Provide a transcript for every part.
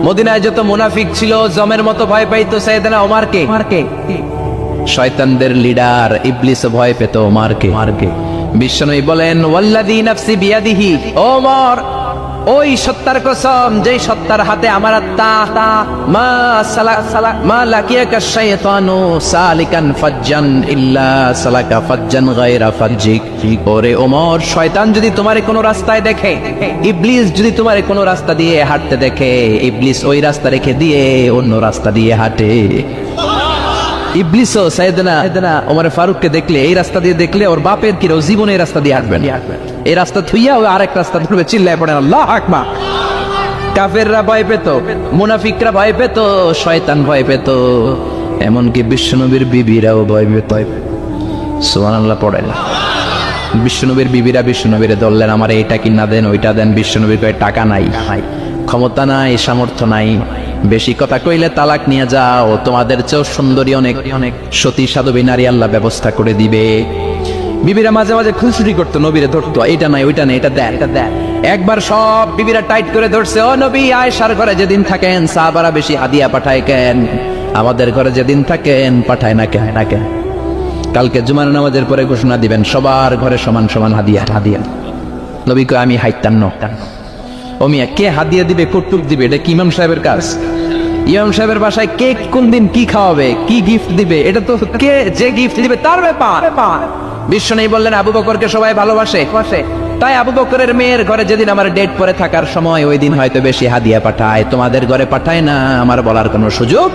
মদিনায় যত মুনাফিক ছিল জমের মতো ভয় পাইতো সাইয়েদনা ওমরকে। শয়তানদের লিডার ইবলিস ভয় পেত ওমরকে। বিশ্বনবী বলেন ওয়াল্লাযী নাফসি বিয়াদিহি, ওমর ওই সত্তার কসম যেই সত্তার হাতে আমার আত্মা, মা লাকিয়াকা শাইতানু সালিকান ফাজ্জান ইল্লা সালাকা ফাজ্জান গায়রা ফাজ্জিক। ওরে ওমর, শয়তান যদি তোমারে কোনো রাস্তায় দেখে, ইবলিস যদি তোমারে কোনো রাস্তা দিয়ে হাঁটতে দেখে, ইবলিস ওই রাস্তা রেখে দিয়ে অন্য রাস্তা দিয়ে হাঁটে। ইবলিসও সাইয়েদনা ওমর ফারুককে দেখলে, এই রাস্তা দিয়ে দেখলে ওর বাপের কি জীবনে এই রাস্তা দিয়ে হাঁটবেন, এই রাস্তা থুইয়া ওই আরেক রাস্তা ধরবে, চিল্লায় পড়েন আল্লাহু আকবার। কাফেররা ভয় পেত, মুনাফিকরা ভয় পেত, শয়তান ভয় পেত, এমনকি বিশ্বনবীর বিবিরাও ভয় পেত। সুবহানাল্লাহ পড়েন। বিশ্বনবীর বিবিরা বিশ্বনবীরে ধরলেন, আমার এইটা কিনা দেন, ওইটা দেন। বিশ্বনবীর কয় টাকা নাই, ক্ষমতা নাই, সামর্থ্য নাই, বেশি কথা কইলে তালাক নিয়ে যাও, তোমাদের চেয়েও সুন্দরী অনেক সতী সাধবী নারী আল্লাহ ব্যবস্থা করে দিবে। বিবিরা মাঝে মাঝে খুনসুটি করতো, নবীরে ধরতো, এইটা নাই ওইটা নাই, এটা দেন। একবার সব বিবিরা টাইট করে ধরছে, ও নবী, আয়েশার ঘরে যেদিন থাকেন সাহাবারা বেশি হাদিয়া পাঠায় কেন, আমাদের ঘরে যেদিন থাকেন পাঠায় না কেন? কালকে জুমার নামাজের পরে ঘোষণা দিবেন সবার ঘরে সমান সমান হাদিয়া। নবী কয় আমি হাইতাম না। ও মিয়া, কে হাদিয়া দিবে, কটুক দিবে, এটা কি ইমাম সাহেবের কাজ? ইমাম সাহেবের বাসায় কে কোন দিন কি খাওয়াবে, কি গিফট দিবে, এটা তো কে যে গিফট দিবে তার ব্যাপার। বিশ্বনবী বললেন আবু বকরকে সবাই ভালোবাসে, তাই আবু বকরের মেয়ের ঘরে যেদিন আমার ডেট পরে থাকার সময়, ওই দিন হয়তো বেশি হাদিয়া পাঠায়, তোমাদের ঘরে পাঠায় না। আমার বলার কোনো সুযোগ?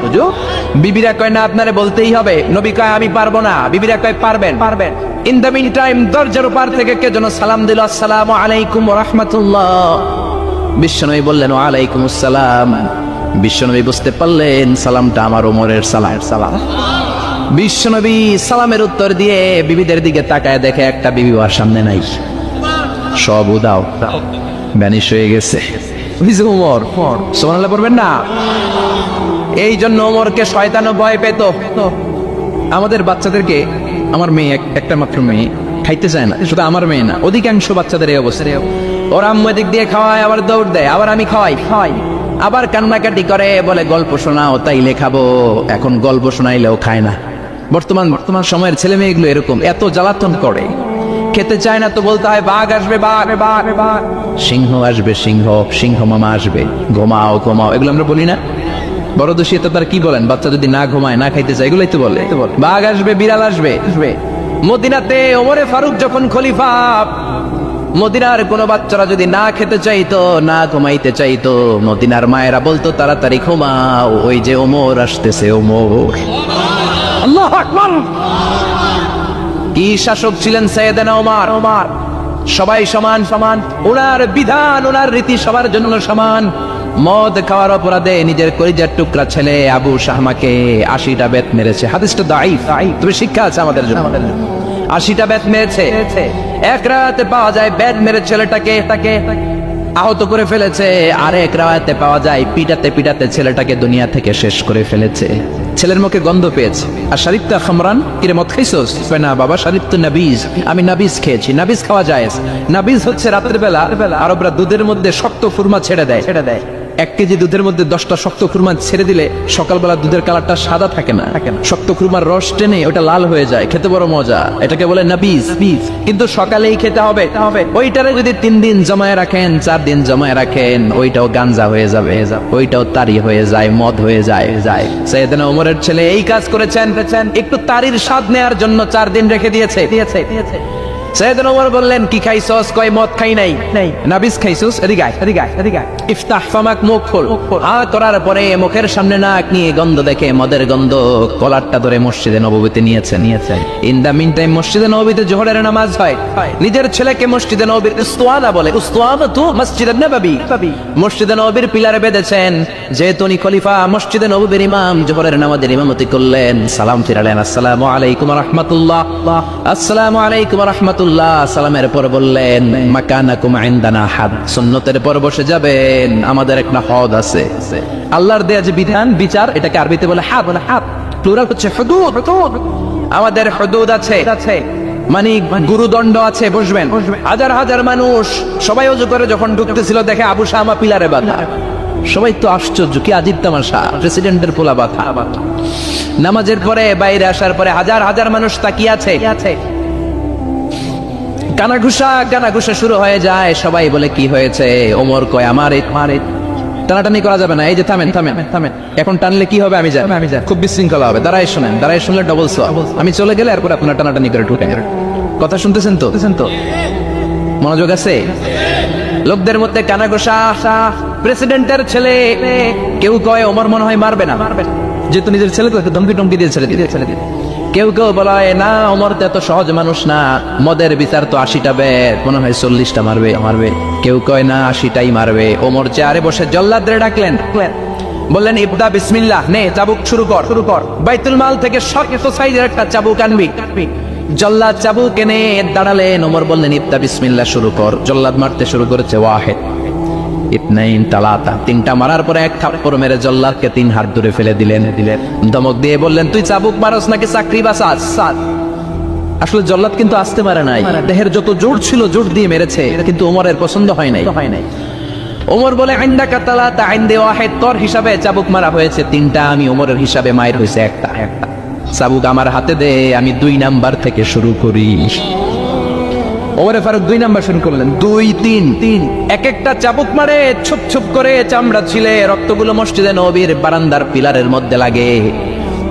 বিবিরা কয় না, আপনারে বলতেই হবে। নবী কয় আমি পারবো না। বিবিরা কয় পারবেন। ইন দ্য মিন টাইম দরজার উপর থেকে কে যেন সালাম দিল, আসসালামু আলাইকুম ওয়া রাহমাতুল্লাহ। বিশ্বনবী বললেন ওয়া আলাইকুম আসসালাম। বিশ্বনবী বুঝতে পারলেন সালামটা আমার ওমরের সালাম। বিশ্বনবী সালামের উত্তর দিয়ে বিবিদের দিকে তাকায়, দেখে একটা বিবি আর সামনে নাই, সব উদাও, ভ্যানিশ হয়ে গেছে। ওমর সুবহানাল্লাহ পড়বেন না? এই জন্য ওমরকে শয়তানও ভয় পেত। আমাদের বাচ্চাদেরকে, আমার মেয়ে একটা মাত্র মেয়ে, খাইতে চায় না, শুধু আমার মেয়ে না, অধিকাংশ বাচ্চাদের এই অবস্থা। ওরা আম্মু এদিক দিয়ে খাওয়ায়, আবার দৌড় দেয়, আবার আমি খাওয়াই, আবার কান্নাকাটি করে, বলে গল্প শোনাও, তাইলে খাবো। এখন গল্প শোনাইলেও খায় না। বর্তমান সময়ের ছেলে মেয়েগুলো এরকম, এত জ্বালাতন করে, খেতে চায় না তো বলতে হয় বাঘ আসবে, বাঘ, সিংহ আসবে, সিংহ মামা আসবে, ঘুমাও, এগুলো আমরা বলি না? বড় দোষী তো তার কি বলেন, বাচ্চা যদি না ঘুমায়, না খাইতে চায়, এগুলোই তো বলে। বাঘ আসবে, বিড়াল আসবে। মদিনাতে ওমরে ফারুক যখন খলিফা, মদিনার কোন বাচ্চারা যদি না খেতে চাইতো, না ঘুমাইতে চাইতো, মদিনার মায়েরা বলতো তাড়াতাড়ি ঘুমাও, ওই যে ওমর আসতেছে, ওমর। আল্লাহু আকবার। কি শাসক ছিলেন সাইয়েদনা ওমর। সবাই সমান, ওনার বিধান, ওনার রীতি সবার জন্য সমান। মদ খাওয়ার অপরাধে নিজের কলিজার টুকরা ছেলে আবু শাহমাকে 80টা বেত মেরেছে। হাদিসটা দাঈফ, তবে শিক্ষা আছে আমাদের জন্য। 80টা বেত মেরেছে। এক রাতে পাওয়া যায় বেত মেরে ছেলেটাকে আহত করে ফেলেছে, আর এক রাতে পাওয়া যায় পিটাতে ছেলেটাকে দুনিয়া থেকে শেষ করে ফেলেছে। ছেলের মুখে গন্ধ পেয়েছে। আর শারিবতা খামরান, কিরে মদ খাইছস? না বাবা, শারিবতু নাবিজ, আমি নাবিজ খেয়েছি। নাবিজ খাওয়া যায়। নাবিজ হচ্ছে রাতের বেলা আরবরা দুধের মধ্যে শক্ত ফুরমা ছেড়ে দেয়। 1 কেজি দুধের মধ্যে 10টা শক্ত খুরমা ছেড়ে দিলে সকালবেলা দুধের কালারটা সাদা থাকে না, শক্ত খুরমার রস টেনে ওটা লাল হয়ে যায়, খেতে বড় মজা। এটাকে বলে নাবিজ। কিন্তু সকালেই খেতে হবে। ওইটারে যদি 3 দিন জমায়ে রাখেন, 4 দিন জমায়ে রাখেন, ওইটাও গাঞ্জা হয়ে যাবে, ওইটাও তারি হয়ে যায়, মদ হয়ে যায়। সাইয়েদনা ওমরের ছেলে এই কাজ করেছেন, একটু তারির স্বাদ নেয়ার জন্য 4 দিন রেখে দিয়েছে। সাইয়েদনা ওমর বললেন কি খাইছস? কয় মদ খাই নাই। নাবিজ খাইছস? এদিকে আয়। ইফতাহ ফামাক, মুখ খোল। করার পরে মুখের সামনে নাক নিয়ে গন্ধ দেখে, মদের গন্ধ, কলারটা ধরে মসজিদে নববীতে নিয়েছে। ইন দা মিন টাইম মসজিদে নববীতে জোহরের নামাজ হয়। নিজের ছেলেকে মসজিদে নববীর উস্তানা বলে, উস্তানাতু মসজিদে নববী, মসজিদে নববীর পিলারে বেঁধেছেন। যেহেতু উনি খলিফা, মসজিদে নববীর ইমাম, জোহরের নামাজের ইমামতি করলেন, সালাম ফিরালেন, আসসালামু আলাইকুম ওয়া রাহমাতুল্লাহ, আসসালামু আলাইকুম ওয়া রাহমাতুল্লাহ। সালামের পর বললেন মাকানাকুম ইনদানা হাদ, সুন্নতের পর বসে যাবেন, আমাদের একটা হদ আছে। আল্লাহর দেয়া যে বিধান, বিচার, এটাকে আরবিতে বলে হাদ, প্লুরাল হচ্ছে হুদুদ। আমাদের হুদুদ আছে, মানে গুরুদণ্ড আছে। বসবেন। হাজার মানুষ সবাই ওযু করে যখন ঢুকতেছিল, দেখে আবু শামা পিলারে বাঁধা। সবাই তো আশ্চর্য, কি আজীব তামাশা, প্রেসিডেন্টের পোলা বাথা। নামাজের পরে বাইরে আসার পরে হাজার হাজার মানুষ তাকিয়ে আছে, কানাঘুষা শুরু হয়ে যায়। সবাই বলে কি হয়েছে? ওমর কয় আমার টানাটানি করা যাবে না, এই যে থামেন থামেন থামেন, এখন টানলে কি হবে আমি জানি, খুব বিশৃঙ্খলা হবে, দাঁড়াই শোনেন, দাঁড়াই শুনলে ডবল সওয়াব, আমি চলে গেলে এরপর আপনার টানাটানি করে ঢুকে। কথা শুনতেছেন তো? মনোযোগ আছে? লোকদের মধ্যে কানাঘুষা, প্রেসিডেন্টের ছেলে, কেউ কয় ওমর মনে হয় মারবে না, যেহেতু নিজের ছেলে তো ধমকি টমকি দিয়ে ছেড়ে দিয়ে। কেউ বলে না, ওমর তো এত সহজ মানুষ না, মদের বিচার তো 80টা বেদ, মনে হয় 40টা মারবে। কেউ কয় না 80টাই মারবে। ওমর চেয়ারে বসে জল্লাদরে ডাকলেন, বললেন ইবদা বিসমিল্লাহ, নে চাবুক শুরু কর। বাইতুল মাল থেকে শক্ত সাইজের একটা চাবুক আনবি। জল্লাদ চাবুক এনে দাঁড়ালেন। ওমর বললেন ইবদা বিসমিল্লাহ, শুরু কর। জল্লাদ মারতে শুরু করেছে, ওয়াহিদ ইতনাইন তালাতা, 3টা মারার পরে এক থাপ্পড় মেরে জল্লাদকে 3 হাত দূরে ফেলে দিলেন। ধমক দিয়ে বললেন তুই চাবুক মারস নাকি চাকরি বাঁচাস? আসলে জল্লাদ কিন্তু আসতে পারে নাই, দেহের যত জোর ছিল জোর দিয়ে মেরেছে, কিন্তু ওমরের পছন্দ হয় নাই। ওমর বলে আইন্দাকা তালাতা আইন্দে ওয়াহিদ, তোর হিসাবে চাবুক মারা হয়েছে 3টা, আমি ওমরের হিসাবে মায়ের হয়েছে একটা। চাবুক আমার হাতে দে, আমি 2 নাম্বার থেকে শুরু করি। ওমরে ফারুক 2 নাম্বার শুরু করলেন, 2 3 এক একটা চাবুক মারে, ছুপ করে চামড়া ছিলে, রক্তগুলো মসজিদে নববীর বারান্দার পিলারের মধ্যে লাগে।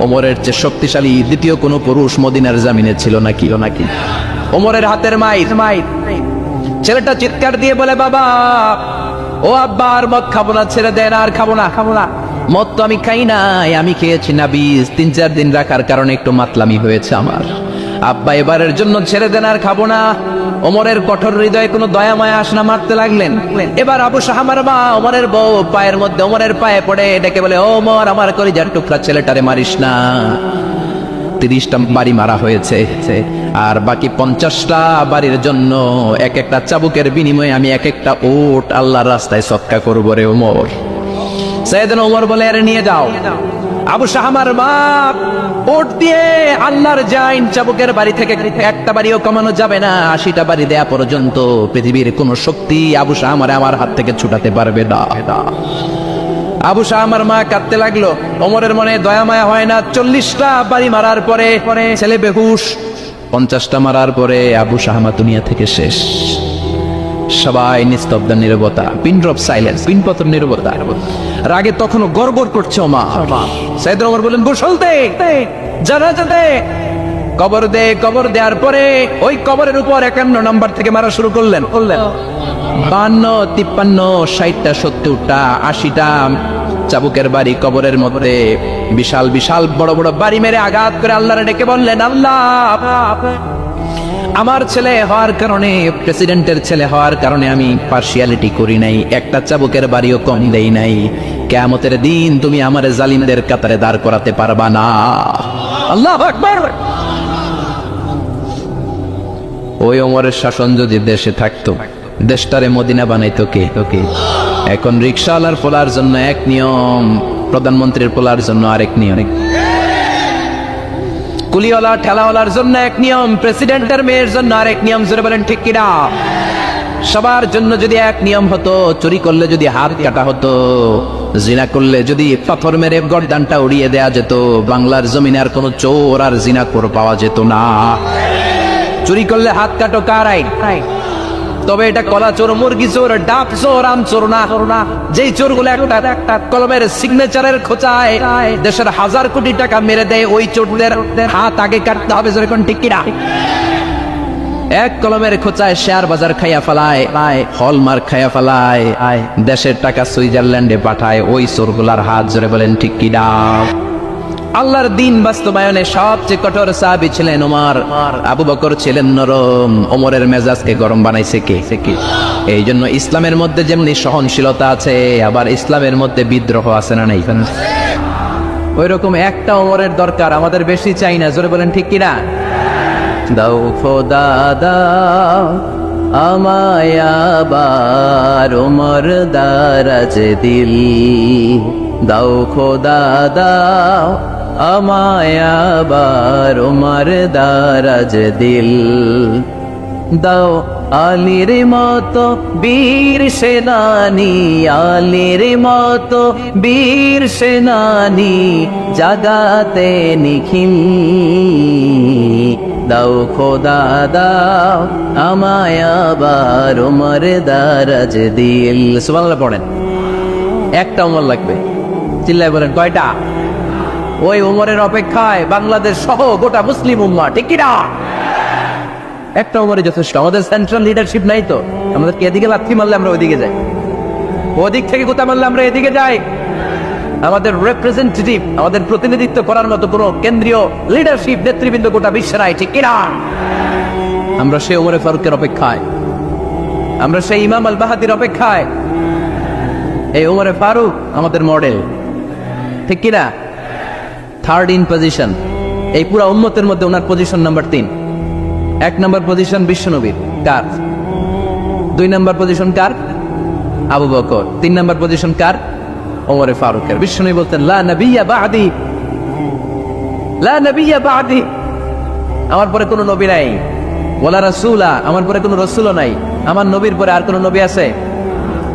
ওমরের চেয়ে শক্তিশালী দ্বিতীয় কোনো পুরুষ মদিনার জামিনে ছিল নাকি? ওমরের হাতের মাইর। ছেলেটা চিৎকার দিয়ে বলে বাবা, ও আব্বা, আর মদ খাবো না, ছেড়ে দেন, আর খাবো না। মদ তো আমি খাই নাই, আমি খেয়েছি নাবিজ, 3-4 দিন রাখার কারণে একটু মাতলামি হয়েছে আমার। আব্বা এবারের জন্য ছেড়ে দেন, আর খাবো না। ওমরের কঠোর হৃদয়ে কোনো দয়া মায়া আসে না, মারতে লাগলেন। এবার আবু শাহামার মা ওমরের বউ পায়ের মধ্যে ওমরের পায়ে পড়ে ডেকে বলে, ওমর, আমার কলিজার টুকরা ছেলেটারে মারিস না। 30টা বাড়ি মারা হয়েছে, আর বাকি 50টা বাড়ির জন্য এক একটা চাবুকের বিনিময়ে আমি এক একটা ওট আল্লাহর রাস্তায় সদকা করব রে ওমর। সাইয়েদনা ওমর বলে, আরে নিয়ে যাও। আবু শাহামার মা ওট দিয়ে আল্লাহর জাইন চাবুকের বাড়ি থেকে একটা বাড়িও কমানো যাবে না, 80টা বাড়ি দেয়া পর্যন্ত পৃথিবীর কোন শক্তি আবু শাহামারে আমার হাত থেকে ছুটাতে পারবে না। আবু শাহামার মা কাঁদতে লাগলো। ওমরের মনে দয়া মায়া হয় না। 40টা বাড়ি মারার পরে ছেলে বেহুশ, 50টা মারার পরে আবু শাহামা দুনিয়া থেকে শেষ। সবাই নিস্তব্ধ নীরবতা, পিন ড্রপ সাইলেন্স, পিনপতন নীরবতা। রাগে তখনও গড়গড় করছে ওমা। সাইয়েদনা ওমর বললেন, গোসল দে, জানাজা দে, কবর দে। কবর দেওয়ার পরে ওই কবরের উপর 51 নাম্বার থেকে মারা শুরু করলেন। 52, 53, 60টা, 70টা, 80টা চাবুকের বাড়ি কবরের মধ্যে বিশাল বিশাল বড় বড় বাড়ি মেরে আঘাত করে আল্লাহরে ডেকে বললেন, আল্লাহ, আমার ছেলে হওয়ার কারণে, প্রেসিডেন্টের ছেলে হওয়ার কারণে আমি পার্সিয়ালিটি করি নাই, একটা চাবুকের বাড়িও কম দেই নাই। কিয়ামতের দিন তুমি আমার জালিমদের কাতারে দাঁড় করাতে পারবা না। আল্লাহু আকবার। ওই ওমরের শাসন যদি দেশে থাকতো, দেশটারে মদিনা বানাইতো কে? এখন রিকশাওয়ালার পোলার জন্য এক নিয়ম, প্রধানমন্ত্রীর পোলার জন্য আরেক নিয়ম, কুলিওয়ালা ঠেলাওয়ালার জন্য এক নিয়ম, প্রেসিডেন্টের মেয়ের জন্য আরেক নিয়ম। জোরে বলেন ঠিক কিনা? সবার জন্য যদি এক নিয়ম হতো, চুরি করলে যদি হাত কাটা হতো, জিনা করলে যদি পাথর মেরে গর্দানটা উড়িয়ে দেয়া যেত, বাংলার জমিনে আর কোনো চোর আর জিনাখোর পাওয়া যেত না। চুরি করলে হাত কাটো কার আইন? তবে এটা কলা চোর, মুরগি চোর, ডাব চোর, আম চোর না। যেই চোরগুলো একটা কলমের সিগনেচারের খোঁচায় দেশের 1000 কোটি টাকা মেরে দেয়, ওই চোরদের হাত আগে কাটতে হবে। যেরকম ঠিক কিনা? এক কলমের খোঁচায় শেয়ার বাজার খাইয়া ফেলায়, হলমার্ক খাইয়া ফেলায়, দেশের টাকা সুইজারল্যান্ডে পাঠায়, ওই চোরগুলার হাত। জোরে বলেন ঠিক কিনা? আল্লাহর দিন বাস্তবায়নে সবচেয়ে কঠোর সাহাবী ছিলেন ওমর। আবু বকর ছিলেন নরম, ওমরের মেজাজকে গরম বানাইছে কে? এই জন্য ইসলামের মধ্যে যেমনি সহনশীলতা আছে, আবার ইসলামের মধ্যে বিদ্রোহ আছে না নাই? ওই রকম একটা ওমরের দরকার, আমাদের বেশি চাই না। জোরে বলেন ঠিক কিনা? দাও খোদা দাও আমায় আবার ওমর দারাজ দিল, দাও খোদা দাও আমায় আবার ওমর দারাজ দিল, দাও আলীর মতো বীর সেনানী, আলীর মতো বীর সেনানী, জাগাতে নিখিল দাও খোদা দাও আমায় আবার উমর দারাজ দিল। সুবহানাল্লাহ পড়েন। একটা উমর লাগবে, চিল্লায় বলেন কয়টা? ওই উমরের অপেক্ষায় বাংলাদেশ সহ গোটা মুসলিম উম্মাহ, ঠিক কি না? একটা উমরে যথেষ্ট। আমাদের সেন্ট্রাল লিডারশিপ নাই তো, আমাদেরকে এদিকে লাথি মারলে আমরা ওইদিকে যাই, ওদিক থেকে গোতা মারলে আমরা এদিকে যাই। আমাদের রিপ্রেজেন্টেটিভ, আমাদের প্রতিনিধিত্ব করার মতো কোনো কেন্দ্রীয় লিডারশিপ নেতৃবৃন্দ গোটা বিশ্বে নাই, ঠিক কিনা? আমরা সেই উমরে ফারুকের অপেক্ষায়, আমরা সেই ইমাম আল বাহাদির অপেক্ষায়। এই উমরে ফারুক আমাদের মডেল, ঠিক কিনা? থার্ড ইন পজিশন এই পুরা উম্মতের মধ্যে ওনার পজিশন নাম্বার 3। 1 নম্বর পজিশন বিশ্বনবীর, কার? 2 নম্বর পজিশন কার? আবু বকর। 3 নম্বর পজিশন কার? ওমরে ফারুকের। বিশ্বনবী বলতেন লা নবিয়্যা বা'দি, লা নবিয়্যা বা'দি, আমার পরে কোনো নবী নাই। ওয়ালা রাসূলা, আমার পরে কোনো রাসূলও নাই। আমার নবীর পরে আর কোনো নবী আছে?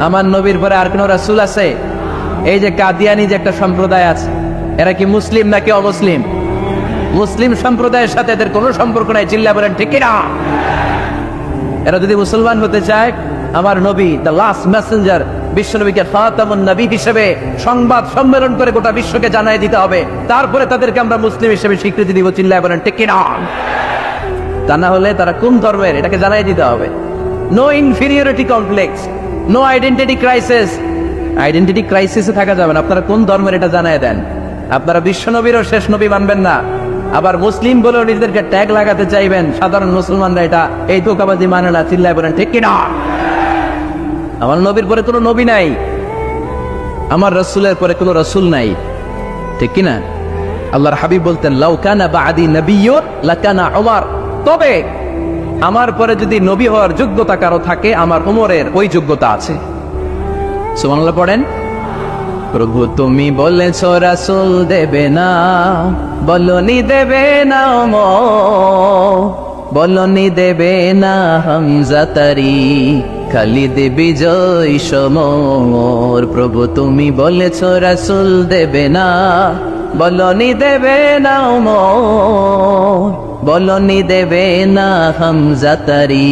আমার নবীর পরে আর কোনো রাসূল আছে? এই যে কাদিয়ানি যে একটা সম্প্রদায় আছে, এরা কি মুসলিম নাকি অমুসলিম? মুসলিম সম্প্রদায়ের সাথে এদের কোনো সম্পর্ক নাই, চিল্লা বলেন ঠিক কিনা? এরা যদি মুসলমান হতে চায়, আমার নবী দ্য লাস্ট মেসেঞ্জার বিশ্বনবীকে খাতামুন নবী হিসেবে সংবাদ সম্মেলন করে গোটা বিশ্বকে জানাই দিতে হবে, তারপরে তাদেরকে আমরা মুসলিম হিসেবে স্বীকৃতি দিব, চিল্লা বলেন ঠিক কিনা? তা না হলে তারা কোন ধর্মের এটাকে জানাই দিতে হবে। No inferiority complex, no identity crisis. Identity ক্রাইসিসে থাকা যাবে না। আপনারা কোন ধর্মের এটা জানাই দেন। আপনারা বিশ্বনবীরও শেষ নবী মানবেন না, আবার মুসলিম বলেও নিজেদেরকে ট্যাগ লাগাতে চাইবেন। সাধারণ মুসলমানরা এটা এই ধোঁকাবাজি মানে না, চিল্লায় বলেন ঠিক কিনা? আমার নবীর পরে কোনো নবী নাই, আমার রাসূলের পরে কোনো রাসূল নাই, ঠিক কিনা? আল্লাহর হাবিব বলতেন লাউ কানা বা'দি নাবিয়্যুন লাকানা উমর, তবে আমার পরে যদি নবী হওয়ার যোগ্যতা কারো থাকে, আমার উমরের ওই যোগ্যতা আছে। সুবহানাল্লাহ পড়েন। প্রভু তুমি বলেছ রাসূল দেবে না, বলনি দেবে না ওমর, বলনি দেবে না হামজা তারি, খালিদ বিজয় সমর। প্রভু তুমি বলেছ রাসূল দেবে না, বলনি দেবে না ওমর, বলনি দেবে না হামজা তারি,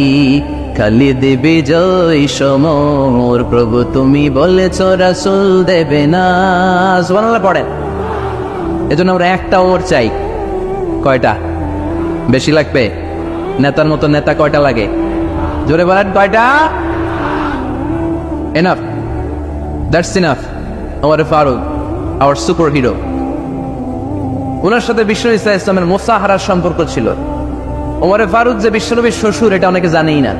খালিদ বিজয় সমর। প্রভু তুমি বলেছ রাসূল দেবে না। সুবহানাল্লাহ পড়েন। এজন্য আমরা একটা ওমর চাই। কয়টা? বেশি লাগবে? নেতার মতো নেতা কয়টা লাগে? জোরে বলেন কয়টা? Enough, that's enough. Omar Farooq our super hero. ওনার সাথে বিশ্বনবী সাল্লাল্লাহু আলাইহি ওয়াসাল্লামের মুসাহারার সম্পর্ক ছিল। ওমরে ফারুক যে বিশ্বনবীর শ্বশুর, এটা অনেকে জানেই না।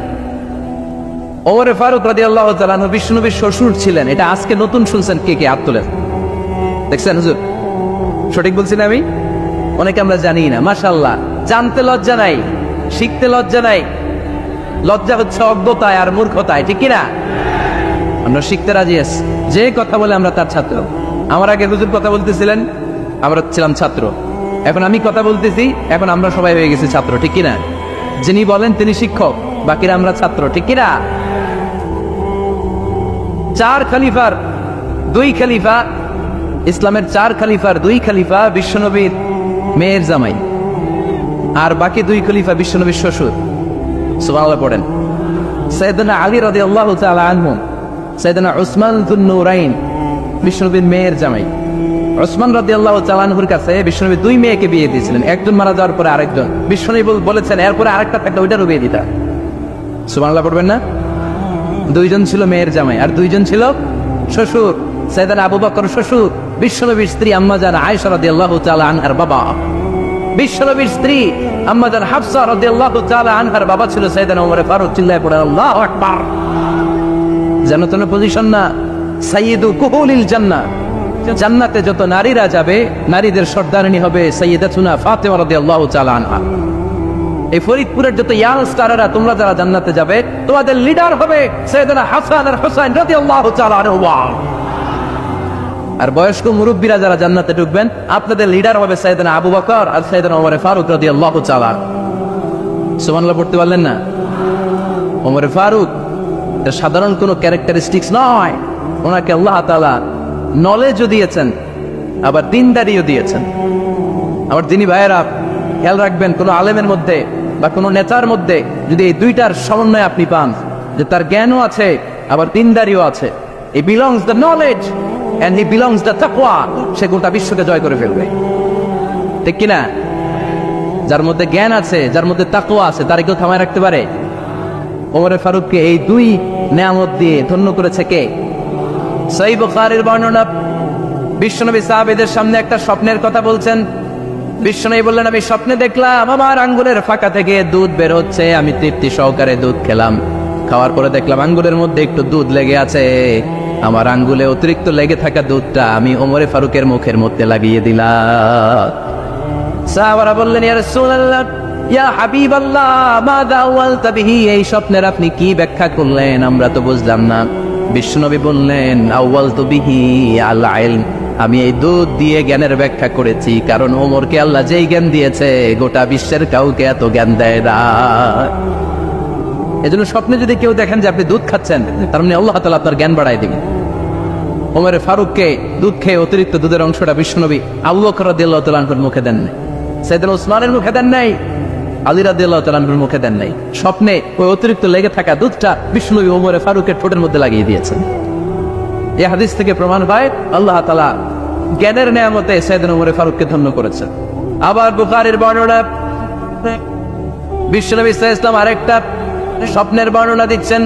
ওমরে ফারুক রাদিয়াল্লাহু তাআলা আনহু বিশ্বনবীর শ্বশুর ছিলেন। এটা আজকে নতুন শুনছেন, কে কে হাত তোলেন? দেখছেন হুজুর? সঠিক বলছি না আমি? অনেকে আমরা জানি না। মাশাআল্লাহ, জানতে লজ্জা নাই, শিখতে লজ্জা নাই। লজ্জা হচ্ছে অজ্ঞতায় আর মূর্খতায়, ঠিক কিনা? আমরা শিখতে রাজি আছি। যে কথা বলে আমরা তার ছাত্র। আমার আগে হুজুর কথা বলতেছিলেন, আমরা ছিলাম ছাত্র। এখন আমি কথা বলতেছি, এখন আমরা সবাই হয়ে গেছি ছাত্র, ঠিক কিনা? যিনি বলেন তিনি শিক্ষক, বাকিরা আমরা ছাত্র, ঠিক কিনা? 4 খলিফার 2 খলিফা, ইসলামের 4 খলিফার 2 খলিফা বিশ্বনবীর মেয়ের জামাই, আর বাকি 2 খলিফা বিশ্বনবীর শ্বশুর। সুবহানাল্লাহ পড়েন। সাইয়েদনা আলী রাদিয়াল্লাহু তাআলা আনহু, সাইয়েদনা উসমান যুন নূরাইন বিশ্বনবীর মেয়ের জামাই। উসমান রাদিয়াল্লাহু তাআলা আনহুর কাছে বিশ্বনবী 2 মেয়েকে বিয়ে দিয়েছিলেন। একজন মারা যাওয়ার পরে আরেকজন। বিশ্বনবী বলেছেন এরপরে আরেকটা থাকলে ওইটারও বিয়ে দিতা। সুবহানাল্লাহ পড়বেন না? 2 জন ছিল মেয়ের জামাই, আর 2 জন ছিল শ্বশুর। সাইয়েদনা আবু বকর শ্বশুর, বিশ্বনবীর স্ত্রী আম্মা জান আয়েশা রাদিয়াল্লাহু তাআলা আনহার বাবা। বিশ্বনবীর স্ত্রী আম্মা জান হাফসা রাদিয়াল্লাহু তাআলা আনহার বাবা ছিল সাইয়েদনা ওমর ফারুক। চিল্লায় পড়েন আল্লাহু আকবার। জান্নাতের পজিশন না, সাইয়্যিদু কুহুলিল জান্নাহ। জান্নাতে যত নারীরা যাবে, নারীদের সর্দারিনী হবে সাইয়্যিদাতুনা ফাতেমা রাদিয়াল্লাহু তাআলা আনহা। এই ফরিদপুরের যত ইয়াং স্টাররা, তোমরা যারা জান্নাতে যাবে, তোমাদের লিডার হবে সাইয়েদনা হাসান আর হুসাইন রাদিয়াল্লাহু তাআলা আনহুমা। আর বয়স্ক মুরব্বীরা যারা জান্নাতে ঢুকবেন, আপনাদের লিডার হবে সাইয়েদনা আবু বকর আর সাইয়েদনা ওমর ফারুক রাদিয়াল্লাহু তাআলা। সুবহানাল্লাহ পড়তে পারলেন না? ওমর ফারুক এটা সাধারণ কোনো ক্যারেক্টারিস্টিক্স নয়, ওনাকে আল্লাহ তাআলা নলেজও দিয়েছেন, আবার দিনদারিও দিয়েছেন। আবার যিনি ভাইয়েরা খেয়াল রাখবেন, কোনো আলেমের মধ্যে বা কোনো নেতার মধ্যে যদি এই দুইটার সমন্বয় আপনি পান, যে তার জ্ঞানও আছে আবার দিনদারিও আছে, he belongs the knowledge and he belongs the তাকওয়া, সে গোটা বিশ্বকে জয় করে ফেলবে, ঠিক কিনা? যার মধ্যে জ্ঞান আছে, যার মধ্যে তাকওয়া আছে, তার কেউ থামায় রাখতে পারে? ওমর ফারুককে এই দুই নেয়ামত দিয়ে ধন্য করেছে কে? সহিহ বুখারীর বর্ণনা, বিশ্বনবী সাহাবীদের সামনে একটা স্বপ্নের কথা বলছেন। বিশ্বনবী বললেন, আমি স্বপ্নে দেখলাম আমার আঙ্গুলের ফাঁকা থেকে দুধ বের হচ্ছে, আমি তৃপ্তি সহকারে দুধ খেলাম, খাওয়ার পরে দেখলাম আঙ্গুলের মধ্যে একটু দুধ লেগে আছে, আমার আঙ্গুলে অতিরিক্ত লেগে থাকা দুধটা আমি ওমরে ফারুকের মুখের মধ্যে লাগিয়ে দিলাম। সাহাবারা বললেন, ইয়া রাসূলুল্লাহ, ইয়া হাবিবাল্লাহ, মাযা আওয়ালতা বিহি, এই স্বপ্নের আপনি কি ব্যাখ্যা করলেন, আমরা তো বুঝলাম না। বিশ্বনবী বললেন, আওয়ালতু বিহি আল ইলম, আমি এই দুধ দিয়ে জ্ঞানের ব্যাখ্যা করেছি, কারণ ওমরকে আল্লাহ যেই জ্ঞান দিয়েছে গোটা বিশ্বের কাউকে এত জ্ঞান দেয় না। এজন্য স্বপ্নে যদি কেউ দেখেন যে আপনি দুধ খাচ্ছেন, তার মানে আল্লাহ তাআলা আপনার জ্ঞান বাড়ায় দিবেন। ওমর ফারুককে দুধ খেয়ে অতিরিক্ত দুধের অংশটা বিশ্বনবী আবু বকর রাদিয়াল্লাহু তাআলা আনহুর মুখে দেন নাই, সাইয়েদনা উসমানের মুখে দেন নাই, আলী রাদিয়াল্লাহু তাআলা আনহুর মুখে দেন নাই। স্বপ্নে ওই অতিরিক্ত লেগে থাকা দুধটা বিশ্বনবী ওমর ফারুকের ঠোঁটের মধ্যে লাগিয়ে দিয়েছেন। এই হাদিস থেকে প্রমাণ পায় আল্লাহ তাআলা জ্ঞানের নেয়ামতে সাইয়েদনা ওমর ফারুককে ধন্য করেছেন। আবার বুখারীর বর্ণনা, বিশ্বনবী সাল্লাল্লাহু আলাইহি ওয়াসাল্লাম আরেকটা স্বপ্নের বর্ণনা দিচ্ছেন।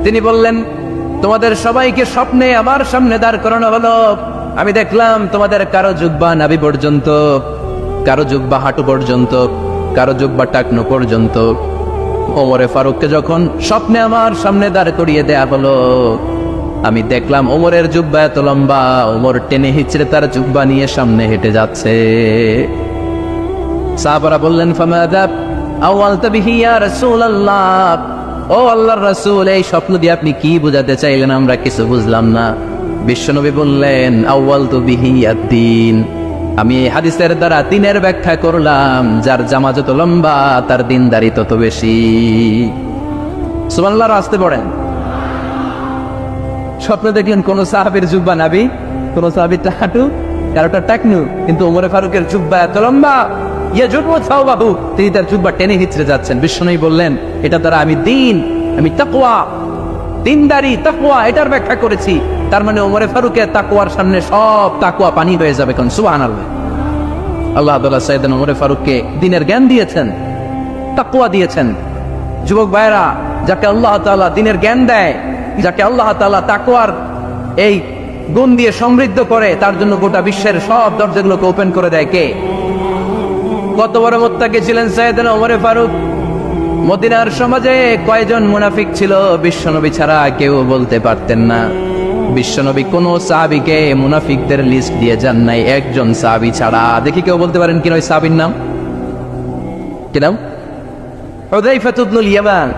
তিনি বললেন, তোমাদের সবাইকে স্বপ্নে আমার সামনে দাঁড় করানো হলো, আমি দেখলাম তোমাদের কারো জুব্বা নাভি পর্যন্ত, কারো জুব্বা হাঁটু পর্যন্ত, কারো জুব্বা টাকনো পর্যন্ত। ওমরে ফারুককে যখন স্বপ্নে আমার সামনে দাঁড় করিয়ে দেয়া হলো, আমি দেখলাম ওমরের জুব্বা এত লম্বা, ওমর টেনে হিচড়ে তার জুব্বা নিয়ে সামনে হেঁটে যাচ্ছে। সাহাবারা বললেন, ফামাযা আওয়ালতা বিহি ইয়া রাসূলুল্লাহ, ও আল্লাহর রাসূল, এই স্বপ্ন দিয়ে আপনি কি বোঝাতে চাইলেন, আমরা কিছু বুঝলাম না। বিশ্বনবী বললেন, আউয়ালতু বিহি আদ-দীন, আমি এই হাদিসের দ্বারা দিনের ব্যাখ্যা করলাম, যার জামা যত লম্বা তার দিনদারি তত বেশি। সুবহানাল্লাহ, আসতে পড়েন। স্বপ্নে দেখলেন কোন সাহাবীর জুব্বা নাভি, কোন সাহাবীর হাঁটু, কারোটা টাকনু, কিন্তু ওমর ফারুকের জুব্বা এত লম্বা, ইয়াজুবু সাওবাহু, তিনি তার জুব্বা টেনে হিচড়ে যাচ্ছেন। বিশ্বনবী বললেন, এটা দ্বারা আমি দিন, আমি তাকওয়া, দিনদারি, তাকওয়া, এটার ব্যাখ্যা করেছি। তার মানে ওমর ফারুকের তাকওয়ার সামনে সব তাকওয়া পানি হয়ে যাবে। কোন সুবহানাল্লাহ। আল্লাহ তাআলা সাইয়েদনা ওমর ফারুককে দিনের জ্ঞান দিয়েছেন, তাকওয়া দিয়েছেন। যুবক ভাইরা, যাকে আল্লাহ তাআলা দিনের জ্ঞান দেয়, যাকে আল্লাহ তাআলা তাকওয়ার এই গুণ দিয়ে সমৃদ্ধ করে, তার জন্য গোটা বিশ্বের সব দরজাগুলোকে ওপেন করে দেয় কে? কত বড় মুত্তাকি ছিলেন সাইয়েদনা ওমর ফারুক। মদিনার সমাজে কয়জন মুনাফিক ছিল বিশ্বনবী ছাড়া কেউ বলতে পারতেন না। বিশ্বনবী কোন সাহাবীকে মুনাফিকদের লিস্ট দিয়ে যান নাই, একজন সাহাবী ছাড়া। দেখি কেউ বলতে পারেন কিনা ওই সাহাবীর নাম? কি নাম? হুযায়ফা ইবনুল ইয়ামান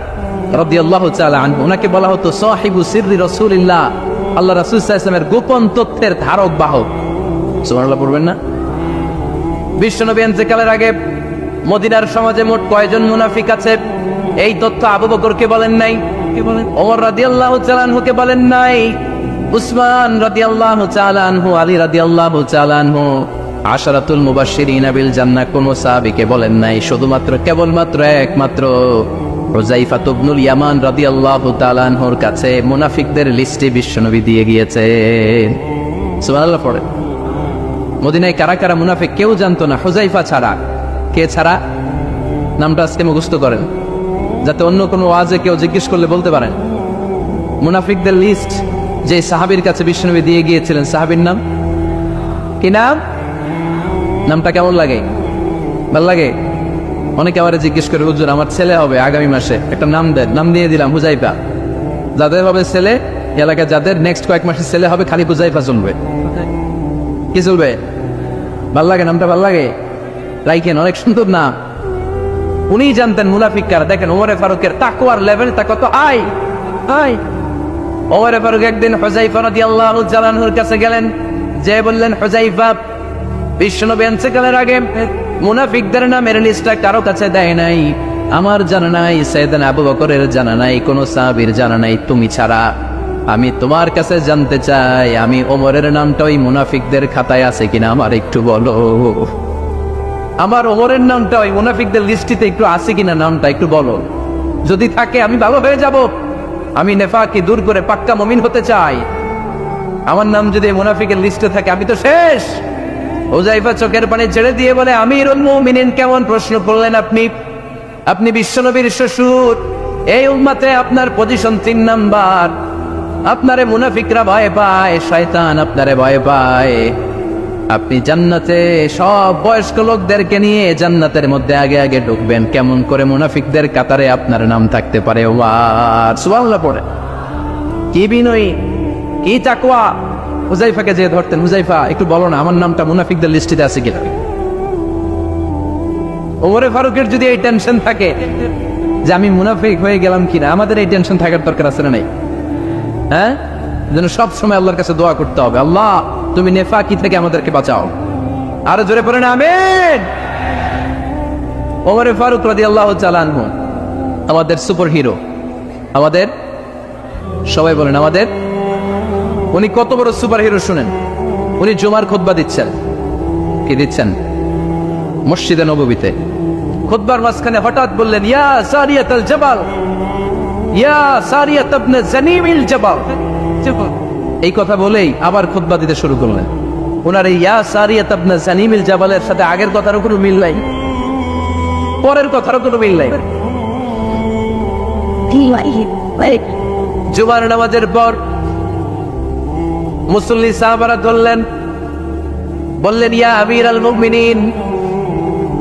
রাদিয়াল্লাহু তাআলা আনহু। ওনাকে বলা হতো সাহিবু সিররি রাসূলিল্লাহ, আল্লাহ রাসূল সাল্লাল্লাহু আলাইহি ওয়াসাল্লামের গোপন তথ্যের ধারক বাহক। সুবহানাল্লাহ পড়বেন না? বিশ্বনবী ইন্তেকালের আগে মদিনার সমাজে মোট কয়জন মুনাফিক আছে, এই তথ্য আবু বকরকে বলেন নাই, ওমর রাদিয়াল্লাহু তাআলা আনহুকে বলেন নাই, উসমান রাদিয়াল্লাহু তাআলা আনহু, আলী রাদিয়াল্লাহু তাআলা আনহু, আশারাতুল মুবাশশিরিনা বিল জান্নাহ কোন সাহাবীকে বলেন নাই। শুধুমাত্র কেবলমাত্র একমাত্র হুযায়ফা ইবনুল ইয়ামান রাদিয়াল্লাহু তাআলা আনহুর কাছে মুনাফিকদের লিস্টে বিশ্বনবী দিয়ে গিয়েছেন। সুবহানাল্লাহ পড়ে। মদিনায় কারা কারা মুনাফিক কেউ জানতো না, হুযায়ফা ছাড়া। কে ছাড়া? নামটা আজকে মুখস্থ করেন, যাতে অন্য কোনো ওয়াজে কেউ জিজ্ঞেস করলে বলতে পারেন। মুনাফিকদের লিস্ট যে সাহাবীর কাছে বিশ্বনবী দিয়ে গিয়েছিলেন, সাহাবীর নাম কি? নাম? নামটা কেমন লাগে? ভালো লাগে? অনেকে আমারে জিজ্ঞেস করে, হুজুর আমার ছেলে হবে আগামী মাসে, একটা নাম দেন। নাম দিয়ে দিলাম হুযায়ফা। যাদের হবে ছেলে, এলাকায় যাদের নেক্সট কয়েক মাসে ছেলে হবে, খালি হুযায়ফা চলবে। কি চলবে? ভাল লাগে? নামটা ভাল লাগে? রাইখেন, অনেক সুন্দর নাম। উনি জানতেন মুনাফিক কারা। দেখেন ওমরে ফারুকের তাকওয়ার লেভেলটা কত হাই। ওমরে ফারুক একদিন হুযায়ফা রাদিয়াল্লাহু তাআলা আনহুর কাছে গেলেন, যে বললেন, হুযায়ফা, বিশ্বনবী ইন্তেকালের আগে মুনাফিকদের নামের লিস্টটা কারো কাছে দেয় নাই, আমার জানা নাই, সাইয়েদনা আবু বকরের জানা নাই, কোন সাহাবীর জানা নাই তুমি ছাড়া। আমি তোমার কাছে জানতে চাই, আমি ওমরের নামটা ওই মুনাফিকদের খাতায় আছে কিনা আমার একটু বলো। আমার ওমরের নামটা ওই মুনাফিকদের লিস্টিতে একটু আছে কিনা নামটা একটু বলো। যদি থাকে আমি ভালো হয়ে যাব, আমি নেফাকি দূর করে পাক্কা মুমিন হতে চাই। আমার নাম যদি মুনাফিকের লিস্টে থাকে আমি তো শেষ। হুযায়ফা চোখের পানি ছেড়ে দিয়ে বলে, আমিরুল মুমিনিন কেমন প্রশ্ন করলেন আপনি? আপনি বিশ্বনবীর শ্বশুর, এই উম্মতে আপনার পজিশন 3 নাম্বার। আপনারে মুনাফিকরা ভয় পায়, শয়তান আপনারে ভয় পায়। আপনি জান্নাতে সব বয়স্ক লোকদেরকে নিয়ে জান্নাতের মধ্যে আগে আগে ঢুকবেন, কেমন করে মুনাফিকদের কাতারে আপনার নাম থাকতে পারে? ওয়ার সুবহানাল্লাহ পড়ে। কি বিনয়ী, কি তাকওয়া। হুযায়ফাকে যে ধরতেন, হুযায়ফা একটু বলো না আমার নামটা মুনাফিকদের লিস্টিতে আছে কিনা। ওমরে ফারুকের যদি এই টেনশন থাকে যে আমি মুনাফিক হয়ে গেলাম কিনা, আমাদের এই টেনশন থাকার দরকার আছে না নাই? হ্যাঁ, যেন সব সময় আল্লাহর কাছে দোয়া করতে হবে, আল্লাহ তুমি নেফাকি থেকে আমাদেরকে বাঁচাও। আরো জোরে পড়েন আমিন। ওমরে ফারুক রাদিয়াল্লাহু তাআলা আনহু আমাদের সুপার হিরো, আমাদের সবাই বলেন আমাদের। উনি কত বড় সুপার হিরো শুনেন। উনি জুমার খুতবা দিচ্ছেন। কি দিচ্ছেন? মসজিদে নববীতে খুতবার মাঝখানে হঠাৎ বললেন, ইয়া সারিয়াতুল জাবাল, ইয়া সারিয়াত ইবনে জানিমিল জাবাল। এই কথা বলেই আবার খুতবা দিতে শুরু করলেন। ওনার এই ইয়া সারিয়াত ইবনে জানিমিল জাবালের সাথে আগের কথারও কোনো মিল নাই, পরের কথারও কোনো মিল নাই। জুমার নামাজের পর মুসল্লি সাহাবারা ধরলেন, বললেন, ইয়া আমিরাল মুমিনিন।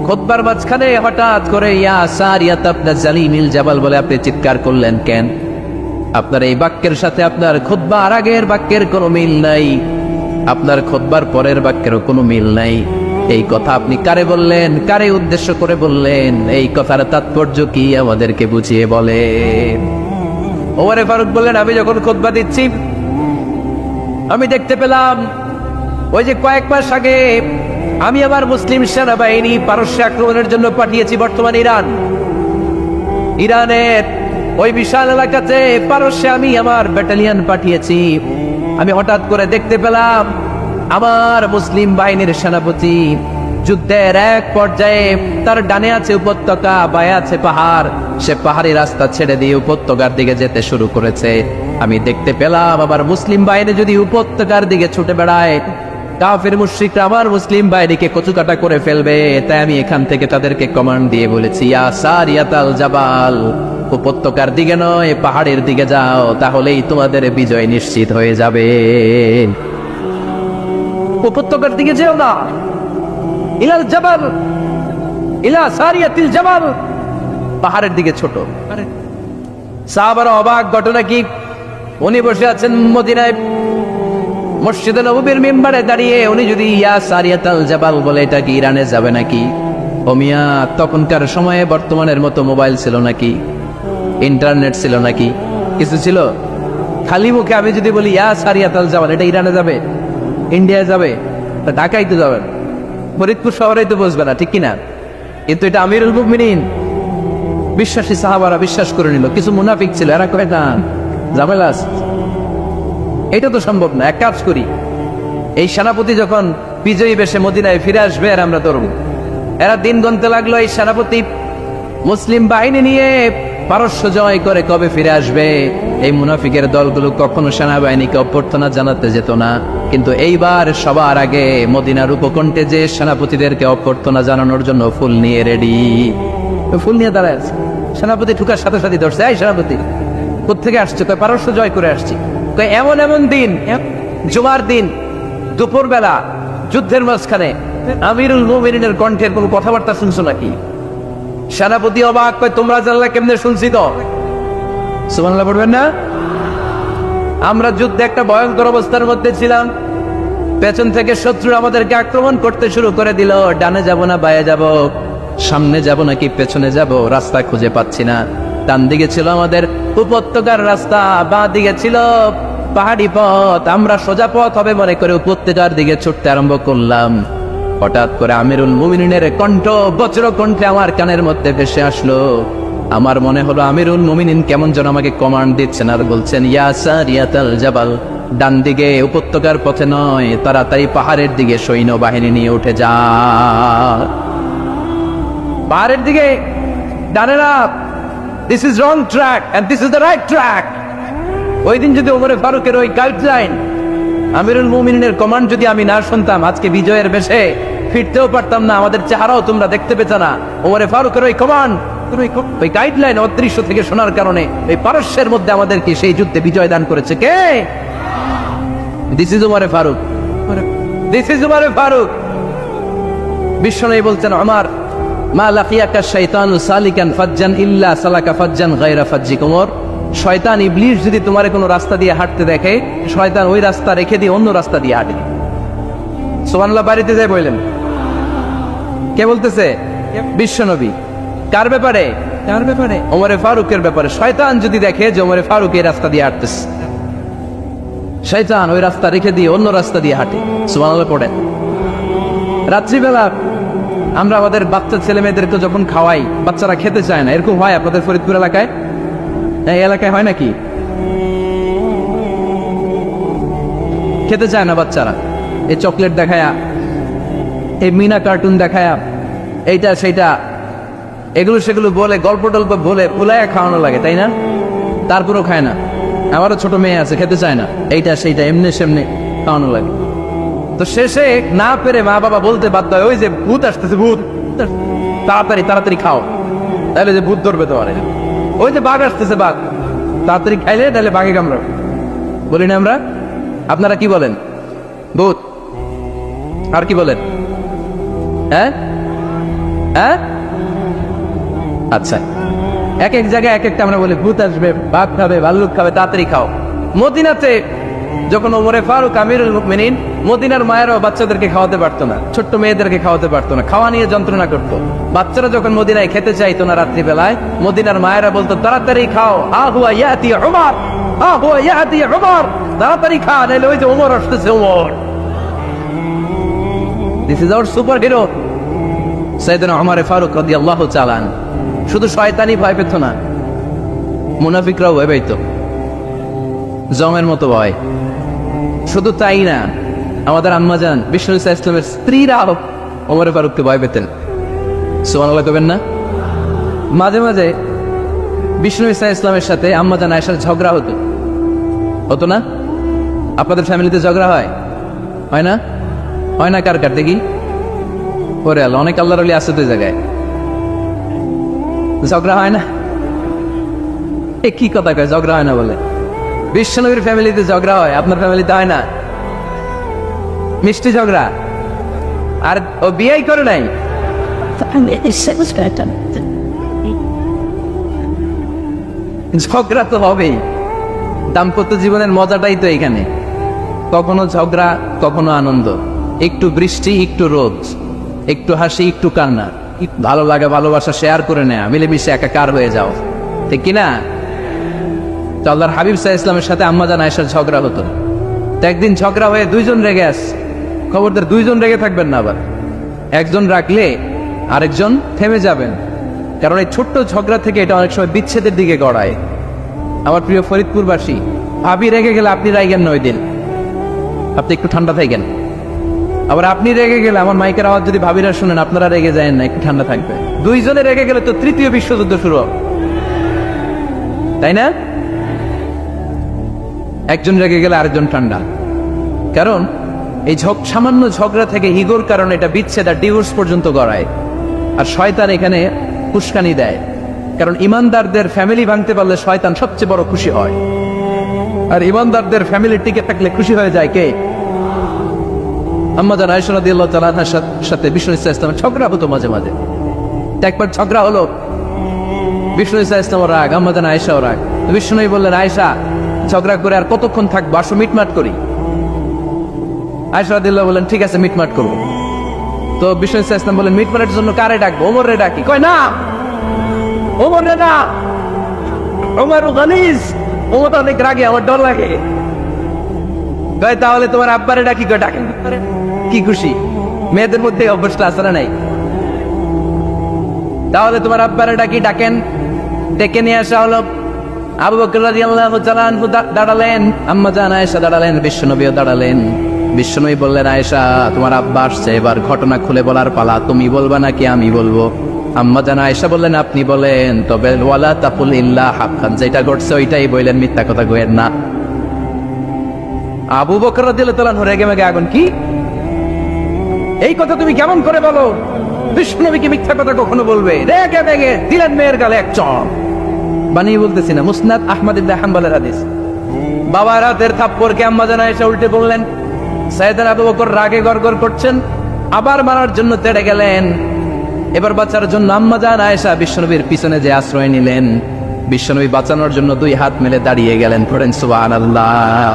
খুতবার মাঝখানে হঠাৎ করে ইয়া সারিয়াত ইবনে জানিমিল জাবাল বলে আপনি চিৎকার করলেন কেন? আপনার এই বাক্যের সাথে আপনার খুতবার আগের বাক্যের কোনো মিল নাই, আপনার খুতবার পরের বাক্যেরও কোনো মিল নাই। এই কথা আপনি কারে বললেন, কারে উদ্দেশ্য করে বললেন? এই কথার তাৎপর্য কি আমাদেরকে বুঝিয়ে বলেন। ওমরে ফারুক বললেন, আমি যখন খুতবা দিচ্ছি আমি দেখতে পেলাম ওই যে কয়েক মাস আগে আমি আমার মুসলিম সেনাবাহিনী পারস্য আক্রমণের জন্য পাঠিয়েছি বর্তমান ইরান। ইরানের ওই বিশাল এলাকাতে পারস্যে আমি আমার ব্যাটালিয়ন পাঠিয়েছি। আমি হঠাৎ করে দেখতে পেলাম আমার মুসলিম বাহিনীর সেনাপতি যুদ্ধের এক পর্যায়ে তার ডানে আছে উপত্যকা, বায়ে আছে পাহাড়। সে পাহাড়ি রাস্তা ছেড়ে দিয়ে উপত্যকার দিকে যেতে শুরু করেছে। আমি দেখতে পেলাম আমার মুসলিম বাহিনী যদি উপত্যকার দিকে ছুটে বেড়ায়, কাফের মুশরিকরা আমার মুসলিম বাহিনীকে কচুকাটা করে ফেলবে। তাই আমি এখান থেকে তাদেরকে কমান্ড দিয়ে বলেছি, ইয়া সারিয়াতাল জাবাল, উপত্যকার দিকে নয় পাহাড়ের দিকে যাও, তাহলেই তোমাদের বিজয় নিশ্চিত হয়ে যাবে। উপত্যকার দিকে যেও না, ইলাল জাবাল, ইলা সারিয়াতিল জাবাল, পাহাড়ের দিকে ছোট। সাহাবারা অবাক, ঘটনা কি? উনি বসে আছেন মদিনায় মসজিদে নববীর মিম্বারে দাঁড়িয়ে, উনি যদি ইয়া সারিয়াতাল জাবাল বলে এটা কি ইরানে যাবে নাকি? ও মিয়া, তখনকার সময়ে বর্তমানের মতো মোবাইল ছিল নাকি, ইন্টারনেট ছিল নাকি, কিছু ছিল? খালি মুখে আমি যদি বলি ইয়া সারিয়াতাল জাবাল, এটা ইরানে যাবে, ইন্ডিয়ায় যাবে, ঢাকায় তো যাবেন, ফরিদপুর শহরেই তো বসবে না, ঠিক কিনা? কিন্তু এটা আমিরুল মুমিনিন বিশ্বাসী সাহাবারা বিশ্বাস করে নিল। কিছু মুনাফিক ছিল, এরা কয় না ঝামেলা আছে, এটা তো সম্ভব না। এক কাজ করি, এই সেনাপতি যখন বিজয়ী বেশে মদিনায় ফিরে আসবে আর আমরা ধরব। এরা দিন গুনতে লাগলো, এই সেনাপতি মুসলিম বাহিনী নিয়ে পারস্য জয় করে কবে ফিরে আসবে। এই মুনাফিকের দলগুলো কখনো সেনাবাহিনীকে অভ্যর্থনা জানাতে যেত না, কিন্তু এইবার সবার আগে মদিনার উপকণ্ঠে যে সেনাপতিদেরকে অভ্যর্থনা জানানোর জন্য ফুল নিয়ে রেডি, ফুল নিয়ে দাঁড়ায় আছে। সেনাপতি ঠুকার সাথে সাথে ধরছে, এই সেনাপতি কোত্থেকে আসছে? কয় পারস্য জয় করে আসছি। কয় এমন এমন দিন, জুমার দিন দুপুর বেলা যুদ্ধের মাঝখানে আমিরুল মুমিনিনের কণ্ঠের কোন কথাবার্তা শুনছো নাকি? সেনাপতি অবাক, কয় তোমরা জানলা কেমনে? শুনছি তো। সুবহানাল্লাহ পড়বেন না? আমরা যুদ্ধে একটা ভয়ঙ্কর অবস্থার মধ্যে ছিলাম, পেছন থেকে শত্রু আমাদেরকে আক্রমণ করতে শুরু করে দিল। ডানে যাব না বায়ে যাব, সামনে যাব নাকি পেছনে যাব, রাস্তা খুঁজে পাচ্ছি না। ডান দিকে ছিল আমাদের উপত্যকার রাস্তা, বাঁ দিকে ছিল পাহাড়ি পথ। আমরা সোজা পথ হবে মনে করে উপত্যকার দিকে ছুটতে আরম্ভ করলাম। হঠাৎ করে আমিরুল মুমিনিনের কণ্ঠ বজ্র কণ্ঠে আমার কানের মধ্যে ভেসে আসলো। আমার মনে হলো আমিরুল মুমিনিন কেমন যেন আমাকে কমান্ড দিচ্ছেন আর বলছেন, ইয়া সারিয়াতাল জাবাল, ডান দিকে উপত্যকার পথে নয়, তাড়াতাড়ি পাহাড়ের দিকে সৈন্যবাহিনী নিয়ে উঠে যা। পাহাড়ের দিকে, ডানে না, this is wrong track and this is the right track. ওই দিন যদি ওমরে ফারুকের ওই গাইডলাইন, আমিরুল মুমিনিনের কমান্ড যদি আমি না শুনতাম, আজকে বিজয়ের বেশে ফিরতেও পারতাম না, আমাদের চেহারাও তোমরা দেখতে পেতে না। ওমরে ফারুকের ওই কমান্ড, ওই গাইডলাইন অদৃশ্য থেকে শোনার কারণে এই পারস্যের মধ্যে আমাদেরকে সেই যুদ্ধে বিজয় দান করেছে কে? দিস ইজ উমরে ফারুক, দিস ইজ উমরে ফারুক। বিশ্বনবী বলছেন, আমার মা লাকিয়াকা শাইতানু সালিকান ফাজ্জান ইল্লা সালাকা ফাজ্জান গায়রা ফাজ্জিক উমর। শয়তান ইবলিস যদি তোমার কোনো রাস্তা দিয়ে হাঁটতে দেখে, শয়তান ওই রাস্তা রেখে দিয়ে অন্য রাস্তা দিয়ে হাঁটে। সুবহানাল্লাহ। বাড়িতে যাই বললেন, কে বলতেছে? বিশ্বনবী। কার ব্যাপারে? কার ব্যাপারে? ওমরে ফারুকের ব্যাপারে। শয়তান যদি দেখে যে ওমরে ফারুক এই রাস্তা দিয়ে হাঁটতেছে, শয়তান ওই রাস্তা রেখে দিয়ে অন্য রাস্তা দিয়ে হাঁটে। সুবহানাল্লাহ পড়েন। রাত্রিবেলা আমরা আমাদের বাচ্চা ছেলে মেয়েদেরকে যখন খাওয়াই, বাচ্চারা খেতে চায় না, এরকম হয় আপনাদের ফরিদপুর এলাকায়? এই এলাকায় হয় নাকি? খেতে চায় না বাচ্চারা, এই চকলেট দেখায়া, এই মিনা কার্টুন দেখায়া, এইটা সেইটা, এগুলো সেগুলো বলে, গল্প টল্প বলে ফুলাইয়া খাওয়ানো লাগে, তাই না? তারপরেও খায় না। আমারও ছোট মেয়ে আছে, খেতে চায় না, এইটা সেইটা এমনি সেমনি খাওয়ানো লাগে। তো শেষে না পেরে মা বাবা বলতে বাধ্য হয়, ওই যে ভূত আসতেছে, ভূত, তাড়াতাড়ি তাড়াতাড়ি খাও, তাহলে যে ভূত ধরবে তো। আরে ওই যে বাঘ আসতেছে, বাঘ, তাড়াতাড়ি খাইলে তাহলে বাঘে কামড়াবে। বলি না আমরা? আপনারা কি বলেন? ভূত। আর কি বলেন? হ্যাঁ হ্যাঁ, আচ্ছা, এক এক জায়গায় এক একটা আমরা বলি, ভূত আসবে, বাঘ খাবে, ভাল্লুক খাবে, তাড়াতাড়ি খাও। মদিনাতে যখন ওমরে ফারুক আমিরুল মুমিনিন, মদিনার মায়েরাও বাচ্চাদেরকে খাওয়াতে পারতো না, ছোট্ট মেয়েদেরকে খাওয়াতে পারতো না, খাওয়া নিয়ে যন্ত্রণা করতো। বাচ্চারা যখন মদিনায় খেতে চাইতো না রাত্রিবেলায়, মদিনার মায়েরা বলতো, তাড়াতাড়ি খাও, হা হুয়া ইয়াতি উমর, হা হুয়া ইয়াতি উমর, তাড়াতাড়ি খা, নাইলে ওই যে ওমর আসতেছে, Omar. This is our super hero সাইয়েদনা ওমর ফারুক রাদিয়াল্লাহু তাআলা। শুধু শয়তানি ভয় পেত না, মুনাফিকরাও ভয় পেত, জমের মতো ভয়। শুধু তাই না, আমাদের আম্মাজান বিষ্ণু ইসলামের স্ত্রীরাও ওমর ফারুককে ভয় পেতেন। সুবহানাল্লাহ কবেন না? মাঝে মাঝে বিষ্ণু ইসলামের সাথে আম্মাজান আয়েশার ঝগড়া হতো, হতো না? আপনাদের ফ্যামিলিতে ঝগড়া হয়? হয় না? হয় না? কার কার দেখি? ওরে আল্লাহ, অনেক আল্লাহর ওলি আছে তো এই জায়গায়, ঝগড়া হয় না? এ কি কথা কয়, ঝগড়া হয় না বলে? বিশ্বনবীর ফ্যামিলিতে ঝগড়া হয়, আপনার ফ্যামিলিতে হয় না? মিষ্টি ঝগড়া। আর ও বিয়েই করে নাই, ঝগড়া তো হবেই। দাম্পত্য জীবনের মজাটাই তো এখানে, কখনো ঝগড়া, কখনো আনন্দ, একটু বৃষ্টি, একটু রোদ, একটু হাসি, একটু কান্না, ভালো লাগা, ভালোবাসা শেয়ার করে নেয়া, মিলেমিশে একাকার হয়ে যাও, ঠিক কিনা? তো আল্লাহর হাবিব সাল্লাল্লাহু আলাইহি ওয়াসাল্লামের সাথে আম্মাজান আয়েশার ঝগড়া হতো। তো একদিন ঝগড়া হয়ে দুইজন রেগে আস, খবরদার দুইজন রেগে থাকবেন না, আবার একজন রাখলে আরেকজন থেমে যাবেন, কারণ এই ছোট্ট ঝগড়া থেকে এটা অনেক সময় বিচ্ছেদের দিকে গড়ায়। আমার প্রিয় ফরিদপুরবাসী, ভাবি রেগে গেলে আপনি রাইগেন না, ওই দিন আপনি একটু ঠান্ডা থাকেন। আবার আপনি রেগে গেলে, আমার মাইকের আওয়াজ যদি ভাবিরা শুনেন, আপনারা রেগে যায় না, একটু ঠান্ডা থাকবে। দুইজনে রেগে গেলে তো তৃতীয় বিশ্বযুদ্ধ শুরু হবে, তাই না? একজন রেগে গেলে আরেকজন ঠান্ডা, কারণ এই সামান্য ঝগড়া থেকে ইগোর কারণে এটা বিচ্ছেদ আর ডিভোর্স পর্যন্ত গড়ায়। আর শয়তান এখানে উস্কানি দেয়, কারণ ইমানদারদের ফ্যামিলি ভাঙতে পারলে শয়তান সবচেয়ে বড় খুশি হয়, আর ইমানদারদের ফ্যামিলি টিকে থাকলে খুশি হয়ে যায় কে? আম্মাজান আয়েশা রাদিয়াল্লাহু তাআলা আনহার সাথে বিষ্ণু ইসলামের ঝগড়া হতো মাঝে মাঝে। একবার ঝগড়া হলো, বিষ্ণু ইসলাম রাগ, আম্মাজান আয়েশাও রাগ। বিষ্ণু বললেন, আয়েশা, ঝগড়া করে আর কতক্ষণ থাকবো, আসো মিটমাট করি। আয়েশা রাদিয়াল্লাহু বললেন, ঠিক আছে, মিটমাট করবো। তো বিষ্ণু ইসলাম বললেন, মিটমাটের জন্য কারে ডাকবো? ওমর রে ডাকি। কয় না, ওমর রে না, ওমর গালিজ, ওমর অনেক রাগে, আমার ডর লাগে। কয় তাহলে তোমার আব্বারে ডাকি। কয় ডাকেন, কি খুশি? মেয়েদের মধ্যে অভ্যাসটা আছে না নাই? তাহলে তোমার আব্বারে ডাকেন, ডেকে নিয়ে আসা হলো। আবু বকর রাদিয়াল্লাহু তাআলা আনহু দাঁড়ালেন, আম্মা জান আয়েশা দাঁড়ালেন, বিশ্বনবীও দাঁড়ালেন। বিশ্বনবী বললেন, আয়েশা তোমার আব্বা আসছে, এবার ঘটনা খুলে বলার পালা, তুমি বলবা নাকি আমি বলবো? আম্মা জান আয়েশা বললেন, আপনি বলেন, তবে ওয়ালা তাকুল ইল্লা হাক্কান, যেটা ঘটছে ওইটাই বললেন, মিথ্যা কথা কইেন না। আবু বকর রাদিয়াল্লাহু তাআলা রেগে মেগে আগুন, কি এই কথা তুমি কেমন করে বলো? বিশ্বনবী কি মিথ্যা কথা কখনো বলবে? রেগে মেগে দিলেন মেয়ের গালে এক চড়। বানিয়ে বলতেছি না, মুসনাদ আহমদ ইবনে হাম্বলের হাদিস। বাবার হাতের থাপ্পড়কে আম্মা জান আয়েশা উল্টে বললেন। সাইয়েদনা আবু বকর রাগে গড়গড় করছেন, আবার মারার জন্য তেড়ে গেলেন। এবার বাঁচার জন্য আম্মা জান আয়েশা বিশ্বনবীর পিছনে যে আশ্রয় নিলেন, বিশ্বনবী বাঁচানোর জন্য দুই হাত মেলে দাঁড়িয়ে গেলেন। পড়েন সুবহানাল্লাহ।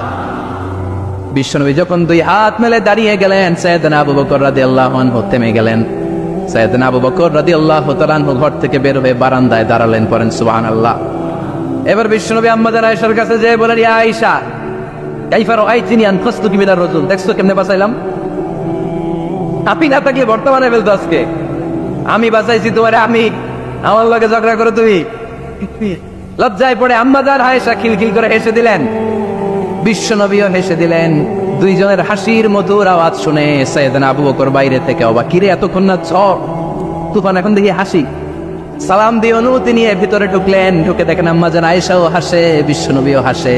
বিশ্বনবী যখন দুই হাত মেলে দাঁড়িয়ে গেলেন, সাইয়েদনা আবু বকর রাদিয়াল্লাহু আনহু থেমে গেলেন। সাইয়েদনা আবু বকর রাদিয়াল্লাহু তাআলা আনহু ঘর থেকে বের হয়ে বারান্দায় দাঁড়ালেন। পড়েন সুবহানাল্লাহ। এবার বিশ্বনবী আম্মা জান আয়েশার কাছে যেয়ে বলেন, ইয়া আয়েশা কাইফা রাআইতিনি আনফাসতুকি মিনার রাজুল, দেখছো কেমনে বাঁচাইলাম? আপনি না থাকলে বর্তমানে ফেলতো আজকে, আমি বাঁচাইছি তোমারে, আমি আমার লগে ঝগড়া করো তুমি। লজ্জায় পড়ে আম্মা জান আয়েশা খিলখিল করে হেসে দিলেন, বিশ্বনবীও হেসে দিলেন। দুইজনের হাসির মধুর আওয়াজ শুনে সাইয়েদনা আবু বকর বাইরে থেকে অবাক, কিরে এতক্ষণ না ঝড় তুফান, এখন দেখি হাসি। সালাম দিয়ে অনুমতি নিয়ে ভিতরে ঢুকলেন। ঢুকে দেখেন আম্মা জান আয়েশাও হাসে, বিশ্বনবীও হাসে।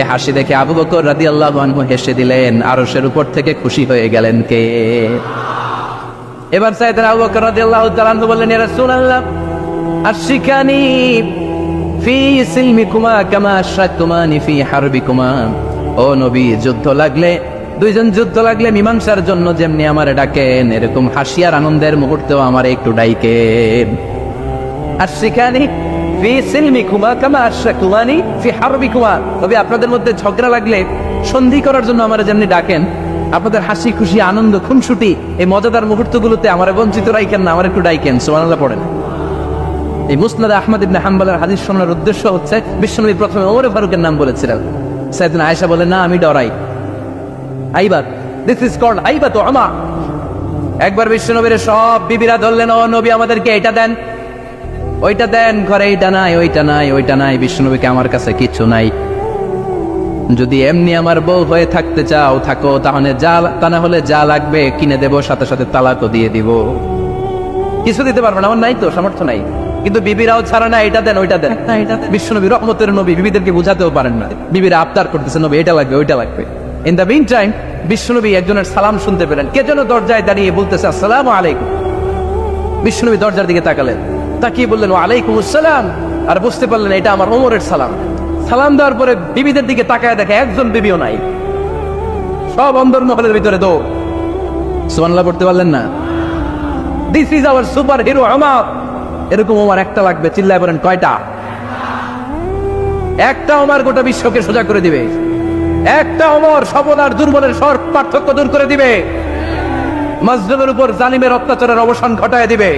এ হাসি দেখে আবু বকর রাদিয়াল্লাহু আনহু হেসে দিলেন। আরশের উপর থেকে খুশি হয়ে গেলেন কে? এবার সাইয়েদনা আবু বকর রাদিয়াল্লাহু তাআলা আনহু বললেন, ইয়া রাসূলুল্লাহ আশিকানি ফি সিলমিকুমা কামা আশরাকতুমানি ফি হারবিকুমা। ও নবী, যুদ্ধ লাগলে, দুইজন যুদ্ধ লাগলে মীমাংসার জন্য যেমনি আমারে ডাকেন, এরকম হাসি আর আনন্দের মুহূর্তেও আমারে একটু ডাইকেন। আশিকানি ফি সিলমিকুমা কামা আশরাকতুমানি ফি হারবিকুমা। তবে আপনাদের মধ্যে ঝগড়া লাগলে সন্ধি করার জন্য আমারে যেমনি ডাকেন, আপনাদের হাসি খুশি আনন্দ খুনসুটি এই মজাদার মুহূর্তগুলোতে আমারে বঞ্চিত রাখেন না, আমার একটু ডাইকেন। সুবহানাল্লাহ পড়েন। এই মুসনাদ আহমদ ইবনে হাম্বলের হাদিস শোনার উদ্দেশ্য হচ্ছে, বিশ্বনবী প্রথমে ওমর ফারুকের নাম বলেছিলেন। সাইয়েদনা আয়েশা বলেন, না আমি ডরাই। আইবাত, দিস ইজ কল্ড আইবাত উমা। একবার বিশ্বনবীর সব বিবিরা ধরলেন, ও নবী আমাদেরকে এটা দেন, ওইটা দেন, ঘরে এইটা নাই, ওইটা নাই, ওইটা নাই। বিশ্বনবীকে, আমার কাছে কিছু নাই, যদি এমনি আমার বউ হয়ে থাকতে চাও থাকো, তাহলে তা না হলে যা লাগবে কিনে দেব, সাথে সাথে তালাকও দিয়ে দিব। কিছু দিতে পারবো না, আমার নাই তো, সামর্থ্য নাই। কিন্তু বিবিরাও ছাড়া না, এটা দেন ওইটা দেন। বিশ্বনবী রহমতের নবী, বিবিদেরকে বুঝাতেও পারেন না, বিবিরা আবদার করতেছে, নবী এটা লাগবে ওইটা লাগবে। ইন দ্য মিন টাইম বিশ্বনবী একজনের সালাম শুনতে পেলেন, কে যেন দরজায় দাঁড়িয়ে বলতেছে আসসালামু আলাইকুম। বিশ্বনবী দরজার দিকে তাকালেন, তাকিয়ে বললেন ওয়ালাইকুম আসসালাম, আর বুঝতে পারলেন এটা আমার ওমরের সালাম। সালাম দেওয়ার পরে বিবিদের দিকে তাকায় দেখে একজন বিবিও নাই, সব অন্দরমহলের ভিতরে দৌড়। সুবহানাল্লাহ পড়তে পারলেন না? This is our super hero Omar. এরকম ওমর একটা লাগবে, চিল্লায় বলেন কয়টা? একটা ওমর গোটা বিশ্বকে সোজা করে দিবে। একটা ওমর সবল আর দুর্বলের সব পার্থক্য দূর করে দিবে, মাজলুমের উপর জালিমের অত্যাচারের অবসান ঘটায় দিবে,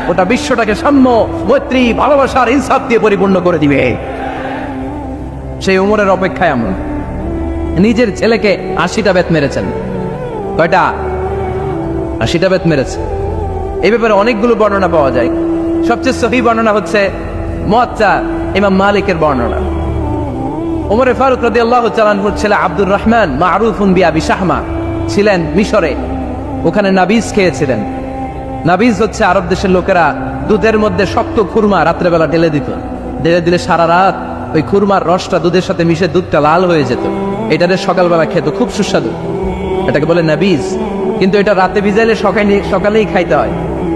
গোটা বিশ্বটাকে সাম্য, মৈত্রী, ভালোবাসার ইনসাফ দিয়ে পরিপূর্ণ করে দিবে। সেই ওমরের অপেক্ষায় আমরা। নিজের ছেলেকে 80টা বেত মেরেছেন। কয়টা? 80টা বেত মেরেছে। এই ব্যাপারে অনেকগুলো বর্ণনা পাওয়া যায়। সবচেয়ে সহিহ বর্ণনা হচ্ছে মুয়াত্তা ইমাম মালিকের বর্ণনা। ওমর ফারুক রাদিয়াল্লাহু তাআলা আনহুর ছেলে আব্দুর রহমান মারুফুন বিআবি শাহমা ছিলেন মিশরে। ওখানে নাবিজ খেয়েছিলেন। নাবিজ হচ্ছে আরব দেশের লোকেরা দুধের মধ্যে শক্ত খুরমা রাত্রেবেলা ঢেলে দিত। ঢেলে দিলে সারা রাত ওই খুরমার রসটা দুধের সাথে মিশে দুধটা লাল হয়ে যেত। এটারে সকালবেলা খেত, খুব সুস্বাদু। এটাকে বলে নাবিজ। কিন্তু এটা রাতে ভিজাইলে সকালেই খাইতে হয়,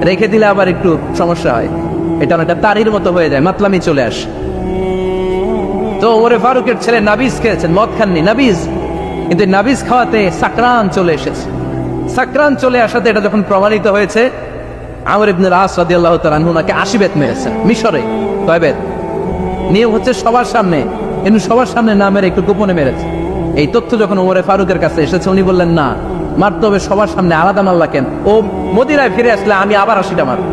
রেখে দিলে আবার একটু সমস্যা হয়। এটা অনেকটা তারির মতো হয়ে যায়, মাতলামি চলে আসে। তো ওমর ফারুকের ছেলে নাবিজ খেয়েছেন, মদ খাননি, নাবিজ। কিন্তু নাবিজ খাওয়াতে সাকরান চলে এসেছে। সাকরান চলে আসাতে এটা যখন প্রমাণিত হয়েছে, আমর ইবনে আস রাদিয়াল্লাহু তাআলা আনহু নাকি 80 বেত মেরেছেন মিশরে। কয় বেত? নিয়ম হচ্ছে সবার সামনে, কিন্তু সবার সামনে না মেরে একটু গোপনে মেরেছে। এই তথ্য যখন ওমর ফারুকের কাছে এসেছে, উনি বললেন না, মারতে হবে সবার সামনে, আলাদা মাল্লা কেন? ও মদিনায় ফিরে আসলে আমি আবার 80টা মারব।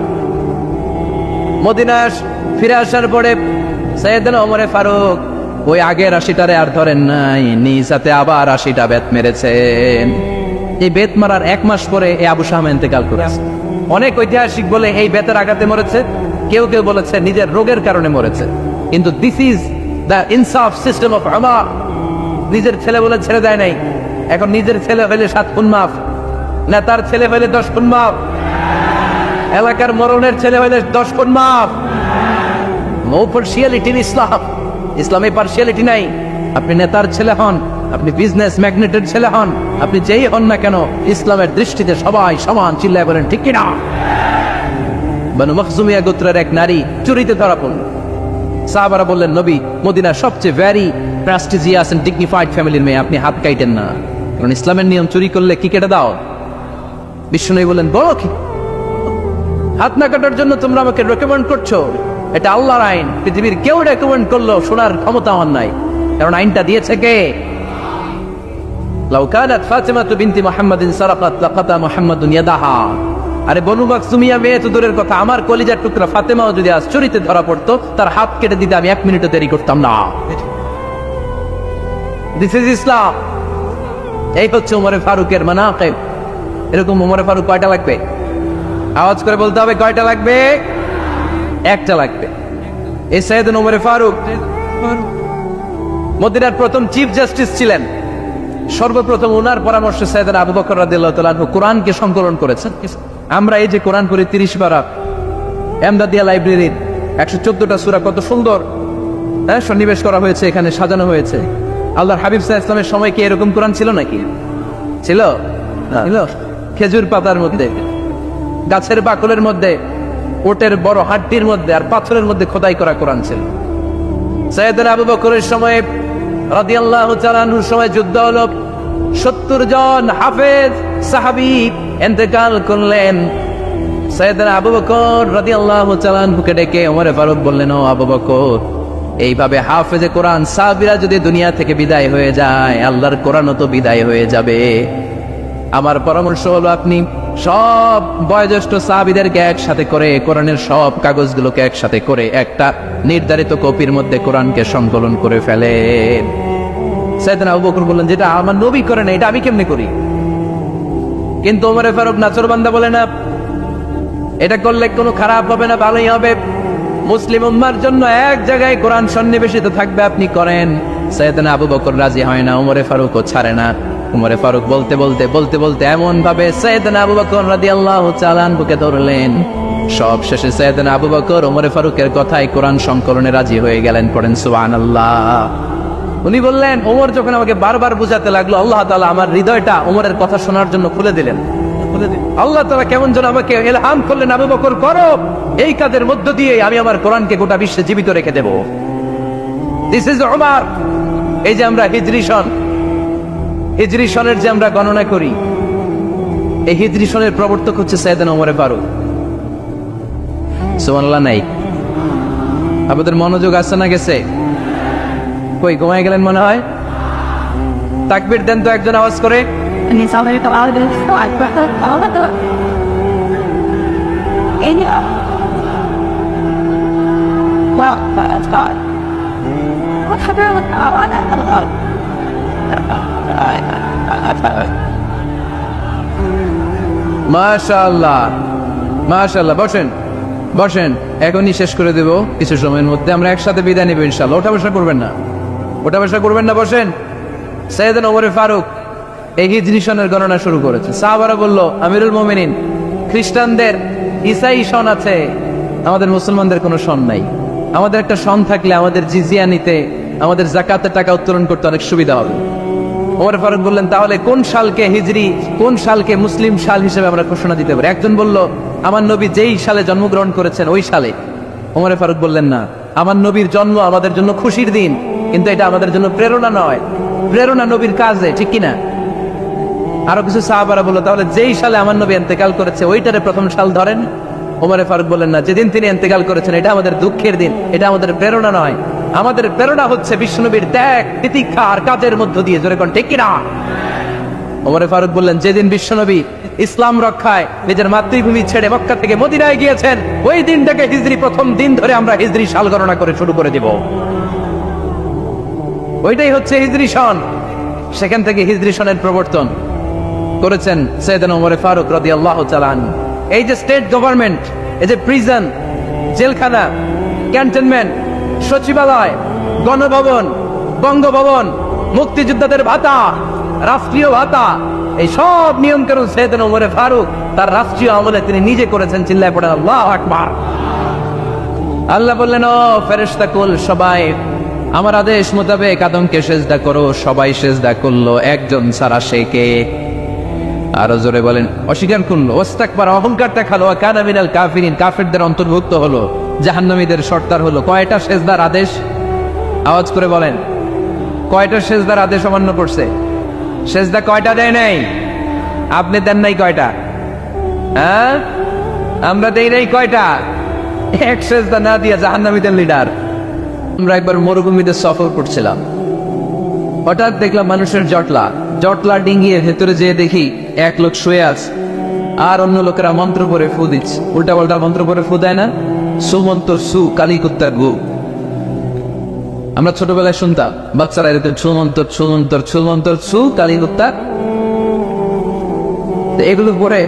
মদিনায় ফিরে আসার পরে সাইয়েদনা ওমর ফারুক ওই আগের 80টারে আর ধরেন নাই, নিজ হাতে আবার 80টা বেত মেরেছেন। এই বেত মারার 1 মাস পরে এই আবু শামা ইন্তেকাল করেছে। অনেক ঐতিহাসিক বলে এই বেতের আঘাতে মরেছে, কেউ কেউ বলেছে নিজের রোগের কারণে মরেছে। কিন্তু দিস ইজ দ্য ইনসাফ সিস্টেম অফ উমর। নিজের ছেলে বলে ছেড়ে দেয় নাই। এখন নিজের ছেলে হইলে 7 খুন মাফ, নেতার ছেলে হইলে 10 খুন মাফ, এলাকার মরণের ছেলে হইলে 10 খুন মাফ। নো পার্সিয়ালিটি ইন ইসলাম। ইসলামে পার্সিয়ালিটি নাই। আপনি নেতার ছেলে হন, আপনি বিজনেস ম্যাগনেটের ছেলে হন, আপনি যেই হন না কেন, ইসলামের দৃষ্টিতে সবাই সমান। চিল্লায় বলেন ঠিক কিনা? বনু মখজুমিয়া গোত্রের এক নারী চুরিতে ধরা পড়ল। সাহাবারা বললেন, নবী, মদিনার সবচেয়ে ভেরি প্রেস্টিজিয়াস এন্ড ডিগনিফাইড ফ্যামিলির মেয়ে, আপনি হাত কাটেন না, কারণ ইসলামের নিয়ম চুরি করলে কি কেটে দাও? বিষ্ণু বললেন, বলো কি হাত না কাটার জন্য তোমরা আমাকে রেকমেন্ড করছো? এটা আল্লাহর আইন, পৃথিবীর কেউ রেকমেন্ড করলো শোনার ক্ষমতা আমার নাই, কারণ আইনটা দিয়েছে কে? লাউ কানাত ফাতিমাতু বিনতি মুহাম্মাদিন সারাকাত লাকাতা মুহাম্মাদুন ইয়াদাহা। আরে বনু মাকসুমিয়া মেয়ে তো দূরের কথা, আমার কলিজার টুকরা ফাতেমাও যদি আজ চুরিতে ধরা পড়তো, তার হাত কেটে দিতে আমি 1 মিনিটও দেরি করতাম না। দিস ইজ ইসলাম। এই হচ্ছে ওমরে ফারুকের মানাকিব। এরকম ওমরে ফারুক কয়টা লাগবে? আওয়াজ করে বলতে হবে, কয়টা লাগবে? একটা লাগবে। এই সাইয়েদনা ওমরে ফারুক মদিনার প্রথম চিফ জাস্টিস ছিলেন। সর্বপ্রথম ওনার পরামর্শে সাইয়েদনা আবু বকর রাদিয়াল্লাহু তাআলা আনহু কোরআনকে সংকলন করেছেন। আমরা এই যে কোরআন পড়ি 30 পারা, এমদাদিয়া লাইব্রেরির 114টা সূরা, কত সুন্দর সন্নিবেশ করা হয়েছে, এখানে সাজানো হয়েছে। আল্লাহর হাবিব সাল্লাল্লাহু আলাইহি ওয়াসাল্লামের সময় কি এরকম কোরআন ছিল নাকি? ছিল? ছিল। খেজুর পাতার মধ্যে, গাছের বাকলের মধ্যে, ওটের বড় হাড্ডির মধ্যে আর পাথরের মধ্যে খোদাই করা কোরআন ছিল। সাইয়েদনা আবু বকরের সময় রাদিয়াল্লাহু তাআলা আনহুর সময় যুদ্ধ হলো, 70 জন হাফেজ সাহাবী ইন্তেকাল করলেন। সাইয়েদনা আবু বকর রাদিয়াল্লাহু তাআলা আনহুকে ডেকে ওমরে ফারুক বললেন, ও আবু বকর, এইভাবে হাফেজে কোরআন সাহাবীরা যদি দুনিয়া থেকে বিদায় হয়ে যায়, আল্লাহর কোরআনও তো বিদায় হয়ে যাবে। আমার পরামর্শ হলো আপনি সব বয়োজ্যেষ্ঠ সাহাবীদেরকে একসাথে করে কোরআনের সব কাগজগুলোকে একসাথে করে একটা নির্ধারিত কপির মধ্যে কোরআনকে সংকলন করে ফেলেন। সাইয়েদনা আবু বকর বললেন, যেটা আমার নবী করে না, এটা আমি কেমনে করি? কিন্তু ওমরে ফারুক নাচরবান্দা বলে না, এটা করলে কোনো খারাপ হবে না, ভালোই হবে। মুসলিম উম্মার জন্য এক জায়গায় কোরআন সন্নিবেশিত থাকবে, আপনি করেন। সাইয়েদনা আবু বকর রাজি হয় না, ওমরে ফারুকও ছাড়ে না। ওমরে ফারুক বলতে বলতে বলতে বলতে এমন ভাবে সাইয়েদনা আবু বকর রাদিয়াল্লাহু তাআলা আনহুকে ধরলেন, সব শেষে সাইয়েদনা আবু বকর ওমরে ফারুকের কথায় কোরআন সংকলনে রাজি হয়ে গেলেন। পড়েন সুবহানাল্লাহ। উনি বললেন, ওমর যখন আমাকে বারবার বুঝাতে লাগলো, আল্লাহ তাআলা আমার হৃদয়টা ওমরের কথা শোনার জন্য খুলে দিলেন। আল্লাহ তাআলা কেমন যেন আমাকে ইলহাম করলেন, আবু বকর করো, এই কাজের মধ্য দিয়ে আমি আমার কোরআনকে গোটা বিশ্বে জীবিত রেখে দেব। This is Umar. এই যে আমরা হিজরি সনের যে আমরা গণনা করি, এই হিজরি সনের প্রবর্তক হচ্ছে সাইয়েদনা ওমরে ফারুক। সুবহানাল্লাহ। নাই আপনাদের মনোযোগ আছে না গেছে? কই ঘুমায় গেলেন মনে হয়? তাকবীর দেন তো একজন আওয়াজ করে। মাশাআল্লাহ, মাশাআল্লাহ। বসেন বসেন, এখনই শেষ করে দেব কিছু সময়ের মধ্যে। আমরা একসাথে বিদায় নেব ইনশাআল্লাহ। ওঠা বসা করবেন না, ওঠা বসা করবেন না, বসেন। সাইয়েদনা ওমরে ফারুক এই হিজরি সনের গণনা শুরু করেছে। সাহাবারা বলল, আমিরুল মুমিনিন, খ্রিস্টানদের ঈসাই সন আছে, আমাদের মুসলমানদের কোনো সন নাই। আমাদের একটা সন থাকলে আমাদের জিজিয়া নিতে, আমাদের যাকাতের টাকা উত্তোলন করতে অনেক সুবিধা হবে। ওমর ফারুক বললেন, তাহলে কোন সালকে হিজরি, কোন সালকে মুসলিম সাল হিসেবে আমরা ঘোষণা দিতে পারি? একজন বলল, আমার নবী যেই সালে জন্মগ্রহণ করেছেন ওই সালে। ওমর ফারুক বললেন, না, আমার নবীর জন্ম আমাদের জন্য খুশির দিন, কিন্তু এটা আমাদের জন্য প্রেরণা নয়। প্রেরণা নবীর কাজে, ঠিক কিনা? আরো কিছু সাহাবারা বলল, তাহলে যেই সালে আমার নবী ইন্তেকাল করেছে ওইটারে প্রথম সাল ধরেন। ওমর ফারুক বললেন, না, যেদিন তিনি ইন্তেকাল করেছেন এটা আমাদের দুঃখের দিন, এটা আমাদের প্রেরণা নয়। আমাদের প্রেরণা হচ্ছে বিশ্বনবীর ত্যাগ, তিতিক্ষা আর কাজের মধ্য দিয়ে। জোরে কোন ঠিক কিনা? ওমর ফারুক বললেন, যেদিন বিশ্বনবী ইসলাম রক্ষায় নিজের মাতৃভূমি ছেড়ে মক্কা থেকে মদিনায় গিয়েছেন, ওই দিনটাকে হিজরি প্রথম দিন ধরে আমরা হিজরি সাল গণনা করে শুরু করে দিব। ওইটাই হচ্ছে হিজরি সন। সেখান থেকে হিজরি সনের প্রবর্তন। করেছেন সাইয়েদনা ওমর ফারুক রাদিয়াল্লাহু তাআলা আনহু। এই যে স্টেট গভর্নমেন্ট, এই যে প্রিজন, জেলখানা, ক্যান্টনমেন্ট, সচিবালয়, গণভবন, বঙ্গভবন, মুক্তিযোদ্ধাদের ভাতা, রাষ্ট্রীয় ভাতা, এই সব নিয়মকানুন সাইয়েদনা ওমর ফারুক তার রাষ্ট্রীয় আমলে তিনি নিজে করেছেন। চিল্লায় পড়েন আল্লাহু আকবার। আল্লাহ বললেন, ও ফেরেশতা কুল সবাই আমার আদেশ মোতাবেক আদমকে সেজদা করো। সবাই সেজদা করলো, একজন ছাড়া, সে কে? আরো জোরে বলেন। অস্বীকার করলো, ওয়াস্তাকবারা, অহংকার দেখালো, কানা মিনাল কাফিরিন, কাফিরদের অন্তর্ভুক্ত হলো, জাহান্নামীদের সর্দার হলো। কয়টা সেজদার আদেশ? আওয়াজ করে বলেন, কয়টা সেজদার আদেশ অমান্য করছে? সেজদা কয়টা দেয় নাই? আপনি দেন নাই কয়টা? হ্যাঁ, আমরা দেই নাই কয়টা? এক সেজদা না দিয়া জাহান্নামীদের লিডার। আমরা একবার মরুভূমিতে সফর করছিলাম, হঠাৎ দেখলাম মানুষের জটলা ডিঙ্গিয়ে ভেতরে যেয়ে দেখি এক লোক শুয়ে আছে, আর অন্য লোকেরা মন্ত্র পড়ে ফু দিচ্ছে। উল্টা পাল্টা মন্ত্র পড়ে ফু দেয় না? সুমন্তর সু, কালী কুত্তার গু। আমরা ছোটবেলায় শুনতাম বাচ্চারা এরকম ছুমন্তর ছুমন্তর ছুমন্তর সু, কালী কুত্তার। এগুলো পরে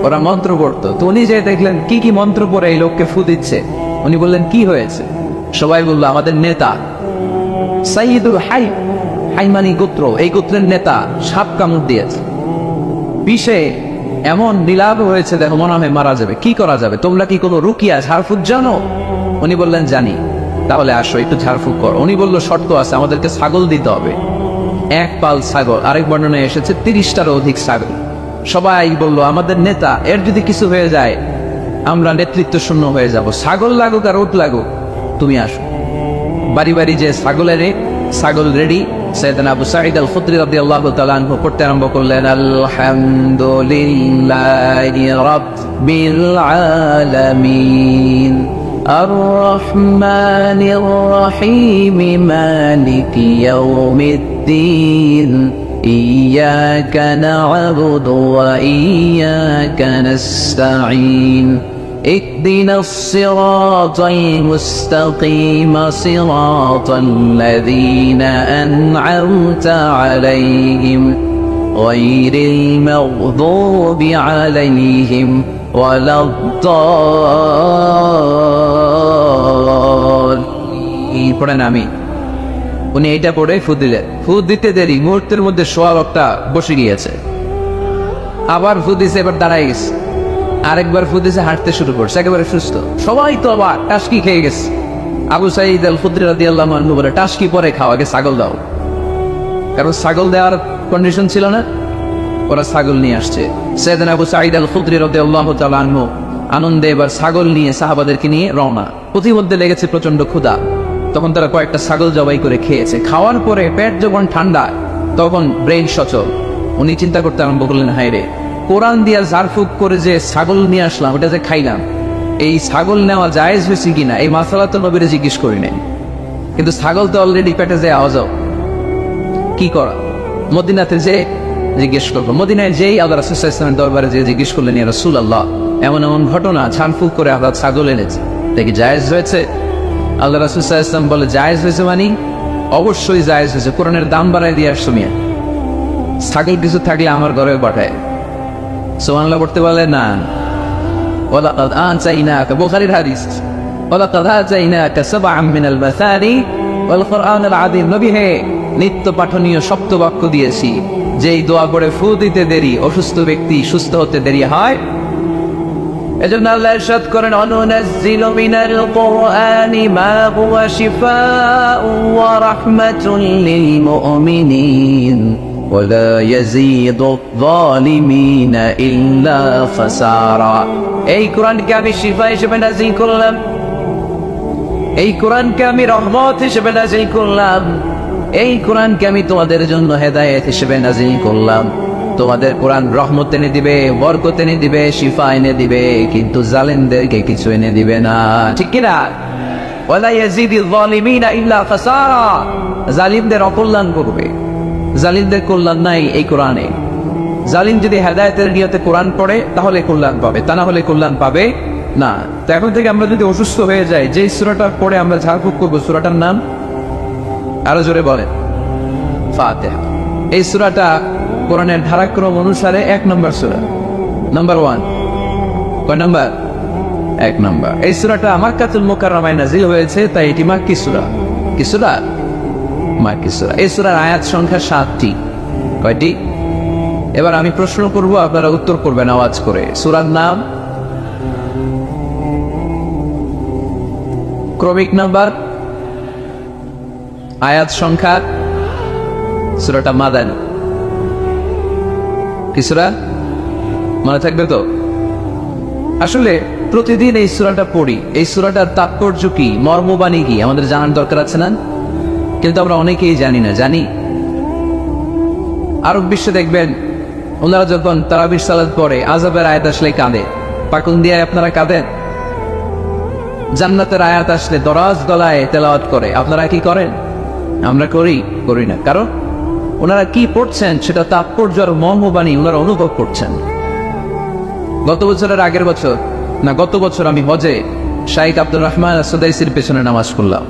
ওরা মন্ত্র পড়তো। তো উনি যে দেখলেন কি কি মন্ত্র পড়ে এই লোককে ফু দিচ্ছে, উনি বললেন কি হয়েছে? সবাই বললো আমাদের নেতা সাইয়্যিদুল হাইমানি গোত্র, এই গোত্রের নেতা সাপ কামড় দিয়েছে, বিষে এমন নীলাভ হয়েছে দেখো মনে হয় মারা যাবে। কি করা যাবে? তোমরা কি কোনো রুকিয়া ঝাড়ফুঁক জানো? উনি বললেন জানি। তাহলে আসো একটু ঝাড়ফুঁক করো। উনি বললো শর্ত আছে, আমাদেরকে ছাগল দিতে হবে, এক পাল ছাগল। আরেক বর্ণনায় এসেছে 30টারও অধিক ছাগল। সবাই বললো আমাদের নেতা, এর যদি কিছু হয়ে যায় আমরা নেতৃত্ব শূন্য হয়ে যাব। ছাগল লাগুক আর উট লাগুক, তুমি আসো। বাড়ি বাড়ি যে ছাগল রেডি। সাইয়েদনা আবু সাঈদ আল খুদরি রাদিয়াল্লাহু তাআলা আনহু পড়তে আরম্ভ করলেন, আলহামদুলিল্লাহি রাব্বিল আলামিন আর রহমানির রহিম মালিকি ইয়াউমিদ্দিন ইয়্যাকা না'বুদু ওয়া ইয়্যাকা নাস্তাঈন اهدنا الصراط المستقيم صراط الذين أنعمت عليهم غير المغضوب عليهم ولا الضالين। পড়েন আমি। উনি এইটা পড়ে ফু দিলেন। ফু দিতে দেরি, মুহূর্তের মধ্যে সোয়া লোকটা বসে গিয়েছে। আবার ফু দিছে, এবার দাঁড়ায় গেছে। আরেকবার ফু দিছে, হাঁটতে শুরু করছে, একেবারে সুস্থ। সবাই তো আবার টাসকি খেয়ে গেছে। আবু সাঈদ আল খুদরি রাদিয়াল্লাহু আনহু বলে, টাসকি পরে খাও, আগে ছাগল দাও। কারণ ছাগল দেওয়ার কন্ডিশন ছিল না। ওরা ছাগল নিয়ে আসছে। সাইয়েদনা আবু সাঈদ আল খুদরি রাদিয়াল্লাহু তাআলা আনহু আনন্দে এবার ছাগল নিয়ে সাহাবাদেরকে নিয়ে রওনা। প্রতিমধ্যে লেগেছে প্রচন্ড ক্ষুধা। তখন তারা কয়েকটা ছাগল জবাই করে খেয়েছে। খাওয়ার পরে পেট যখন ঠান্ডা, তখন ব্রেন সচল। উনি চিন্তা করতে আরম্ভ করলেন, হায় রে, কোরআন দিয়া ঝাড়ফুঁক করে যে ছাগল নিয়ে আসলাম, ওটা যে খাইলাম, এই ছাগল নেওয়া জায়েজ হয়েছে কিনা এই মাসালা তো নবীরে জিজ্ঞেস করি নাই। কিন্তু ছাগল তো অলরেডি পেটে যে আওয়াজ, কি করা? মদিনাতে যে জিজ্ঞেস করবো। মদিনায় যেই আল্লাহ রাসূল সাল্লাল্লাহু আলাইহি ওয়াসাল্লামের দরবারে যে জিজ্ঞেস করলেন, ইয়া রাসূলুল্লাহ, এমন এমন ঘটনা, ঝাড়ফুঁক করে আল্লাহ ছাগল এনেছে, দেখি জায়েজ হয়েছে? আল্লাহ রাসূল সাল্লাল্লাহু আলাইহি ওয়াসাল্লাম বলে, জায়েজ হয়েছে মানে? অবশ্যই জায়েজ হয়েছে। কোরআনের দাম বাড়ায় দিয়ে আসছো মিয়া। ছাগল কিছু থাকলে আমার ঘরে পাঠায়। সুবহানাল্লাহ পড়তে বলে না। ওয়ালাকাদ আতাইনাকা, বুখারীর হাদিস, ওয়ালাকাদ আতাইনাকা সাবআম মিনাল মাসানি ওয়াল কুরআনিল আযীম। নবী হে, নিত্য পাঠনীয় সপ্ত বাক্য দিয়েছি, যেই দোয়া করে ফু দিতে দেরি, অসুস্থ ব্যক্তি সুস্থ হতে দেরি হয়। এজন্য আল্লাহ ইরশাদ করেন, অনুনাজ্জিলু মিনাল কুরআনি মা হুয়া শিফাউ ওয়া রাহমাতুল লিল মুমিনিন ولا يزيد الظالمين إلا خسارا। এই কোরআনকে আমি শিফা হিসেবে নাযিল করলাম, এই কোরআনকে আমি রহমত হিসেবে নাযিল করলাম, এই কোরআনকে আমি তোমাদের জন্য হেদায়েত হিসেবে নাযিল করলাম। তোমাদের কোরআন রহমত এনে দিবে, বরকত এনে দিবে, শিফা এনে দিবে, কিন্তু জালেমদেরকে কিছু এনে দিবে না। ঠিক কি না? ওয়ালা ইয়াজিদিল যালিমিনা ইল্লা খাসারা। জালিমদের অকল্যাণ করবে, জালিমদের কল্যাণ নাই এই কোরআনে। জালিম যদি হেদায়েতের নিয়তে কোরআন পড়ে তাহলে কল্যাণ পাবে, তা না হলে কল্যাণ পাবে না। তো এখন থেকে আমরা যদি অসুস্থ হয়ে যাই, যে সূরাটা পড়ে আমরা ঝাড়ফুঁক করবো, সূরাটার নাম আরো জোরে বলেন, ফাতিহা। এই সূরাটা কোরআনের ধারাক্রম অনুসারে 1 নম্বর সূরা, নাম্বার 1। কয় নাম্বার? 1 নম্বর। এই সূরাটা মাক্কাতুল মুকাররমায় নাযিল হয়েছে, তাই এটি মাক্কি সূরা। কি সূরা? মাক্কি সূরা। এই সূরার আয়াত সংখ্যা 7টি। কয়টি? এবার আমি প্রশ্ন করব, আপনারা উত্তর করবেন আওয়াজ করে। সূরার নাম, ক্রমিক নাম্বার, আয়াত সংখ্যা। সূরাটা মাদানী। কি সূরা? মনে থাকবে তো? আসলে প্রতিদিন এই সূরাটা পড়ি, এই সূরাটার তাৎপর্য কি, মর্মবাণী কি আমাদের জানার দরকার আছে না? কিন্তু আমরা অনেকেই জানি না। জানি? আরব বিশ্বে দেখবেন ওনারা যখন তারাবির সালাত পড়ে, আযাবের আয়াত আসলে কাঁদে। পাকুন দিয়ে আপনারা কাঁদেন? জান্নাতের আয়াত আসলে দরাজ গলায় তেলাওয়াত করে। আপনারা কি করেন? আমরা করি না। কারণ ওনারা কি পড়ছেন সেটা তাৎপর্য আর মর্মবাণী ওনারা অনুভব করছেন। গত বছরের আগের বছর না গত বছর আমি হজে শাইখ আব্দুর রহমান সুদাইসির পেছনে নামাজ পড়লাম।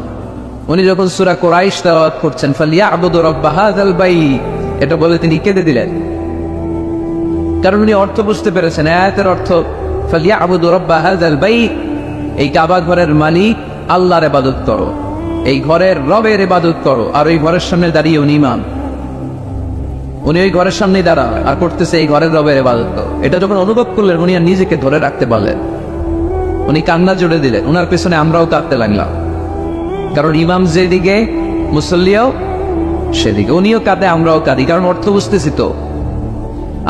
উনি যখন সূরা কুরাইশ তেলাওয়াত করছেন, ফালিয়াবুদু রাব্বা হাযাল বাইত, এটা বলে তিনি কেঁদে দিলেন। কারণ উনি অর্থ বুঝতে পেরেছেন। আয়াতের অর্থ ফালিয়াবুদু রাব্বা হাযাল বাইত, এই কাবা ঘরের মালিক আল্লাহর ইবাদত করো, এই ঘরের রবের ইবাদত করো। আর ওই ঘরের সামনে দাঁড়িয়ে উনি ইমাম, উনি ওই ঘরের সামনে দাঁড়া আর করতেছে এই ঘরের রবের ইবাদত করো। এটা যখন অনুভব করলেন, উনি আর নিজেকে ধরে রাখতে পারলেন, উনি কান্না জুড়ে দিলেন। ওনার পেছনে আমরাও কাঁদতে লাগলাম, কারণ ইমাম যেদিকে মুসল্লিও সেদিকে। উনিও কাঁদে, আমরাও কাঁদি, কারণ অর্থ বুঝতেছি তো।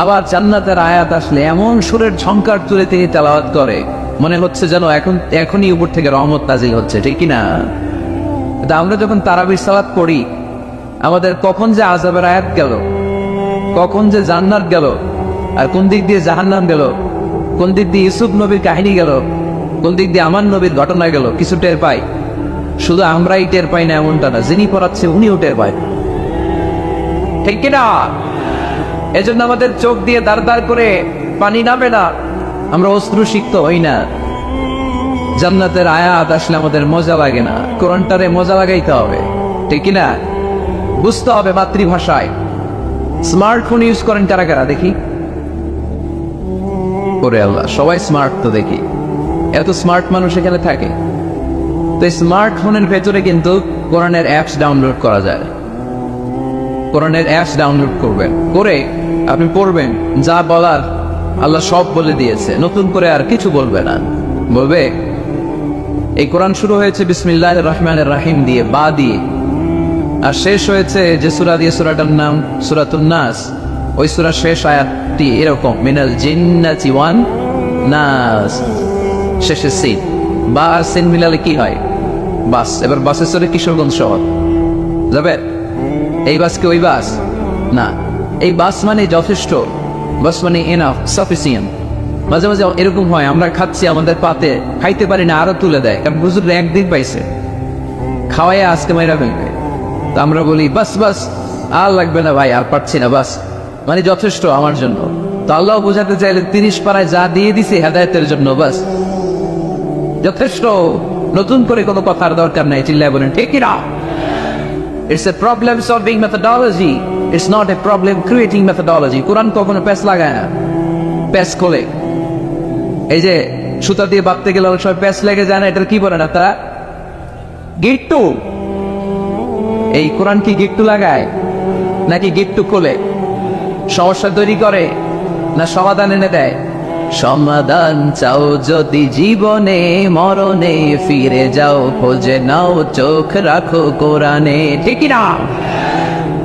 আবার জান্নাতের আয়াত আসলে এমন সুরের ঝংকার তুলে তিনি তেলাওয়াত করে, মনে হচ্ছে যেন এখনই উপর থেকে রহমত নাজিল হচ্ছে, ঠিক কিনা? আমরা যখন তারাবির সালাত পড়ি, আমাদের কখন যে আযাবের আয়াত গেল, কখন যে জান্নাত গেল, আর কোন দিক দিয়ে জাহান্নাম গেল, কোন দিক দিয়ে ইউসুফ নবীর কাহিনী গেল, কোন দিক দিয়ে আমার নবীর ঘটনা গেল, কিছু টের পাই। শুধু আমরাই টের পাই না এমনটা না, যিনি পড়াচ্ছে উনিও টের পায়, ঠিক কিনা? এজন্য আমাদের চোখ দিয়ে দাঁড় দাঁড় করে পানি নামে না, আমরা অশ্রুসিক্ত হই না। জান্নাতের আয়াত আসলে আমাদের মজা লাগে না, কোরআনটারে মজা লাগাইতে হবে, ঠিক কিনা? বুঝতে হবে মাতৃভাষায়। স্মার্টফোন ইউজ করেন কারা কারা দেখি? করে আল্লাহ, সবাই স্মার্ট তো দেখি। এত স্মার্ট মানুষ এখানে থাকে। তো স্মার্টফোনের ভেতরে কিন্তু কোরআনের অ্যাপস ডাউনলোড করা যায়। কোরআনের অ্যাপস ডাউনলোড করবেন, করে আপনি পড়বেন, যা বলার আল্লাহ সব বলে দিয়েছে, নতুন করে আর কিছু বলবে না। বলবে এই কোরআন শুরু হয়েছে বিসমিল্লাহির রহমানির রহিম দিয়ে, বা দিয়ে, আর শেষ হয়েছে যে সূরা দিয়ে, সূরাটার নাম সূরাতুন নাস। ওই সূরার শেষ আয়াতটি এরকম, মিনাল জিন্নাতি ওয়ান নাস, শেষে সিন। বা আর সিন মিলালে কি হয়? বাস। এবার বাসে চড়ে কিশোরগঞ্জ শহর যাবে, এই বাস কি ওই বাস না? এই বাস মানে যথেষ্ট, বাস মানে এনাফ, সাফিসিয়েন্ট। মাঝে মাঝে এরকম হয়, আমরা খাচ্ছি, আমাদের পাতে খাইতে পারি না, আরো তুলে দেয়, কারণ হুজুর একদিন পাইছে, খাওয়াই আজকে মাইরা ফেলবে। তো আমরা বলি বাস বাস, আর লাগবে না ভাই, আর পারছি না, বাস মানে যথেষ্ট আমার জন্য। তো আল্লাহ বোঝাতে চাইলে 30 পারায় যা দিয়ে দিছে হেদায়েতের জন্য, বাস যথেষ্ট, নতুন করে কোনো কথার দরকার নাই। চিল্লায় বলেন ঠিক কিনা? It's a problem solving methodology, it's not a problem creating methodology. কোরআন কখনো প্যাচ লাগায় না, প্যাচ খোলে। এই যে সুতা দিয়ে বাঁধতে গেলে অনেক সময় প্যাচ লেগে যায় না, এটার কি বলেন আপনারা? গিট্টু। এই কোরআন কি গিট্টু লাগায় নাকি গিট্টু খোলে? সমস্যা তৈরি করে না সমাধান এনে দেয়? সমাধান চাও যদি জীবনে মরণে, ফিরে যাও খোঁজে নাও, চোখ রাখো কোরআনে, ঠিক না?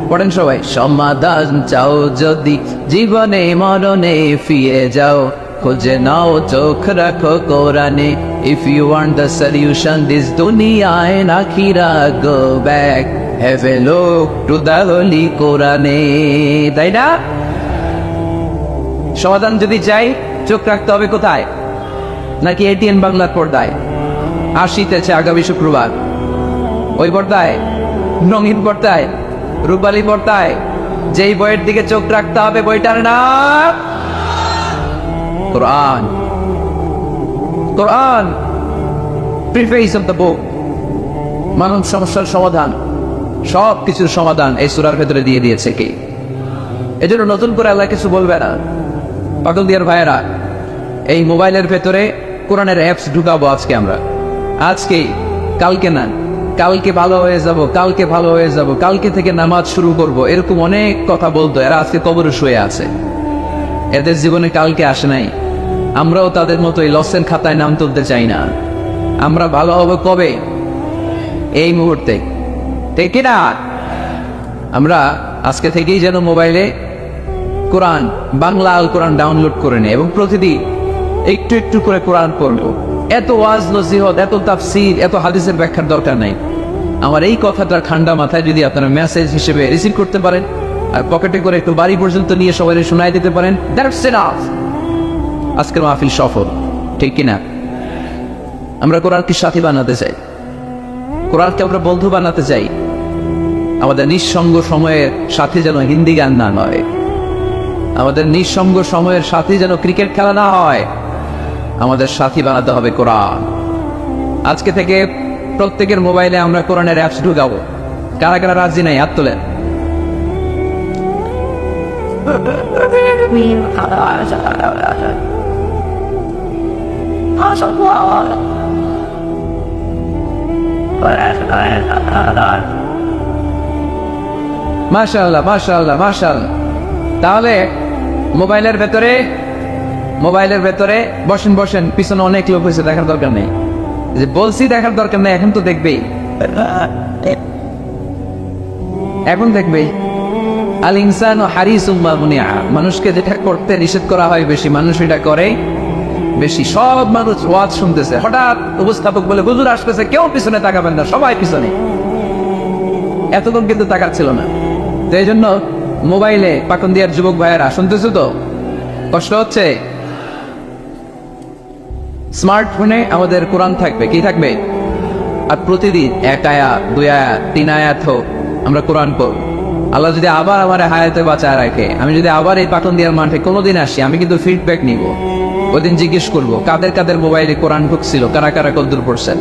পড়েন সবাই। সমাধান চাও যদি জীবনে মরণে, ফিরে যাও খোঁজে নাও, চোখ রাখো কোরআনে। If you want the solution this dunya and akhirah, go back, have a look to the holy কোরআনে, তাই না? সমাধান যদি চাই, চোখ রাখতে হবে কোথায়? নাকি এটিএন বাংলার পর্দায়? আসিতেছে আগামী শুক্রবার, ওই পর্দায়, রঙিন পর্দায়, রূপালী পর্দায়, যেই বইয়ের দিকে চোখ রাখতে হবে, বইটার নাম কোরআন। কোরআন, প্রিফেস অফ দ্য বুক, মানব সমস্যার সমাধান, সব কিছুর সমাধান এই সূরার ভেতরে দিয়ে দিয়েছে কে? এজন্য নতুন করে আল্লাহ কিছু বলবে না। পাগল দিয়ার ভাইয়েরা, এই মোবাইলের ভেতরে কোরআনের অ্যাপস ঢুকাবো আজকে আমরা, আজকেই, কালকে না, কালকে ভালো হয়ে যাব, কালকে ভালো হয়ে যাব, কালকে থেকে নামাজ শুরু করব, এরকম অনেক কথা বলতো। এরা আজকে কবরে শুয়ে আছে, এদের জীবনে কালকে আসে নাই। আমরাও তাদের মতো এই লসের খাতায় নাম তুলতে চাই না। আমরা ভালো হবো কবে? এই মুহূর্তে, ঠিক না? আমরা আজকে থেকেই যেন মোবাইলে কোরআন, বাংলা আল কোরআন ডাউনলোড করে নেই এবং প্রতিদিন একটু একটু করে কোরআন পড়ব। এত ওয়াজ নসিহত, এত তাফসীর, এত হাদিসের ব্যাখ্যার দরকার নাই। আমার এই কথাটা ঠান্ডা মাথায় যদি আপনারা মেসেজ হিসেবে রিসিভ করতে পারেন আর পকেটে করে একটু বাড়ি পর্যন্ত নিয়ে সবাই শোনায় দিতে পারেন, দ্যাটস এনাফ। আজকের মাহফিল সফল, ঠিক কিনা? আমরা কোরআনকে সাথী বানাতে চাই, কোরআনকে আমরা বন্ধু বানাতে চাই। আমাদের নিঃসঙ্গ সময়ের সাথে যেন হিন্দি গান না হয়, আমাদের নিঃসঙ্গ সময়ের সাথে যেন ক্রিকেট খেলা না হয়। আমাদের সাথী বানাতে হবে কোরআন। আজকে থেকে প্রত্যেকের মোবাইলে আমরা কোরআনের অ্যাপস ঢুকাবো। কারা কারা রাজি নাই? হাত তোলেন। মাশাআল্লাহ, মাশাআল্লাহ, মাশাআল্লাহ। তাহলে মোবাইলের ভেতরে বসেন বসেন, পিছনে অনেক লোক হয়েছে, দেখার দরকার নেই। যে বলছি দেখার দরকার নেই, এখন তো দেখবেই, এখন দেখবেই। আল ইনসানু হারিসুম মা মুনিআ, মানুষকে যেটা করতে নিষেধ করা হয় বেশি, মানুষ এটা করে বেশি। সব মানুষ ওয়াজ শুনতেছে, হঠাৎ উপস্থাপক বলে হুজুর আসতেছে, কেউ পিছনে তাকাবেন না, সবাই পিছনে। এতক্ষণ কিন্তু তাকাচ্ছিল না। তো এই জন্য মোবাইলে পাকন্দিয়ার যুবক ভাইয়েরা শুনতেছো তো? কষ্ট হচ্ছে? স্মার্টফোনে আমাদের কোরআন থাকবে, কি থাকবে? আর প্রতিদিন 1 আয়াত, 2 আয়াত, 3 আয়াত হোক আমরা কোরআন পড়ব। আল্লাহ যদি আবার আমার হায়াতে বাঁচায় রাখে, আমি যদি আবার এই পাকন্দিয়ার মাঠে কোনোদিন আসি, আমি কিন্তু ফিডব্যাক নিব। ওই দিন জিজ্ঞেস করবো কাদের কাদের মোবাইলে কোরআন ঢুকছিল, কারা কারা কদ্দুর পড়ছেন।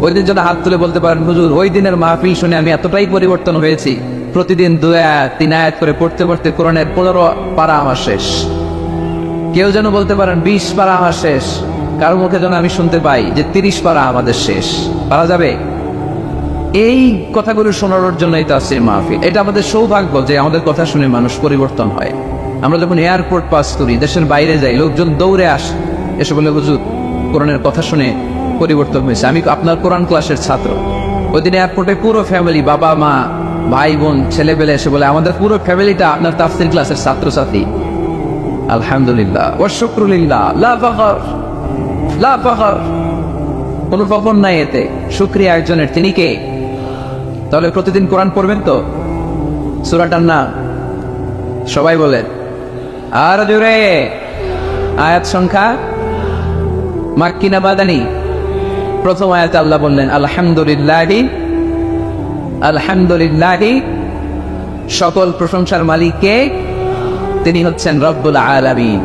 ওই দিন যদি হাত তুলে বলতে পারেন হুজুর ওই দিনের মাহফিল শুনে আমি এতটাই পরিবর্তন হয়েছি, প্রতিদিন 2 আয়াত 3 আয়াত করে পড়তে পড়তে কোরআনের 15 পারা আমার শেষ। কেউ যেন বলতে পারেন 20 পারা আমার শেষ। কারো মুখে যেন আমি শুনতে পাই যে 30 পারা আমাদের শেষ। পারা যাবে? এই কথাগুলো শোনানোর জন্যই তাফসীর মাহফিল। এটা আমাদের সৌভাগ্য যে আমাদের কথা শুনে মানুষ পরিবর্তন হয়। আমরা যখন এয়ারপোর্ট পাস করি, দেশের বাইরে যাই, লোকজন দৌড়ে আসে, এসে বলে হুজুর কোরআনের কথা শুনে পরিবর্তন হয়েছে, আমি আপনার কোরআন ক্লাসের ছাত্র। ওই দিন এয়ারপোর্টে পুরো ফ্যামিলি, বাবা মা ভাই বোন ছেলে পেলে এসে বলে আমাদের পুরো ফ্যামিলিটা আপনার তাফসীর ক্লাসের ছাত্রছাত্রী। আলহামদুলিল্লাহ ওয়া শুকরুলিল্লাহ, লা ফাখর, লা ফাখর, কোনো ফখর নাই এতে। শুকরিয়া একজনের, তিনি কে? তাহলে প্রতিদিন কোরআন পড়বেন তো? সূরাটার নাম সবাই বলেন আর জোরে। আয়াত সংখ্যা মাক্কি না মাদানী? প্রথম আয়াতে আল্লাহ বললেন আলহামদুলিল্লাহি, আলহামদুলিল্লাহি, সকল প্রশংসার মালিক কে? তিনি হচ্ছেন রব্বুল আলামিন।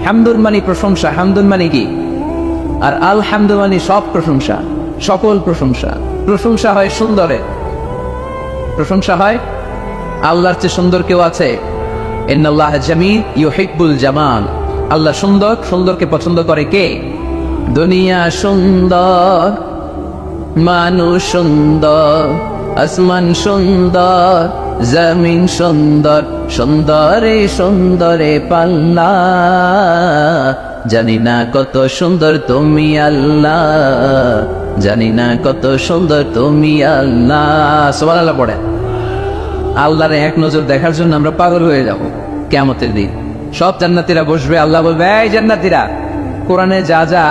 হামদুল মানে প্রশংসা, হামদুল মানে কি? আর আলহামদুল মানে সব প্রশংসা, সকল প্রশংসা। প্রশংসা হয় সুন্দরে, প্রশংসা হয় আল্লাহর চেয়ে সুন্দর কেউ আছে? ইন্নাল্লাহ জামিল ইউহিব্বুল জামাল। আল্লাহ সুন্দর, সুন্দরকে পছন্দ করে কে? দুনিয়া সুন্দর, মানুষ সুন্দর, আসমান সুন্দর, জমিন সুন্দর, সুন্দরে সুন্দরে পাল্লা, জানি না কত সুন্দর তুমি আল্লাহ, জানি না কত সুন্দর তুমি আল্লাহ। সুবহানাল্লাহ পড়ে। আল্লাহর এক নজর দেখার জন্য আমরা পাগল হয়ে যাব কিয়ামতের দিন। সব জান্নাতীরা বসবে, আল্লাহ বলবে এই জান্নাতীরা, কোরআনে যা যা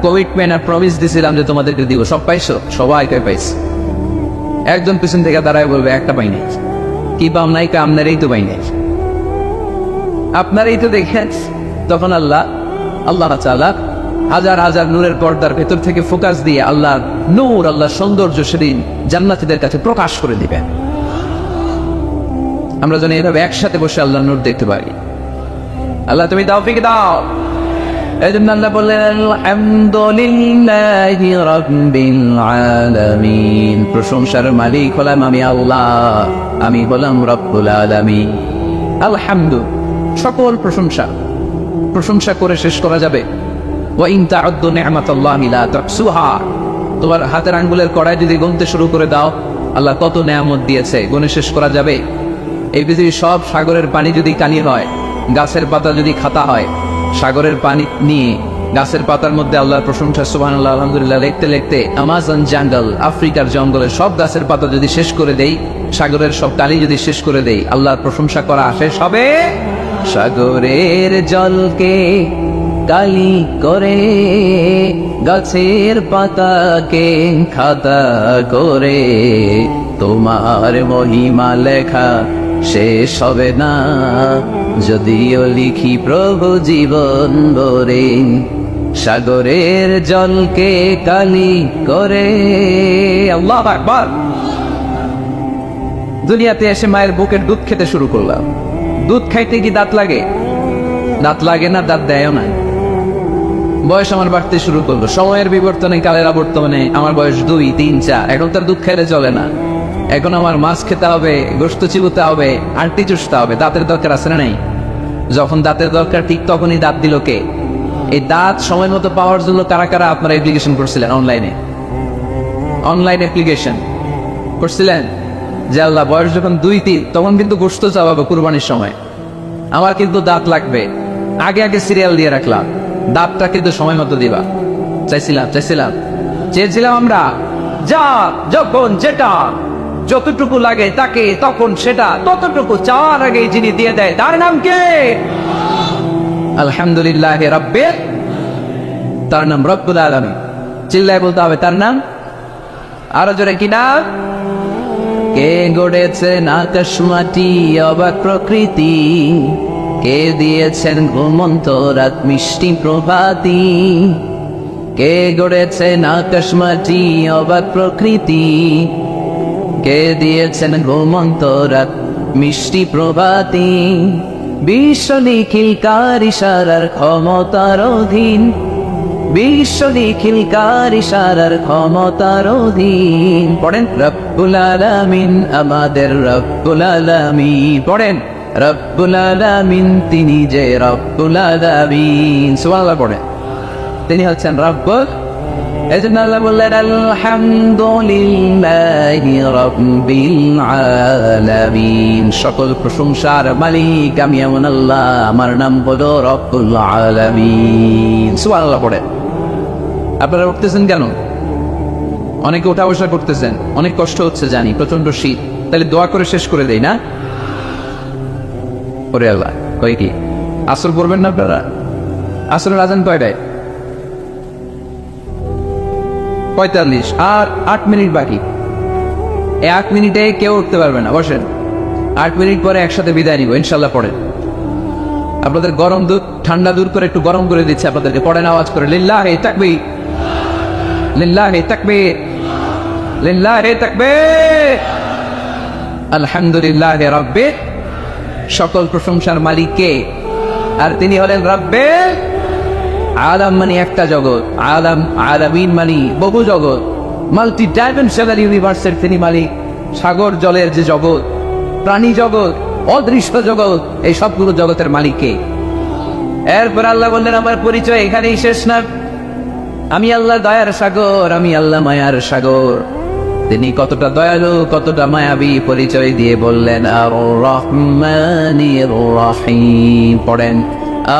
কমিটমেন্ট আর প্রমিস দিছিলাম যে তোমাদেরকে দিব, সব পাইছো? সবাইকে পাইছে। একজন পিছন থেকে দাঁড়ায় বলবে একটা পাই নাই। কি পাম নাই? আপনারই তো পাই নাই, আপনারই তো দেখেন। তখন আল্লাহ তাআলা হাজার হাজার নূরের পর্দার ভেতর থেকে ফোকাস দিয়ে আল্লাহর নূর, আল্লাহর সৌন্দর্য সেদিন জান্নাতীদের কাছে প্রকাশ করে দিবেন। আমরা যেন এভাবে একসাথে বসে আল্লাহর নূর দেখতে পারি। আল্লাহ তুমি তৌফিক দাও। এই জন্য আল্লাহ বললেন আলহামদুলিল্লাহি রাব্বিল আলামিন, প্রশংসার মালিক হলাম আমি আল্লাহ, আমি হলাম রব্বুল আলামিন। আলহামদু সকল প্রশংসা, প্রশংসা করে শেষ করা যাবে। ওয়া ইন তা'উদ্দু নি'মাতাল্লাহি লা তুহসুহা, তোমার হাতের আঙ্গুলের কড়াই যদি গুনতে শুরু করে দাও, আল্লাহ কত নেয়ামত দিয়েছে, গুনে শেষ করা যাবে? এই পৃথিবীর সব সাগরের পানি যদি কালি হয়, গাছের পাতা যদি খাতা হয়, সাগরের পানি নিয়ে গাছের পাতার মধ্যে আল্লাহর প্রশংসা সুবহানাল্লাহ আলহামদুলিল্লাহ লিখতে লিখতে আমাজন জঙ্গল, আফ্রিকার জঙ্গলের সব গাছের পাতা যদি শেষ করে দেই, সাগরের সব কালি যদি শেষ করে দেই, আল্লাহর প্রশংসা করা শেষ হবে? সাগরের জলকে কালি করে, গাছের পাতাকে খাতা করে, তোমার মহিমা লেখা শেষ হবে না, যদিও লিখি প্রভু জীবন ভরে। সাগরের জলকে কালি করে। আল্লাহু আকবার। দুনিয়াতে এসে মায়ের বুকের দুধ খেতে শুরু করলাম। দুধ খাইতে কি দাঁত লাগে? দাঁত লাগে না, দাঁত দেয়ও না। বয়স আমার বাড়তে শুরু করলো, সময়ের বিবর্তনে, কালের আবর্তনে আমার বয়স 2, 3, 4। এখন তার দুধ খাইলে চলে না। এখন আমার মাছ খেতে হবে, গোশত চিবুতে হবে, আন্টি চুষতে হবে। দাঁতের দরকার আছে না নাই? যখন দাঁতের দরকার ঠিক তখনই দাঁত দিল কে? এই দাঁত সময় মতো পাওয়ার জন্য কারা কারা আপনারা অ্যাপ্লিকেশন করছিলেন? অনলাইন অ্যাপ্লিকেশন করছিলেন যে আল্লাহ বয়স যখন 2, 3 তখন কিন্তু গোশত চাওয়াবে কুরবানির সময়, আমার কিন্তু দাঁত লাগবে, আগে আগে সিরিয়াল দিয়ে রাখলাম, দাঁতটা কিন্তু সময় মতো দিবা। চেয়েছিলাম আমরা, যা যখন যেটা যতটুকু লাগে তাকে তখন সেটা ততটুকু চাওয়ার আগে যিনি দিয়ে দেয় তার নাম কে? আলহামদুলিল্লাহ রাব্বিল, তার নাম রব্বুল আলামিন। চিল্লায় বলতে হবে তার নাম। আরো জোরে কি নাম? কে গড়েছেন আকাশ মাটি অবাক প্রকৃতি, কে দিয়েছেন ঘুমন্ত রাত মিষ্টি প্রভাতী, কে গড়েছেন আকাশ মাটি অবাক প্রকৃতি, কে দিয়েছেন ঘুমন্ত রাত মিষ্টি প্রভাতী, বিশ্ব নিখিল কার ইশারার ক্ষমতার অধীন, বিশ্ব নিখিল কার ইশারার ক্ষমতার অধীন। পড়েন রব্বুল আলামিন, আমাদের রব্বুল আলামিন। পড়েন রব্বুল আলামিন, তিনি যে রব্বুল আলামিন। সুবহানাল্লাহ পড়েন, তিনি হচ্ছেন রব্বুল। এজন্য আল্লাহ বললেন আলহামদুলিল্লাহি রাব্বিল আলামিন, সকল প্রশংসার মালিক আমি এমন আল্লাহ, আমার নাম হলো রব্বুল আলামিন। সুবহানাল্লাহ পড়েন। আপনারা উঠতেছেন কেন? অনেকে উঠা বসা করতেছেন, অনেক কষ্ট হচ্ছে জানি, প্রচন্ড শীত। তাহলে দোয়া করে শেষ করে দেই না? ওরে আল্লাহ, কই কি আসর পড়বেন না আপনারা? আসরের আজান কয়টায়? 45, আর 8 মিনিট বাকি। এই 8 মিনিটে কেউ উঠতে পারবে না, বসেন। 8 মিনিট পরে একসাথে বিদায় নিব ইনশাল্লাহ। পড়েন। আপনাদের গরম দুধ ঠান্ডা দূর করে একটু গরম করে দিচ্ছে আপনাদেরকে। পড়েন আওয়াজ করে, লিল্লাহি তাকবীর, লিল্লাহি তাকবীর, লিল্লাহি তাকবীর, আলহামদুলিল্লাহি রাব্বিল। সকল প্রশংসার মালিক কে? আর তিনি হলেন রাব্বিল আলাম, মানে একটা জগৎ, আলাম আলামিন মানে বহু জগৎ, মাল্টি ডাইমেনশনাল ইউনিভার্সের তিনি মালিক। সাগর জলের যে জগৎ, প্রাণী জগৎ, অদৃশ্য জগৎ, এই সবগুলো জগতের মালিক কে? এরপর আল্লাহ বললেন আমার পরিচয় এখানেই শেষ না, আমি আল্লাহ দয়ার সাগর, আমি আল্লাহ মায়ার সাগর। তিনি কতটা দয়ালু, কতটা মায়াবী পরিচয় দিয়ে বললেন আর রহমানির রহিম। পড়েন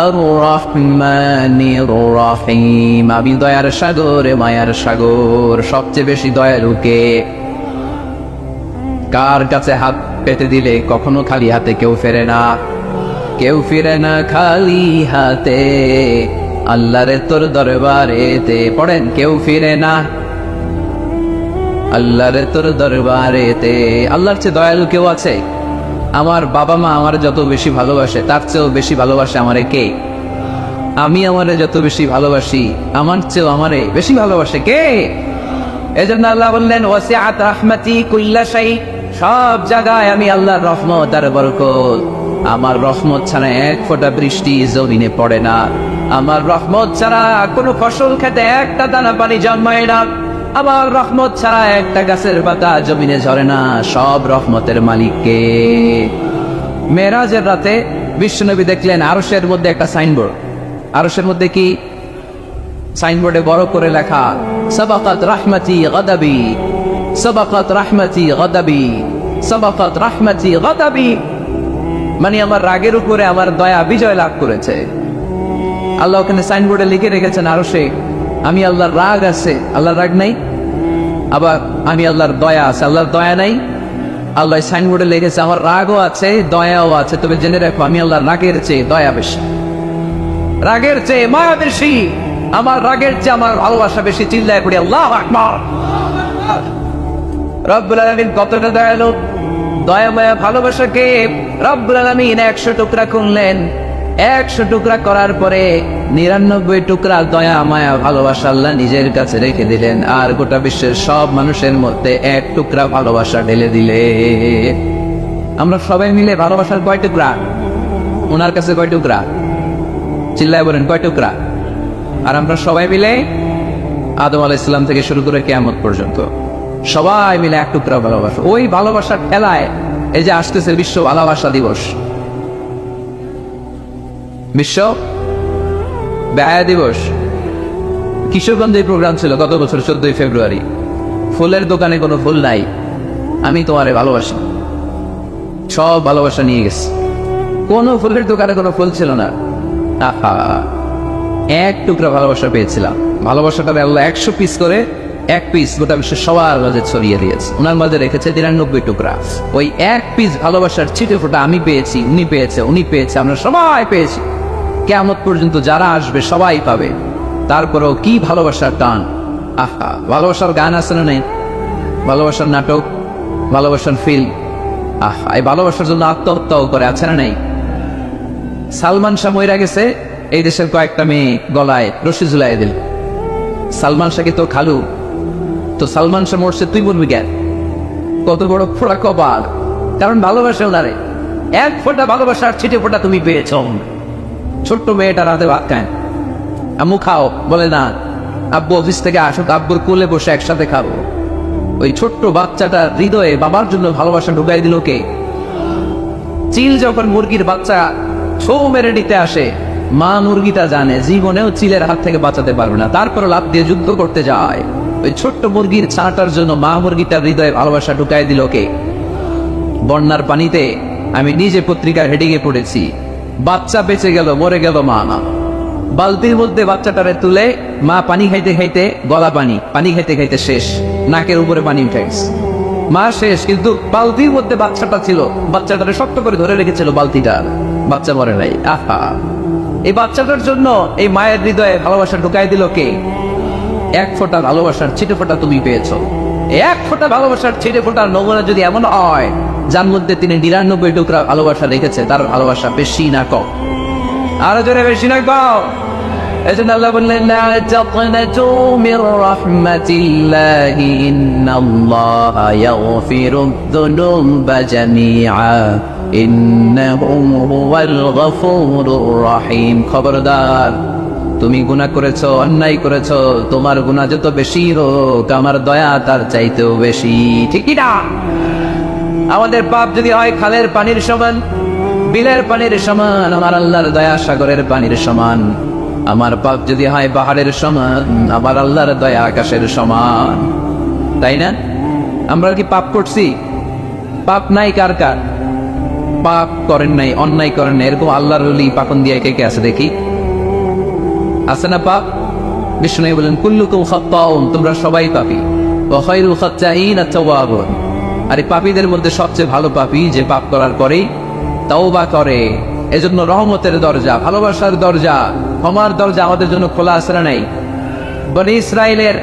আর রহমানির রহিম, আমি দয়ার সাগর, মায়ার সাগর। সবচেয়ে বেশি দয়ালু কে? কার কাছে হাত পেতে দিলে কখনো খালি হাতে কেউ ফেরে না, কেউ ফিরে না খালি হাতে, আল্লাহরে তোর দরবারেতে। পড়েন কেউ ফিরে না আল্লাহরে তোর দরবারেতে। আল্লাহর চেয়ে দয়ালু কেউ আছে? আমার বাবা মা আমার যত বেশি ভালোবাসে তার চেয়েও বেশি ভালোবাসে আমারে কে? আমি আমারে যত বেশি ভালোবাসি আমার চেয়েও আমারে বেশি ভালোবাসে কে? এজন্য আল্লাহ বললেন ওয়াসিআত রাহমাতি কুল্লা শাই, সব জায়গায় আমি আল্লাহর রহমত আর বরকত। আমার রহমত ছাড়া এক ফোঁটা বৃষ্টি জমিনে পড়ে না, আমার রহমত ছাড়া কোনো ফসল খেতে একটা দানা পানি জন্মায় না, আমার রহমত ছাড়া একটা গাছের পাতা জমিনে ঝরে না। সব রহমতের মালিক কে? মেরাজের রাতে বিশ্বনবী দেখলেন আরশের মধ্যে একটা সাইনবোর্ড। আরশের মধ্যে কি? সাইনবোর্ডে বড় করে লেখা, সাবাকাত রাহমাতি গাদাবি, সাবাকাত রাহমাতি গাদাবি, সাবাকাত রাহমাতি গাদাবি। মানে আমার রাগের উপরে আমার দয়া বিজয় লাভ করেছে। আল্লাহ ওখানে সাইনবোর্ডে লিখে রেখেছেন আরশে, আমি আল্লাহর রাগ আছে, আল্লাহর রাগ নাই। আবার আমি আল্লাহর দয়া আছে, আল্লাহর দয়া নাই। আল্লাহ সাইনবোর্ডে লিখেছে আমার রাগও আছে, দয়াও আছে। তবে জেনে রাখো, আমি আল্লাহর রাগের চেয়ে দয়া বেশি, রাগের চেয়ে মায়া বেশি, আমার রাগের চেয়ে আমার ভালোবাসা বেশি। চিল্লায় পড়ি আল্লাহু আকবার। রব্বুল আলামিন কতটা দয়ালু, দয়া মায়া ভালোবাসাকে রব্বুল আলামিন 100 টুকরা করলেন। 100 টুকরা করার পরে 99 টুকরা দয়া মায়া ভালোবাসা আল্লাহ নিজের কাছে রেখে দিলেন, আর গোটা বিশ্বের সব মানুষের মধ্যে 1 টুকরা ভালোবাসা ঢেলে দিলে। আমরা সবাই মিলে ভালোবাসার কয় টুকরা? ওনার কাছে কয় টুকরা? চিল্লায় বলেন কয় টুকরা? আর আমরা সবাই মিলে আদম আলাইহিস সালাম থেকে শুরু করে কিয়ামত পর্যন্ত সবাই মিলে 1 টুকরা ভালোবাসা। ওই ভালোবাসার ঠেলায় এই যে আসতেছে বিশ্ব ভালোবাসা দিবস, বিশ্ব ব্যয় দিবস। কিশোরগঞ্জে প্রোগ্রাম ছিল গত বছর 14 ফেব্রুয়ারি। ফুলের দোকানে কোনো ফুল নাই, আমি তোমারে ভালোবাসি, সব ভালোবাসা নিয়ে গেছে। কোন ফুলের দোকানে কোনো ফুল ছিল না। আহা, 1 টুকরা ভালোবাসা পেয়েছিলাম। ভালোবাসাটা আল্লাহ 100 পিস করে 1 পিস গোটা বিশ্বের সবার মাঝে ছড়িয়ে দিয়েছে। ওনার মাঝে রেখেছে 93 টুকরা। ওই 1 পিস ভালোবাসার ছিটে ফোঁটা আমি পেয়েছি, উনি পেয়েছে, উনি পেয়েছে, আমরা সবাই পেয়েছি। কিয়ামত পর্যন্ত যারা আসবে সবাই পাবে। তারপরেও কি ভালোবাসার টান! আহা, ভালোবাসার গান আছে না নেই? ভালোবাসার নাটক, ভালোবাসার ফিল্ম। আহা, এই ভালোবাসার জন্য আত্মহত্যাও করে, আছে না নেই? সালমান শাহ মইরা গেছে, এই দেশের কয়েকটা মেয়ে গলায় রশি ঝুলাই দিল। সালমান শাহ কি তোর খালু? তো সালমান শাহ মরছে, তুই বলবি কেন? কত বড় ফোড়া কপাল! কারণ ভালোবাসা ওনারে 1 ফোঁটা ভালোবাসার ছিটে ফোঁটা তুমি পেয়েছ। ছোট্ট মেয়েটা রাতে ভাত খায়, আম্মু খাও, বলে না। আব্বু অফিস থেকে আসুক, আব্বুর কোলে বসে একসাথে খাবো। ওই ছোট্ট বাচ্চাটার হৃদয়ে বাবার জন্য ভালোবাসা ঢুকাই দিল কে? চিল যখন মুরগির বাচ্চা ছৌ মেরে নিতে আসে, মা মুরগিটা জানে জীবনেও চিলের হাত থেকে বাঁচাতে পারবে না, তারপর লাফ দিয়ে যুদ্ধ করতে যায়। ওই ছোট্ট মুরগির ছানাটার জন্য মা মুরগিটার হৃদয়ে ভালোবাসা ঢুকাই দিল কে? বন্যার পানিতে আমি নিজে পত্রিকার হেডিংয়ে পড়েছি, বাচ্চা বেঁচে গেল, মরে গেল মা। বালতির মধ্যে বাচ্চাটারে তুলে মা পানি খাইতে খাইতে, গলা পানি, পানি খাইতে খাইতে শেষ, নাকের উপরে পানি উঠে গেছে, মা শেষ। কিন্তু বালতির মধ্যে বাচ্চাটা ছিল, বাচ্চাটারে শক্ত করে ধরে রেখেছিল বালতিটা, বাচ্চা মরে নাই। আহা, এই বাচ্চাটার জন্য এই মায়ের হৃদয়ে ভালোবাসা ঢুকাই দিল কে? 1 ফোঁটা ভালোবাসার ছিটে ফোঁটা তুমি পেয়েছো। 1 ফোঁটা ভালোবাসার ছিটে ফোঁটার নমুনা যদি এমন হয় যার মধ্যে তিনি 99 টুকরা ভালোবাসা রেখেছে, তার ভালোবাসা বেশি না কম? আরো জোরে বেশি না কম? এজন্য আল্লাহ বললেন, লা তাকনাতু মির রাহমাতিল্লাহি ইন্নাল্লাহা ইয়াগফিরুদ যুনুবা জামিআ ইন্নাহু হুয়াল গফুরুর রহিম। খবরদার, তুমি গুনাহ করেছো, অন্যায় করেছো, তোমার গুনাহ যত বেশি হোক আমার দয়া তার চাইতেও বেশি। ঠিক কি না? আমাদের পাপ যদি হয় খালের পানির সমান, বিলের পানির সমান, আমার আল্লাহর দয়া সাগরের পানির সমান। আমার পাপ যদি হয় পাহাড়ের সমান, আমার আল্লাহর দয়া আকাশের সমান। তাই না? আমরা কি পাপ করছি? পাপ নাই কার কার? পাপ করেন নাই, অন্যায় করেন নাই, এরকম আল্লাহর ওলি পাকন দিয়ে কে কে আছে দেখি? আছে না পাপ? বিষ্ণু বলেন, কুল্লুকুম খাত্তাউন, তোমরা সবাই পাপী, ওয়া খায়রুল খাত্তাইন আত-তাওয়াবুন। আর এই পাপীদের মধ্যে সবচেয়ে ভালো পাপী যে পাপ করার পরেই তাওবা করে। এজন্য রহমতের দরজা, ভালোবাসার দরজা, ক্ষমার দরজা আমাদের জন্য খোলা আছে না নাই? বনি ইসরাইলের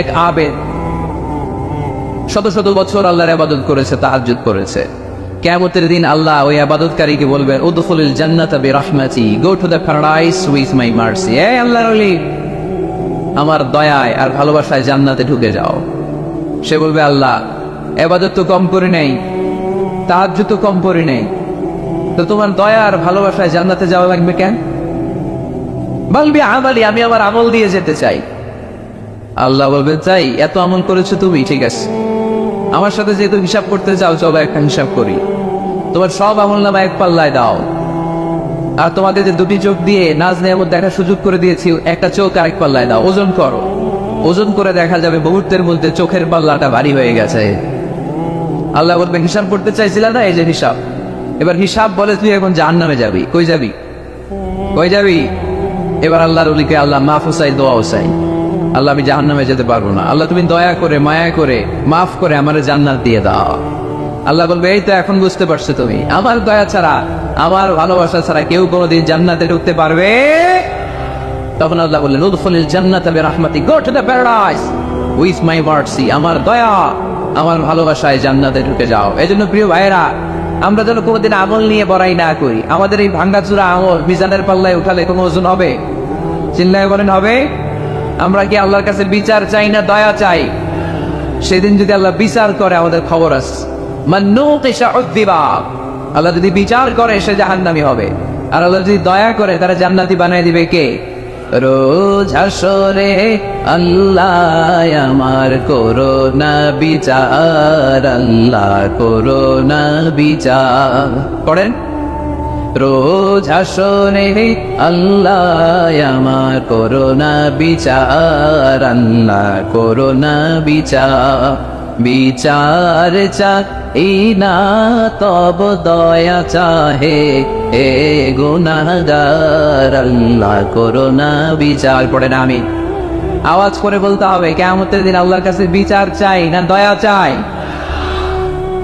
এক আবেদ শত শত বছর আল্লাহর ইবাদত করেছে, তাহাজ্জুদ করেছে। কিয়ামতের দিন আল্লাহ ওই ইবাদতকারীকে বলবেন, উদখুলুল জান্নাতা বিরাহমাতি, go to the paradise with my mercy. এই আল্লাহর ওলি, আমার দয়ায় আর ভালোবাসায় জান্নাতে ঢুকে যাও। সে বলবে, আল্লাহ ইবাদত তো কম করে নেই, তাহাজ্জুদ তো কম করে নেই, তো তোমার দয়া আর ভালোবাসায় জান্নাতে যাওয়া লাগবে কেন? বলবি আমালি, আমি আমার আমল দিয়ে যেতে চাই। আল্লাহ বলবে, চাই, এত আমল করেছো তুমি, ঠিক আছে, আমার সাথে যেহেতু হিসাব করতে চাও, চলো একটা হিসাব করি। তোমার সব আমল নামা এক পাল্লায় দাও, আর তোমাকে যে দুটি চোখ দিয়ে নাজ নেয়ামত দেখার সুযোগ করে দিয়েছি, একটা চোখ আরেক পাল্লায় দাও, ওজন করো। ওজন করে দেখা যাবে মুহূর্তের মধ্যে চোখের পাল্লাটা ভারী হয়ে গেছে। আল্লাহ বলবেন হিসাব করতে চাইছিল না, এই যে হিসাব। এবার হিসাব বলে তুই এখন জাহান্নামে যাবি। কই যাবি? কই যাবি? এবার আল্লাহর ওলিকে আল্লাহ মাফ চাই, দোয়া চাই। আল্লাহ আমি জাহান্নামে যেতে পারবো না, আল্লাহ তুমি দয়া করে মায়া করে মাফ করে আমারে জান্নাত দিয়ে দাও। আল্লাহ বলবে এই তো এখন বুঝতে পারছো তুমি, আমার দয়া ছাড়া আমার ভালোবাসা ছাড়া কেউ কোনোদিন জান্নাতে ঢুকতে পারবে। তখন আল্লাহ বললেন উদখুলিল জান্নাতা বিরাহমাতি, go to the paradise with my mercy, আমার দয়া আমার ভালোবাসায় জান্নাতে ঢুকে যাও। এজন্য প্রিয় ভাইয়েরা, আমরা যেন কোনোদিন আমল নিয়ে বড়াই না করি। আমাদের এই ভাঙ্গাচুরা আমল মিজানের পাল্লায় উঠালে কোনো ওজন হবে? চিল্লায় বলেন হবে? আমরা কি আল্লাহর কাছে বিচার চাই না দয়া চাই? সেদিন যদি আল্লাহ বিচার করে আমাদের খবর আছে, মান্নুকিশা উযযিবা। আল্লাহ যদি বিচার করে সে জাহান্নামী হবে, আর আল্লাহ যদি দয়া করে তারা জান্নাতি বানিয়ে দিবে কে? রোজ হাসরে আল্লাহ আমার করোনা বিচার, আল্লাহ করোনা বিচার করেন। রোজ হাসরে আল্লাহ আমার করোনা বিচার, আল্লাহ করোনা বিচার। বিচার চাই না তব দয়া চাহে এ গুনাহগার, আল্লাহ করোনা বিচার। পড়ে না আমি আওয়াজ করে বলতে হবে কিয়ামতের দিন আল্লাহর কাছে বিচার চাই না দয়া চাই?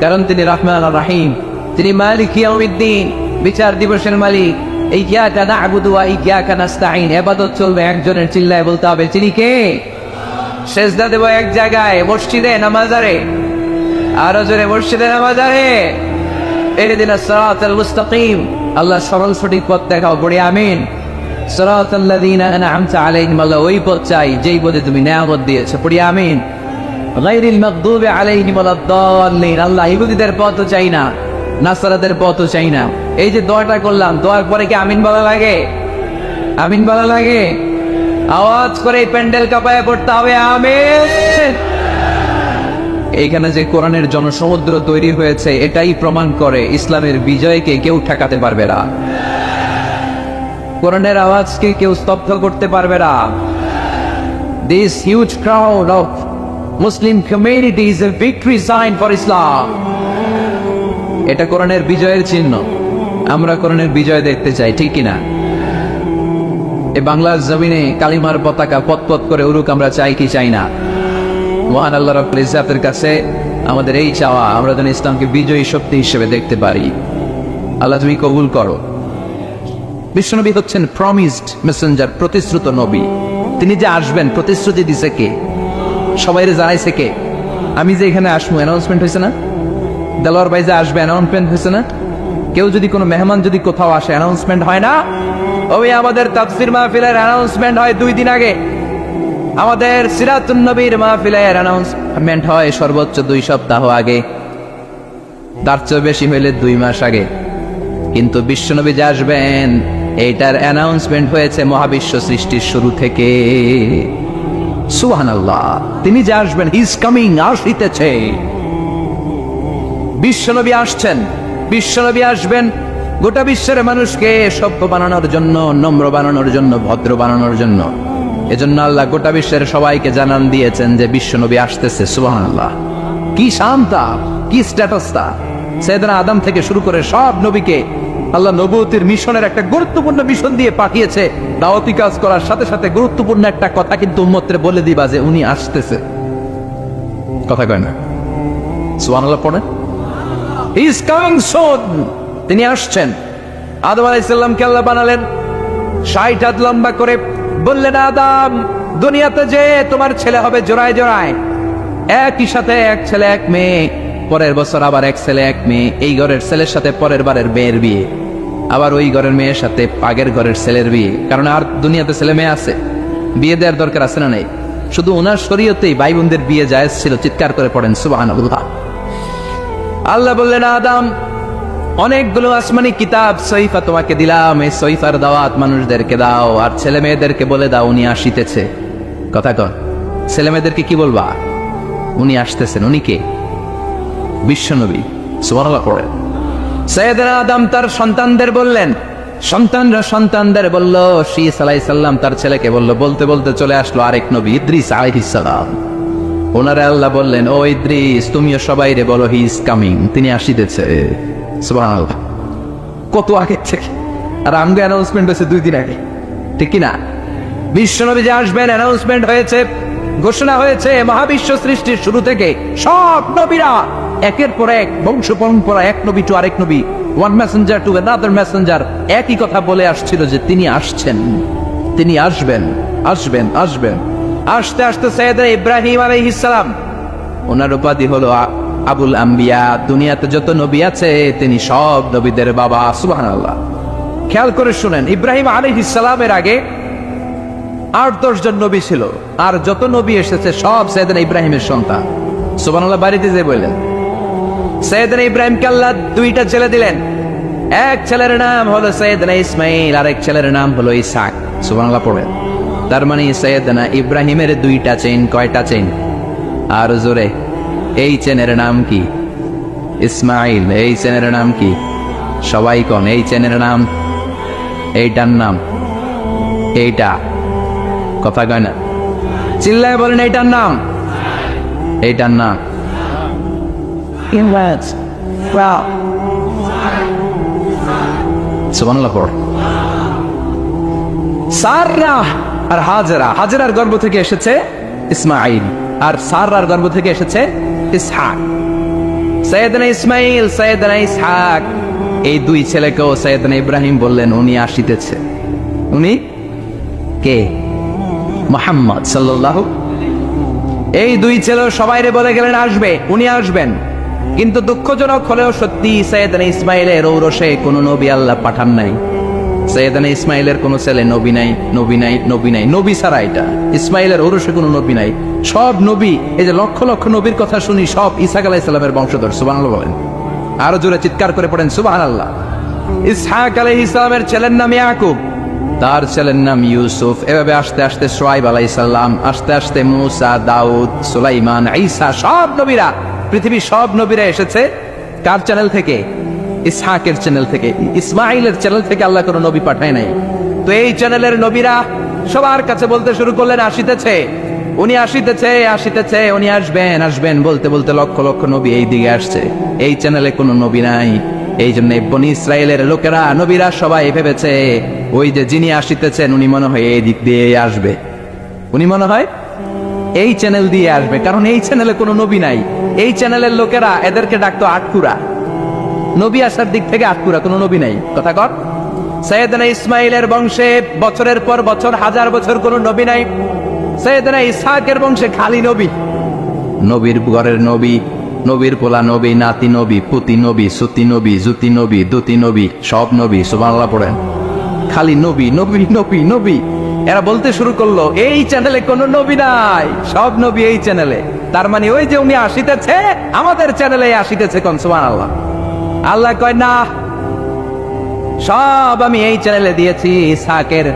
কারণ তিনি রহমান রহিম, তিনি মালিক ইয়াউমিদ্দিন, বিচার দিবসের মালিক। ইয়্যাকা না'বুদু ওয়া ইয়্যাকা নাস্তাঈন, ইবাদত চলবে একজনের, চিল্লায় বলতে হবে তিনি কে? সেজদা দেব এক জায়গায়, মসজিদে না মাজারে? আরো জোরে, মসজিদে না মাজারে? ইহদিনাস সিরাতাল মুস্তাকিম, আল্লাহ সরল সঠিক পথ দেখাও। পড়ি আমিন। সিরাতাল্লাযীনা আন'আমতা আলাইহিম, আল্লাহ ওই পথ চাই যেই পথে তুমি নিয়ামত দিয়েছো। পড়ি আমিন। গায়রিল মাগদুবি আলাইহিম ওয়ালাদ-দাল্লিন, আল্লাহ ইহুদিদের পথও চাই না, নাসারাদের পথও চাই না। এই যে দোয়াটা করলাম, দোয়ার পরে কি আমিন বলা লাগে? আমিন বলা লাগে? আওয়াজ করে প্যান্ডেল কাঁপায় পড়তে হবে আমিন। এইখানে যে কোরআনের জনসমুদ্র তৈরি হয়েছে, এটাই প্রমাণ করে ইসলামের বিজয়কে কেউ ঠেকাতে পারবে না, কোরআনের আওয়াজকে কেউ স্তব্ধ করতে পারবে না। This huge crowd of Muslim community is a victory sign for Islam. এটা কোরআনের বিজয়ের চিহ্ন। আমরা কোরআনের বিজয় দেখতে চাই, ঠিক কিনা? এই বাংলার জমিনে কালিমার পতাকা পতপত করে উড়ুক, আমরা চাই কি চাই না? মহান আল্লাহ রাব্বুল ইজ্জাতের কাছে আমাদের এই চাওয়া, আমরা যেন ইসলামকে বিজয়ী শক্তি হিসেবে দেখতে পারি। আল্লাহ তুমি কবুল করো। বিশ্বনবী হচ্ছেন প্রমিসড মেসেঞ্জার, প্রতিশ্রুত নবী। তিনি যে আসবেন প্রতিশ্রুতি দিছে কে? সবাইরে জানাইছে কে? আমি যে এখানে আসবো অ্যানাউন্সমেন্ট হয়েছে না? দেলোয়ার ভাই যে আসবে অ্যানাউন্সমেন্ট হয়েছে না? কেউ যদি কোনো মেহমান যদি কোথাও আসে অ্যানাউন্সমেন্ট হয় না? ওই আমাদের তাফসীর মাহফিলের অ্যানাউন্সমেন্ট হয় 2 দিন আগে, আমাদের সিরাতুন নবীর মাহফিলের অ্যানাউন্সমেন্ট হয় সর্বোচ্চ 2 সপ্তাহ আগে, তার চেয়ে বেশি হইলে 2 মাস আগে। কিন্তু বিশ্বনবী যে আসবেন এইটার অ্যানাউন্সমেন্ট হয়েছে মহাবিশ্ব সৃষ্টির শুরু থেকে। সুবহানাল্লাহ, তিনি যে আসবেন, হি ইজ কামিং, আসিতেছে। বিশ্বনবী আসছেন, বিশ্বনবী আসবেন গোটা বিশ্বের মানুষকে সভ্য বানানোর জন্য, নম্র বানানোর জন্য, ভদ্র বানানোর জন্য। এজন্য আল্লাহ গোটা বিশ্বের সবাইকে জানান দিয়েছেন যে বিশ্বনবী আসতেছে। সুবহানাল্লাহ, কি শানতা, কি স্ট্যাটাসটা! সাইয়েদনা আদম থেকে শুরু করে সব নবীকে আল্লাহ নবুয়তের মিশনের একটা গুরুত্বপূর্ণ মিশন দিয়ে পাঠিয়েছে। দাওয়াতি কাজ করার সাথে সাথে গুরুত্বপূর্ণ একটা কথা কিন্তু উম্মতরে বলে দিবা যে উনি আসতেছে। কথা কয় না? সুবহানাল্লাহ পড়েন। হি ইজ কামিং সুন, তিনি আসছেন। আদম আলাইহিস সালামকে আল্লাহ বানালেন 60 হাত লম্বা করে, বললেন আদম দুনিয়াতে যে তোমার ছেলে হবে জোড়ায় জোড়ায়, একই সাথে এক ছেলে এক মেয়ে, পরের বছর আবার এক ছেলে এক মেয়ে। এই ঘরের ছেলের সাথে পরের বারের মেয়ের বিয়ে, আবার ওই ঘরের মেয়ের সাথে আগের ঘরের ছেলের বিয়ে। কারণ আর দুনিয়াতে ছেলে মেয়ে আছে, বিয়ে দেওয়ার দরকার আছে না? নেই। শুধু ওনার শরীয়তেই ভাই বোনদের বিয়ে জায়েজ ছিল। চিৎকার করে পড়েন সুবহানাল্লাহ। আল্লাহ বললেন আদম অনেকগুলো আসমানি কিতাব সহিফা তোমাকে দিলাম, এই সহিফার দাওয়াত মানুষদেরকে দাও, আর ছেলে মেয়েদেরকে বলে দাও উনি আসিতেছে। কথা কন, ছেলে মেয়েদেরকে কি বলবা? উনি আসতেছেন। উনি কে? বিশ্বনবী। সুবহানাল্লাহ পড়েন। সাইয়েদনা আদম তার সন্তানদের বললেন সন্তানরা সন্তানদের বলল, শীস আলাইহিস সালাম তার ছেলেকে বলল, বলতে বলতে চলে আসলো আরেক নবী ইদ্রিস আলাইহিস সালাম। ওনারা আল্লাহ বললেন, ও ইদ্রিস, তুমিও সবাই রে বলো হি ইজ কামিং, তিনি আসিতেছে। সুবহানাল্লাহ, কত আগে থেকে। আর আমগো অ্যানাউন্সমেন্ট হয়েছে 2 দিন আগে, ঠিক কিনা? বিশ্বনবী যে আসবেন অ্যানাউন্সমেন্ট হয়েছে, ঘোষণা হয়েছে মহাবিশ্ব সৃষ্টির শুরু থেকে। সব নবীরা একের পর এক, বংশ পরম্পরা, এক নবী টু আরেক নবী, one Messenger to another Messenger, একই কথা বলে আসছিল যে তিনি আসছেন, তিনি আসবেন, আসবেন, আসবেন। আসতে আসতে সৈয়দনা ইব্রাহিম আলাইহিস সালাম, ওনার উপাধি হলো আবুল আম্বিয়া। দুনিয়াতে যত নবী আছে তিনি সব নবীদের বাবা। সুবহানাল্লাহ। খেয়াল করে শুনেন, ইব্রাহিম আলাইহিস সালামের আগে 8-10 জন নবী ছিল, আর যত নবী এসেছে সব সৈয়দনা ইব্রাহিমের সন্তান। সুবহানাল্লাহ। বাড়িতে যে বললেন, সৈয়দনা ইব্রাহিমকে আল্লাহ 2টা ছেলে দিলেন। এক ছেলের নাম হলো সৈয়দনা ইসমাইল, আর এক ছেলের নাম হলো ইসহাক। সুবহানাল্লাহ পড়েন। তার মানে সৈয়দনা ইব্রাহিমের 2টা চেইন। কয়টা চেইন? আর জোরে, এই চেনের নাম কি? ইসমাইল। এই চেনের নাম কি? সবাই কোন এই চেনের নাম? এইটার নাম? এইটা কথা কয় না, চিল্লায় বলেন এইটার নাম, এইটার নাম। সুবহানাল্লাহ পড়। সাররা আর হাজেরা, হাজেরার গর্ভ থেকে এসেছে ইসমাইল, আর সাররার গর্ভ থেকে এসেছে ইসহাক। সৈয়দনা ইসমাইল, সৈয়দনা ইসহাক, এই 2 ছেলেকেও সৈয়দনা ইব্রাহিম বললেন উনি আসিতেছে। উনি কে? মুহাম্মদ সাল্লাল্লাহু। এই 2 ছেলে সবাইরে বলে গেলেন আসবে, উনি আসবেন। কিন্তু দুঃখজনক হলেও সত্যি, সৈয়দনা ইসমাইলের ঔরসে কোনো নবী আল্লাহ পাঠান নাই। সৈয়দনা ইসমাইলের কোনো ছেলে নবী নাই, নবী নাই, নবী নাই, নবী ছাড়া এটা ইসমাইলের ঔরসে কোনো নবী নাই। সব নবী, এই যে লক্ষ লক্ষ নবীর কথা শুনি, সব ইসহাক আলাইহিস সালামের বংশধর। সুবহানাল্লাহ বলেন। আরো জোরে চিৎকার করে পড়েন সুবহানাল্লাহ। ইসহাক আলাইহিস সালামের ছেলের নাম ইয়াকুব, তার ছেলের নাম ইউসুফ। এভাবে আস্তে আস্তে শুআয়ব আলাইহিস সালাম, আস্তে আস্তে মূসা, দাউদ, সুলাইমান, ঈসা, সব নবীরা, পৃথিবীর সব নবীরা এসেছে কার চ্যানেল থেকে? ইসহাকের চ্যানেল থেকে। ইসমাইলের চ্যানেল থেকে আল্লাহ কোনো নবী পাঠায় নাই। তো এই চ্যানেলের নবীরা সবার কাছে বলতে শুরু করলেন আসিতেছে, উনি আসিতেছে, আসিতেছে, উনি আসবেন, আসবেন বলতে বলতে লক্ষ লক্ষ নবী এই দিকে আসছে। এই চ্যানেলে কোনো নবী নাই। এই জন্য বনি ইসরায়েলের লোকেরা, নবীরা সবাই ভেবেছে ওই যে যিনি আসিতেছেন উনি মনে হয় এই দিক দিয়ে আসবে, উনি মনে হয় এই চ্যানেল দিয়ে আসবে, কারণ এই চ্যানেলে কোনো নবী নাই। এই চ্যানেলের লোকেরা এদেরকে ডাকতো আটকুরা। নবী আসার দিক থেকে আটকুরা, কোনো নবী নাই। কথা কর। সৈয়দনা ইসমাইলের বংশে বছরের পর বছর, 1000 বছর কোনো নবী নাই। সৈয়দনা ইসহাকের বংশে খালি নবী, নবীর ঘরের নবী, নবীর পোলা নবী, নাতি নবী, পুতি নবী, সুতি নবী, জুতি নবী, দুতি নবী, সব নবী। সুবহানাল্লাহ পড়েন। খালি নবী, নবী, নবী, নবী। এরা বলতে শুরু করলো এই চ্যানেলে কোনো নবী নাই, সব নবী এই চ্যানেলে। তার মানে ওই যে উনি আসিতেছে আমাদের চ্যানেলে আসিতেছে। কোন সুবহানাল্লাহ। আল্লাহ কয় না, সব আমি এই চ্যানেলে দিয়েছি। ইসহাকের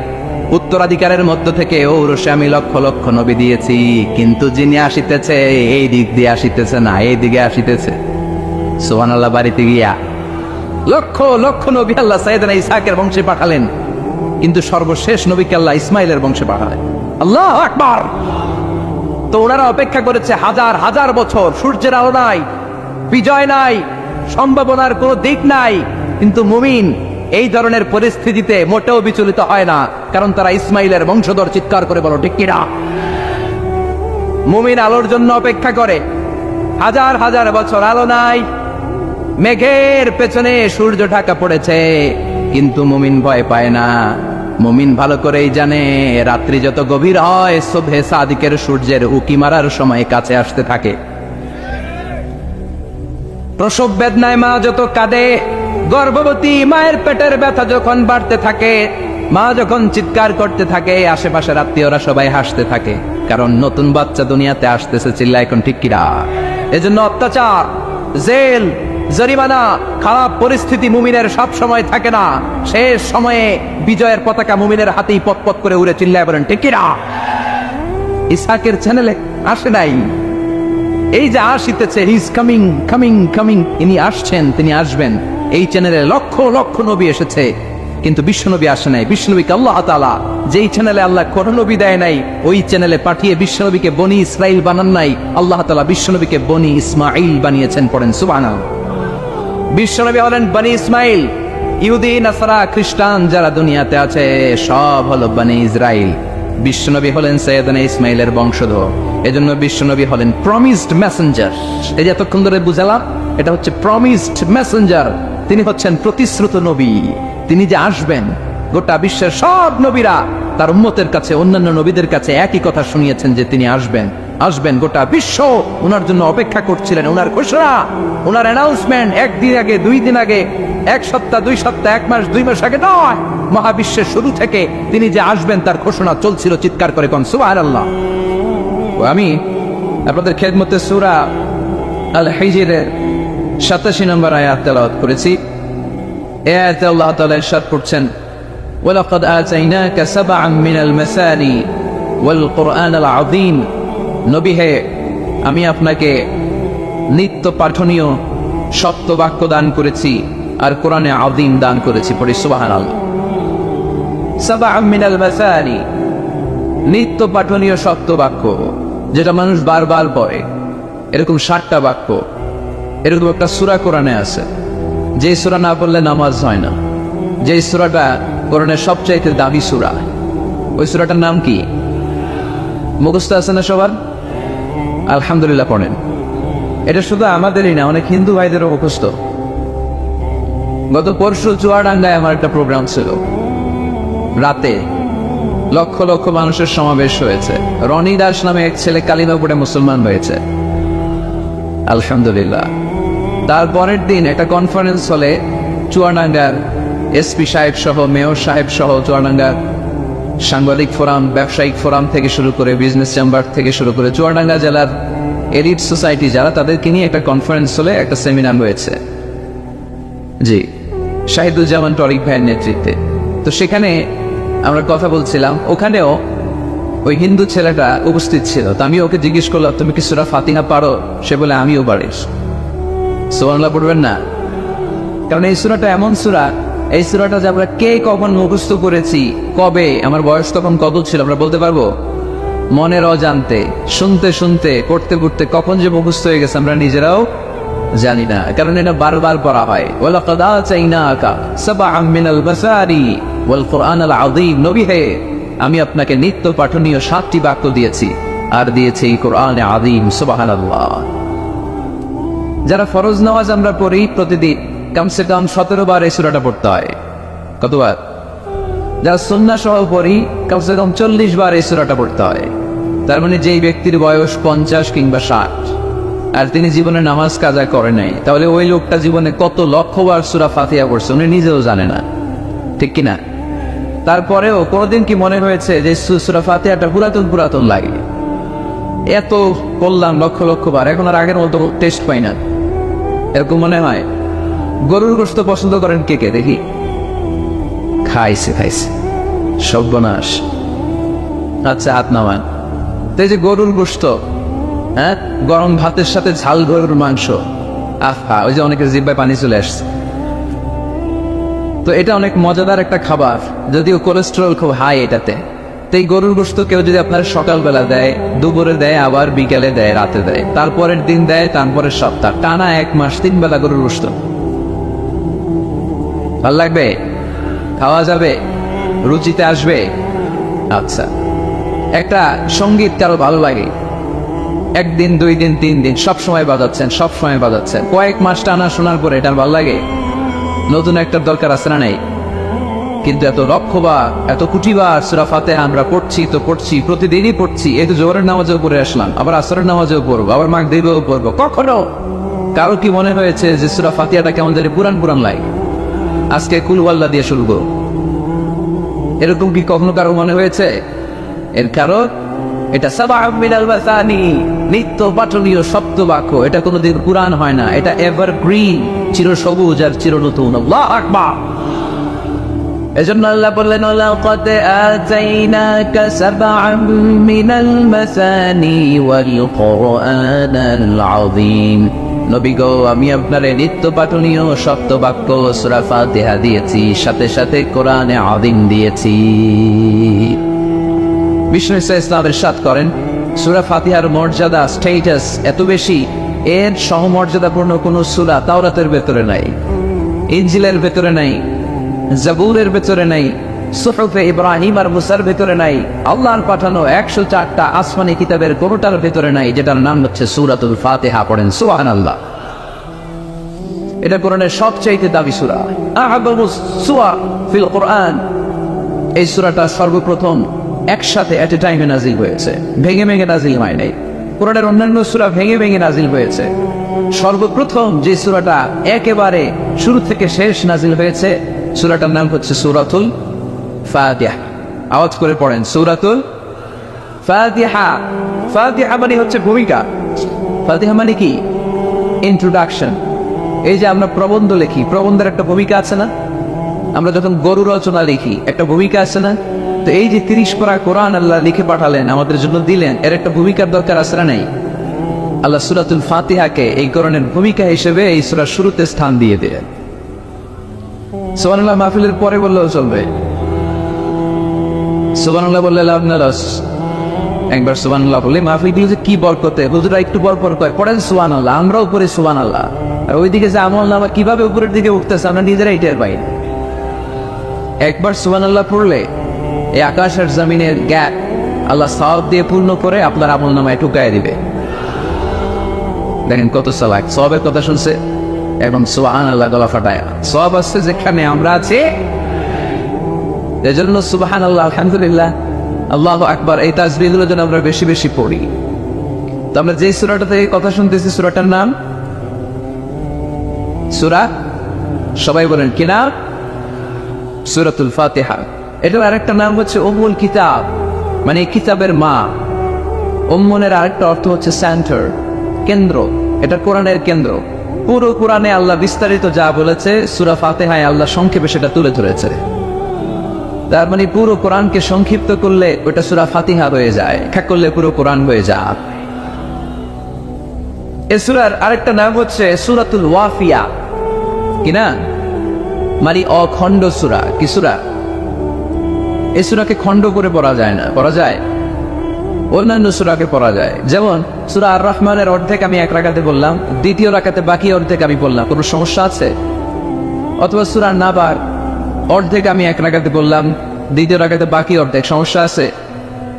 উত্তরাধিকারের মধ্য থেকে ঔরসে আমি লক্ষ লক্ষ নবী দিয়েছি, কিন্তু যিনি আসিতেছে এই দিক দিয়ে আসিতেছে না, এই দিকে আসিতেছে। সুবহানাল্লাহ। বাড়িতে গিয়া লক্ষ লক্ষ নবী আল্লাহ সৈয়দনা ইসহাকের বংশে পাঠালেন, কিন্তু সর্বশেষ নবীকে আল্লাহ ইসমাইলের বংশে পাঠালেন। আল্লাহু আকবার। তো ওনারা অপেক্ষা করেছে 1000 বছর, সূর্যের আলো নাই, বিজয় নাই, সম্ভাবনার কোনো দিক নাই। কিন্তু মুমিন এই ধরনের পরিস্থিতিতে মোটেও বিচলিত হয় না, কারণ তারা ইসমাইলের বংশধর। চিৎকার করে বলো ঠিক কিনা? মুমিন আলোর জন্য অপেক্ষা করে। 1000 বছর আলো নাই, মেঘের পেছনে সূর্য ঢাকা পড়েছে, কিন্তু মুমিন ভয় পায় না। মুমিন ভালো করেই জানে রাত্রি যত গভীর হয়, সুবহে সাদিকের সূর্যের উকি মারার সময় কাছে আসতে থাকে। প্রসব বেদনায় মা যত কাঁদে, গর্ভবতী মায়ের পেটের ব্যথা যখন বাড়তে থাকে, মা যখন চিৎকার করতে থাকে, আশেপাশের আত্মীয়রা সবাই হাসতে থাকে, কারণ নতুন বাচ্চা দুনিয়াতে আসতেছে। চিল্লা এখন ঠিক কিনা? এজন্য অত্যাচার, জেল, জরিমানা, খারাপ পরিস্থিতি মুমিনের সব সময় থাকে না। শেষ সময়ে বিজয়ের পতাকা মুমিনের হাতেই পতপত করে উড়ে। চিল্লায় বলেন ঠিক কিনা? ইসহাকের চ্যানেলে আসে নাই। এই যে আসিতেছে, he is coming, coming, coming, ইনি আসছেন, তিনি আসবেন। এই চ্যানেলে লক্ষ লক্ষ নবী এসেছে, কিন্তু বিশ্বনবী আসে নাই। বিশ্বনবীকে আল্লাহ তাআলা যেই চ্যানেলে আল্লাহ কোন নবী দেয় নাই, ওই চ্যানেলে পাঠিয়ে বিশ্বনবীকে বনি ইসরাইল বানান নাই, আল্লাহ তাআলা বিশ্বনবীকে বনি ইসমাইল বানিয়েছেন। পড়েন সুবহানাল্লাহ। বিশ্বনবী হলেন বনি ইসমাইল। ইহুদি নাসারা খ্রিস্টান যারা দুনিয়াতে আছে সব হলো বনি ইসরাইল। বিশ্বনবী হলেন সৈয়দনা ইসমাইলের বংশধর। এজন্য বিশ্বনবী হলেন প্রমিসড মেসেঞ্জার। এই যে এতক্ষণ ধরে বুঝালাম, এটা হচ্ছে প্রমিসড মেসেঞ্জার। তিনি হচ্ছেন প্রতিশ্রুত নবী। তিনি যে আসবেন, গোটা বিশ্বের সব নবীরা তার উম্মতের কাছে, অন্যান্য নবীদের কাছে একই কথা শুনিয়েছেন যে তিনি আসবেন। গোটা বিশ্ব ওনার জন্য অপেক্ষা করছিলেন। ওনার ঘোষণা, ওনার অ্যানাউন্সমেন্ট একদিন আগে, 2 দিন আগে, 1 সপ্তাহ, 2 সপ্তাহ, 1 মাস, 2 মাস আগে নয়, মহাবিশ্বের শুরু থেকে তিনি যে আসবেন তার ঘোষণা চলছিল। চিৎকার করে কোন সুবহানাল্লাহ। আমি আপনাদের খেদমতে সূরা আল হিজরের 87 নম্বর আয়াত তেলাওয়াত করেছি। এই আয়াতে আল্লাহ তাআলা ইরশাদ করছেন, ওয়ালাকাদ আতাইনাকা সাবআন মিনাল মাসানি ওয়াল কুরআনাল আযীম। নবী হে, আমি আপনাকে নিত্য পাঠনীয় সত্য বাক্য দান করেছি আর কোরআনে আযীম দান করেছি। পড়ি সুবহানাল্লাহ। সাবআন মিনাল মাসানি, নিত্য পাঠনীয় সত্য বাক্য, যেটা মানুষ বারবার পড়ে। এরকম 60টা বাক্য, এরকম একটা সূরা কোরআনে আছে। যে সূরা না পড়লে নামাজ হয় না। যে সূরাটা কোরআনের সবচাইতে দামি সূরা, ওই সূরাটার নাম কি? মুখস্থ আছে না সবার? আলহামদুলিল্লাহ পড়েন। এটা শুধু আমাদেরই না, অনেক হিন্দু ভাইদেরও মুখস্থ। গত পরশু চুয়াডাঙ্গায় আমার একটা প্রোগ্রাম ছিল। রাতে লক্ষ লক্ষ মানুষের সমাবেশ হয়েছে। রনি দাস নামে এক ছেলে কালিমা পড়ে মুসলমান হয়েছে, আলহামদুলিল্লাহ। তারপরের দিন একটা কনফারেন্স হলে চুয়াডাঙ্গার এসপি সাহেব সহ, মেয়র সাহেব সহ, চুয়াডাঙ্গার সাংবাদিক ফোরাম, ব্যবসায়িক ফোরাম থেকে শুরু করে, বিজনেস চেম্বার থেকে শুরু করে, চুয়াডাঙ্গা জেলার এলিট সোসাইটি যারা, তাদেরকে নিয়ে একটা কনফারেন্স হলে একটা সেমিনার হয়েছে। জি, শাহিদুজ্জামান টরিক ভাইয়ের নেতৃত্বে। তো সেখানে আমরা কথা বলছিলাম। ওখানেও ওই হিন্দু ছেলেটা উপস্থিত ছিল। তো আমি ওকে জিজ্ঞেস করলাম, তুমি কি সূরা ফাতিহা পারো? সে বলে, আমিও পারি। সুবহানাল্লাহ পড়বেন না? কারণ এই সূরাটা এমন সূরা, এই সূরাটা যে আমরা কে কখন মুখস্থ করেছি, কবে, আমার বয়স তখন কত ছিল আমরা বলতে পারবো? মনের অজান্তে, শুনতে শুনতে, পড়তে পড়তে কখন যে মুখস্থ হয়ে গেছে আমরা নিজেরাও জানি না। কারণ এটা বারবার পড়া হয়। ওয়ালাকাদ আতাইনাকা সাবআন মিনাল মাসানি ওয়াল কুরআনাল আযীম। নবী হে, আমি আপনাকে নিত্য পাঠনীয় 7টি বাক্য দিয়েছি, আর দিয়েছি এই কোরআনে আযীম। সুবহানাল্লাহ। যারা ফরজ নামাজ আমরা পড়ি প্রতিদিন, কমসে কম 17 বার এই সূরাটা পড়তে হয়। কতবার? যারা সুন্নাহ সহ পড়ি, কমসে কম 40 বার এই সূরাটা পড়তে হয়। তার মানে যেই ব্যক্তির বয়স 50 কিংবা 60 আর তিনি জীবনে নামাজ কাজা করে নাই, তাহলে ওই লোকটা জীবনে কত লক্ষবার সূরা ফাতিহা পড়ছে উনি নিজেও জানে না, ঠিক কিনা? তারপরেও কোনোদিন কি মনে হয়েছে যে সূরা ফাতিহাটা পুরাতন লাগে? এত বললাম লক্ষ লক্ষ বার, এখন আর আগের মতো টেস্ট পাই না। এরকম মনে হয়? গরুর গোশত পছন্দ করেন কে কে দেখি? খাইছে সর্বনাশ। আচ্ছা, হাত নামান। তো এই যে গরুর গোশত, হ্যাঁ, গরম ভাতের সাথে ঝাল গরুর মাংস, আহা, ওই যে অনেকের জিহ্বায় পানি চলে আসছে। তো এটা অনেক মজাদার একটা খাবার, যদিও কোলেস্টেরল খুব হাই এটাতে। তো এই গরুর গোশত কেউ যদি আপনার সকালবেলা দেয়, দুপুরে দেয়, আবার বিকেলে দেয়, রাতে দেয়, তারপরের দিন দেয়, তারপরের সপ্তাহ, টানা 1 মাস 3 বেলা গরুর গোশত, ভাল লাগবে? খাওয়া যাবে? রুচিতে আসবে? আচ্ছা, একটা সঙ্গীত কারো ভালো লাগে, 1 দিন 2 দিন 3 দিন সব সময় বাজাচ্ছেন, কয়েক মাস টানা শোনার পরে এটা ভালো লাগে? নতুন একটা দরকার আছে না নাই? কিন্তু এত লক্ষবার, এত কোটিবার সূরা ফাতিহা আমরা পড়ছি, প্রতিদিনই পড়ছি। এই তো জোহরের নামাজেও পড়ে আসলাম, আবার আসরের নামাজেও পড়বো, আবার মাগরিবেও পড়বো। কখনো কারো কি মনে হয়েছে যে সূরা ফাতিহাটা কেমন জানি পুরান লাগে, আজকে কুল ওয়াল্লাহ দিয়ে শুরু করব? এরকম কি কখনো কারো মনে হয়েছে? এর কারণ এটা সাবআন মিনাল মাসানি, নিত্য পাঠনীয় সপ্ত বাক্য। এটা কোনোদিন পুরান হয় না, এটা এভারগ্রিন, চিরসবুজ আর চিরনতুন। আল্লাহু আকবার। এজন্য আল্লাহ বললেন, লাকাদ আতাইনাকা সাবআন মিনাল মাসানি ওয়াল কুরআনাল আযীম। নবী গো, আমি আপনারে নিত্য পাঠনীয় সপ্ত বাক্য সূরা ফাতিহা দিয়েছি, সাথে সাথে কোরআনে আযীম দিয়েছি। বিষ্ণু ইসলাম ইরশাদ করেন, সূরা ফাতিহার মর্যাদা, স্ট্যাটাস এত বেশি, এর সহমর্যাদাপূর্ণ কোন সূরা তাওরাতের ভেতরে নাই, ইনজিলের ভেতরে নাই, জাবুরের ভেতরে নাই, সুহুফে ইব্রাহিম আর মুসার ভেতরে নাই, আল্লাহর পাঠানো 104টা আসমানি কিতাবের কোনটার ভেতরে নাই, যেটার নাম হচ্ছে সূরাতুল ফাতিহা। পড়েন সুবহানাল্লাহ। এটা কোরআনের সবচেয়ে দামি সূরা, আ'যামুস সূরা ফিল কোরআন। এই সূরাটা সর্বপ্রথম একসাথে এট এ টাইমে নাজিল হয়েছে, ভেঙে ভেঙে নাজিল হয় নাই। কোরআনের অন্যান্য সূরা ভেঙে ভেঙে নাজিল হয়েছে। সর্বপ্রথম যে সূরাটা একেবারে শুরু থেকে শেষ নাজিল হয়েছে, সূরাটার নাম হচ্ছে সূরাতুল ফাতিহা। আওয়াজ করে পড়েন, সূরাতুল ফাতিহা। ফাতিহা মানে হচ্ছে ভূমিকা। ফাতিহা মানে কি? ইন্ট্রোডাকশন। এই যে আমরা প্রবন্ধ লিখি, প্রবন্ধের একটা ভূমিকা আছে না? আমরা যখন গরু রচনা লিখি, একটা ভূমিকা আছে না? তো এই যে 30 পারা কোরআন আল্লাহ লিখে পাঠালেন, আমাদের জন্য দিলেন, এর একটা ভূমিকার দরকার আছে না? নেই? আল্লাহ সূরাতুল ফাতিহাকে এই কোরআনের ভূমিকা হিসেবে এই সূরার শুরুতে স্থান দিয়ে দিলেন। সুবহানাল্লাহ মাহফিলের পরে বললেও চলবে, সুবহানাল্লাহ বললে লাভ না লস। একবার সুবহানাল্লাহ বললে মাহফিল দিয়ে কি বরকতে, হুজুরা একটু বরকত কয়, পড়েন সুবহানাল্লাহ, আমরাও পড়ি সুবহানাল্লাহ। আর ওইদিকে যে আমলনামা কিভাবে উপরের দিকে উঠতেছে আমরা নিজেরাই টের পাই। একবার সুবহানাল্লাহ পড়লে এই আকাশ আর জমিনের গ্যাপ আল্লাহ সওয়াব দিয়ে পূর্ণ করে আপনার আমলনামায় ঢুকায় দিবে। দেখেন কত সালাক, সওয়াবের কথা শুনছে এবং সুবহানাল্লাহ গলা ফাটায়। সওয়াব আছে যেখানে আমরা আছি, এজন্য সুবহানাল্লাহ, আলহামদুলিল্লাহ, আল্লাহু আকবার, এই তাসবিহগুলো যেন আমরা বেশি বেশি পড়ি। তো আমরা যে সূরাটা থেকে কথা শুনতেছি, সূরাটার নাম সূরা, সবাই বলেন কি নাম? সূরাতুল ফাতিহা। এটার আরেকটা নাম হচ্ছে উম্মুল কিতাব, মানে কিতাবের মা। উম্মুনের আরেকটা অর্থ হচ্ছে সেন্টার, কেন্দ্র। এটা কোরআনের কেন্দ্র। পুরো কোরআনে আল্লাহ বিস্তারিত যা বলেছে, সূরা ফাতিহায় আল্লাহ সংক্ষেপে সেটা তুলে ধরেছে। তার মানে পুরো কোরআনকে সংক্ষিপ্ত করলে ওটা সূরা ফাতিহা হয়ে যায়, ব্যাখ্যা করলে পুরো কোরআন হয়ে যায়। এই সূরার আরেকটা নাম হচ্ছে সূরাতুল ওয়াফিয়া, কি না? মানে অখণ্ড সূরা। কি সূরা? এই সূরাকে খণ্ড করে পড়া যায় না, পড়া যায় অন্যান্য সূরাকে পড়া যায়। যেমন সূরা আর রহমানের অর্ধেক আমি এক রাকাতে বললাম, দ্বিতীয় রাকাতে বাকি অর্ধেক আমি বললাম, কোনো সমস্যা আছে? অথবা সূরা নাবার অর্ধেক আমি এক রাকাতে বললাম, দ্বিতীয় রাকাতে বাকি অর্ধেক, সমস্যা আছে?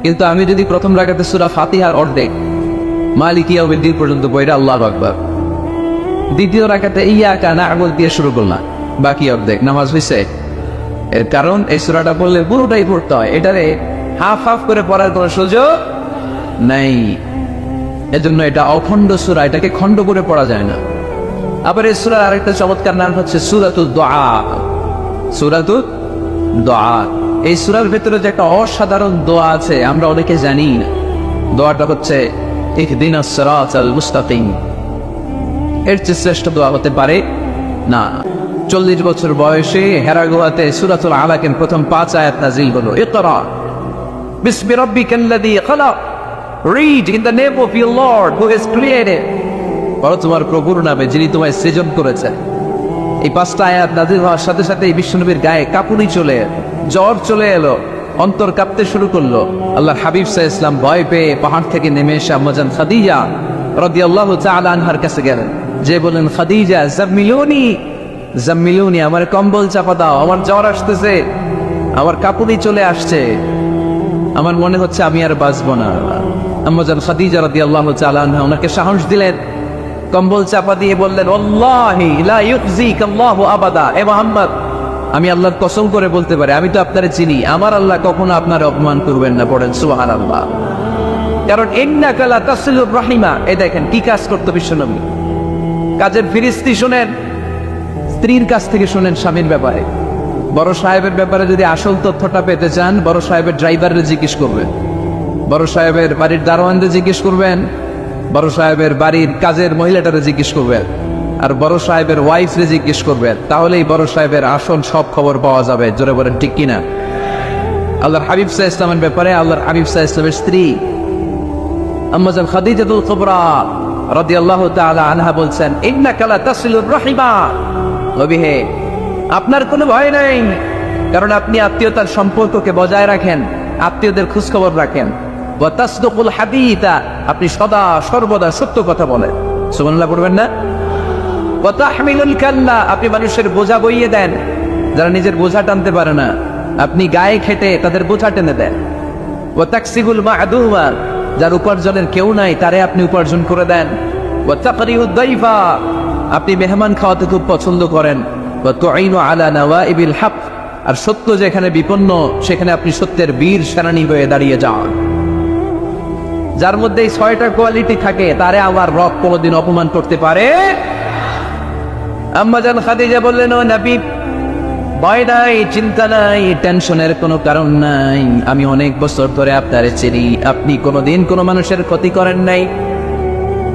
কিন্তু আমি যদি প্রথম রাকাতে সূরা ফাতিহার অর্ধেক মালিকি ইয়াউমিদ্দিন পর্যন্ত পড়া, আল্লাহু আকবার, দ্বিতীয় রাকাতে ইয়াকা না'বুদু দিয়ে শুরু করলাম, বাকি অর্ধেক, নামাজ হইছে? এর কারণ এই সূরাটা পড়লে পুরোটাই পড়তে হয়, এটারে হাফ হাফ করে পড়ার কোনো সুযোগ নাই। এজন্য এটা অখণ্ড সূরা, এটাকে খণ্ড করে পড়া যায় না। আবার এই সূরার আরেকটা চমৎকার নাম হচ্ছে সূরাতুদ দুআ। সূরাতুদ দুআ, এই সূরার ভেতরে যে একটা অসাধারণ দোয়া আছে আমরা অনেকে জানি না। দোয়াটা হচ্ছে ইহদিনাস সিরাতাল মুস্তাকিম। এর চেয়ে শ্রেষ্ঠ দোয়া হতে পারে না। 40 বছর বয়সে হেরা গুহাতে সূরাতুল আলাকের প্রথম 5 আয়াত নাযিল হলো। ইকরা বিসমি রাব্বিকাল্লাযী খালাক, read in the name of your lord who has created. বলো তোমার প্রভুর নামে যিনি তোমায় সৃজন করেছেন। এই 5টা আয়াত নাযিল হওয়ার সাথে সাথে বিশ্বনবীর গায়ে কাঁপুনি চলে এলো, জ্বর চলে এলো, অন্তর কাঁপতে শুরু করলো। আল্লাহর হাবিব সাল্লাল্লাহু আলাইহি ওয়াসাল্লাম ভয় পেয়ে পাহাড় থেকে নেমে এসে আম্মাজান খাদিজা রাদিয়াল্লাহু তাআলা আনহার কাছে গেলেন, যে বলেন, খাদিজা জাম্মিলুনি জাম্মিলুনি, আমার কম্বল চাপা দাও, আমার জ্বর আসতেছে, আমার কাঁপুনি চলে আসছে, আমার মনে হচ্ছে আমি আর বাঁচবো না। আম্মাজান খাদিজা রাদিয়াল্লাহু তাআলা আনহা ওনাকে সাহস দিলেন, কম্বল চাপা দিয়ে বললেন, ওয়াল্লাহি লা ইউখজিকাল্লাহু আবাদা। এ মুহাম্মদ, আমি আল্লাহর কসম করে বলতে পারি, আমি তো আপনারে চিনি, আমার আল্লাহ কখনো আপনার অপমান করবেন না। পড়েন সুবহানাল্লাহ। কারণ ইন্নাকা লা তাসিলুর রাহিমা। এই দেখেন কি কাজ করতে বিশ্বনবী, কাজের ফিরিস্তি শুনেন, স্ত্রীর কাছ থেকে শুনেন স্বামীর ব্যাপারে। বড় সাহেবের ব্যাপারে যদি আসল তথ্যটা পেতে চান, বড় সাহেবের ড্রাইভাররে জিজ্ঞেস করবেন, বড় সাহেবের বাড়ির দারোয়ানরে জিজ্ঞেস করবেন, বড় সাহেবের বাড়ির কাজের মহিলাটারে জিজ্ঞেস করবেন, আর বড় সাহেবের ওয়াইফরে জিজ্ঞেস করবেন। তাহলেই বড় সাহেবের আসল সব খবর পাওয়া যাবে। জোরে বলেন ঠিক কিনা? আল্লাহর হাবিব সাল্লাল্লাহু আলাইহি ওয়াসাল্লামের ব্যাপারে আল্লাহর হাবিব সাল্লাল্লাহু আলাইহি ওয়াসাল্লামের স্ত্রী আম্মাজান খাদিজাতুল কুবরা রাদিয়াল্লাহু তাআলা আনহা বলছেন, ইন্নাকা লা তাসিলুর রাহিমা, নবী হে, আপনার কোনো ভয় নাই, কারণ আপনি আত্মীয়তার সম্পর্ককে বজায় রাখেন, আত্মীয়দের খোঁজ খবর রাখেন। ওয়া তাসদুকুল হাদিতা, আপনি সদা সর্বদা সত্য কথা বলেন। সুবহানাল্লাহ পড়বেন না? ওয়া তাহমিলুল কাল্লা, আপনি মানুষের বোঝা বইয়ে দেন, যারা নিজের বোঝা টানতে পারে না আপনি গায়ে খেটে তাদের বোঝা টেনে দেন। ওয়া তাকসিবুল মা'দুমা, যার উপার্জনের কেউ নাই তারে আপনি উপার্জন করে দেন। ওয়া তাকরিউদ দাইফা, আপনি মেহমান খাওয়াতে খুব পছন্দ করেন। ওয়া তুঈনু আলা নাওয়াইবিল হক, আর সত্য যেখানে বিপন্ন সেখানে আপনি সত্যের বীর সেনানী হয়ে দাঁড়িয়ে যান। যার মধ্যে এই 6টা কোয়ালিটি থাকে তারে আমার রব কোনোদিন অপমান করতে পারে। আম্মা জান খাদিজা বললেন, ও নবী, ভয় নাই, চিন্তা নাই, টেনশনের কোনো কারণ নাই, আমি অনেক বছর ধরে আপনারে চিনি, আপনি কোনোদিন কোনো মানুষের ক্ষতি করেন নাই,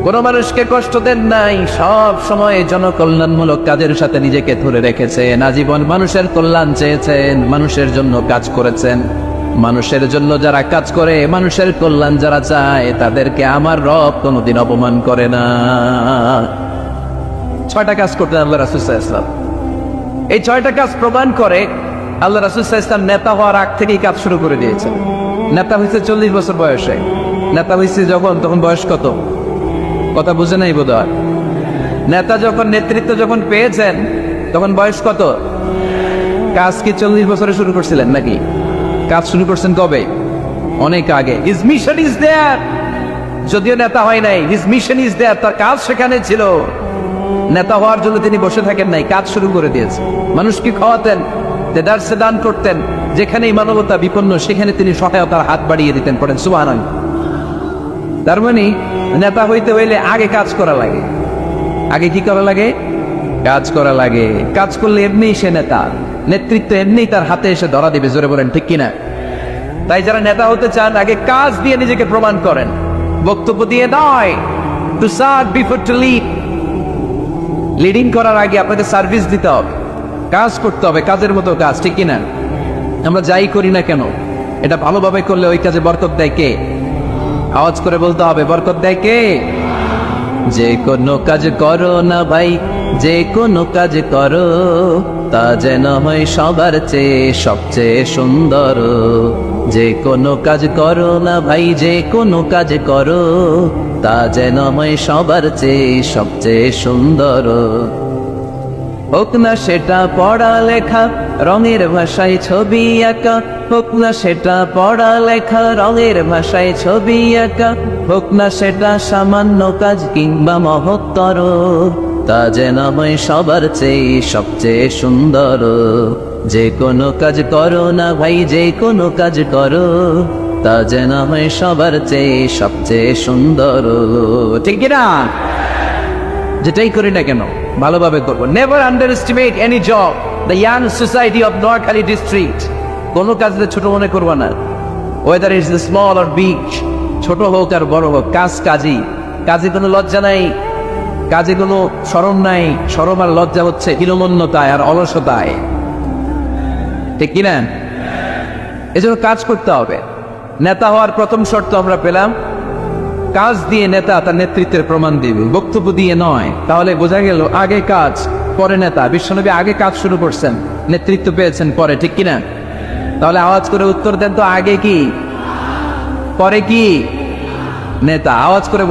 কোনো মানুষকে কষ্ট দেন নাই, সব সময় জনকল্যাণমূলক কাজের সাথে নিজেকে ধরে রেখেছেন, আজীবন মানুষের কল্যাণ চেয়েছেন, মানুষের জন্য কাজ করেছেন। মানুষের জন্য যারা কাজ করে, মানুষের কল্যাণ যারা চায়, তাদেরকে আমার রব কোনোদিন অপমান করে না। 6টা কাজ করতেন আল্লাহ রাসূল সাল্লাল্লাহু আলাইহি ওয়াসাল্লাম। এই 6টা কাজ প্রমাণ করে আল্লাহ রাসূল সাল্লাল্লাহু আলাইহি ওয়াসাল্লাম নেতা হওয়ার আগ থেকেই কাজ শুরু করে দিয়েছেন। নেতা হয়েছে 40 বছর বয়সে। নেতা হয়েছে যখন, তখন বয়স কত? কথা বুঝে নাই বোধহয়। নেতা যখন, নেতৃত্ব যখন পেয়েছেন তখন বয়স কত? কাজ কি 40 বছরে শুরু করছিলেন নাকি? কাজ শুরু করছেন কবে? অনেক আগে। হিজ মিশন ইজ দেয়ার, যদিও নেতা হয় নাই, হিজ মিশন ইজ দেয়ার, তার কাজ সেখানে ছিল। নেতা হওয়ার জন্য তিনি বসে থাকেন নাই, কাজ শুরু করে দিয়েছে। মানুষকে খাওয়াতেন, দেদারসে দান করতেন, যেখানেই মানবতা বিপন্ন সেখানে তিনি সহায়তার হাত বাড়িয়ে দিতেন। পড়েন সুবহানাল্লাহ। তার মানে নেতা হইতে হইলে আগে কাজ করা লাগে। আগে কি করা লাগে? কাজ করা লাগে। কাজ করলে এমনিই সে নেতা, নেতৃত্ব এমনিই তার হাতে এসে ধরা দিবে। জোরে বলেন ঠিক কিনা? তাই যারা নেতা হতে চান আগে কাজ দিয়ে নিজেকে প্রমাণ করেন, বক্তব্য দিয়ে নয়। To serve before to lead. Leading করার আগে আপনাকে সার্ভিস দিতে হবে, কাজ করতে হবে, কাজের মতো কাজ, ঠিক কিনা? আমরা যাই করি না কেন এটা ভালোভাবে করলে ওই কাজে বরকত দেয় কে? আওয়াজ করে বলতে হবে, বরকত দেয় কে? যে কোনো কাজ করো না ভাই, যে কোনো কাজ করো, তা যেন হয় সবার চেয়ে সবচেয়ে সুন্দর। যে কোনো কাজ করো না ভাই, যে কোনো কাজ করো, তা যেন হয় সবার চেয়ে সবচেয়ে সুন্দর। হোক না সেটা পড়ালেখা, রঙের ভাষায় ছবি আঁকা, হোক না সেটা পড়ালেখা, রঙের ভাষায় ছবি আঁকা, হোক না সেটা সামান্য কাজ কিংবা মহত্তর, তা যেন হয় সবার চেয়ে সবচেয়ে সুন্দর। যে কোনো কাজ করো না ভাই, যে কোনো কাজ করো, তা যেন হয় সবার চেয়ে সবচেয়ে সুন্দর। ঠিক না? যেটাই করি না কেন ভালোভাবে করবো। Never under estimate any job. The young society of Noakhali district. কোনো কাজে ছোট মনে করবো না, weather is small or big, ছোট হোক আর বড় হোক, কাজ কাজই। কাজে কোনো লজ্জা নাই, কাজে কোনো শরম নাই। শরম আর লজ্জা হচ্ছে হীনমন্যতায় আর অলসতায়, ঠিক কিনা? এজন্য কাজ করতে হবে। নেতা হওয়ার প্রথম শর্ত আমরা পেলাম, কাজ দিয়ে নেতা তার নেতৃত্বের প্রমাণ দিবে, বক্তব্য দিয়ে নয়। তাহলে বোঝা গেল আগে কাজ পরে নেতা। বিশ্বনবী আগে কাজ শুরু করছেন, নেতৃত্ব পেয়েছেন পরে, ঠিক কিনা? তাহলে আওয়াজ করে উত্তর দেন তো, আগে কি পরে কি নেতা? আওয়াজ করে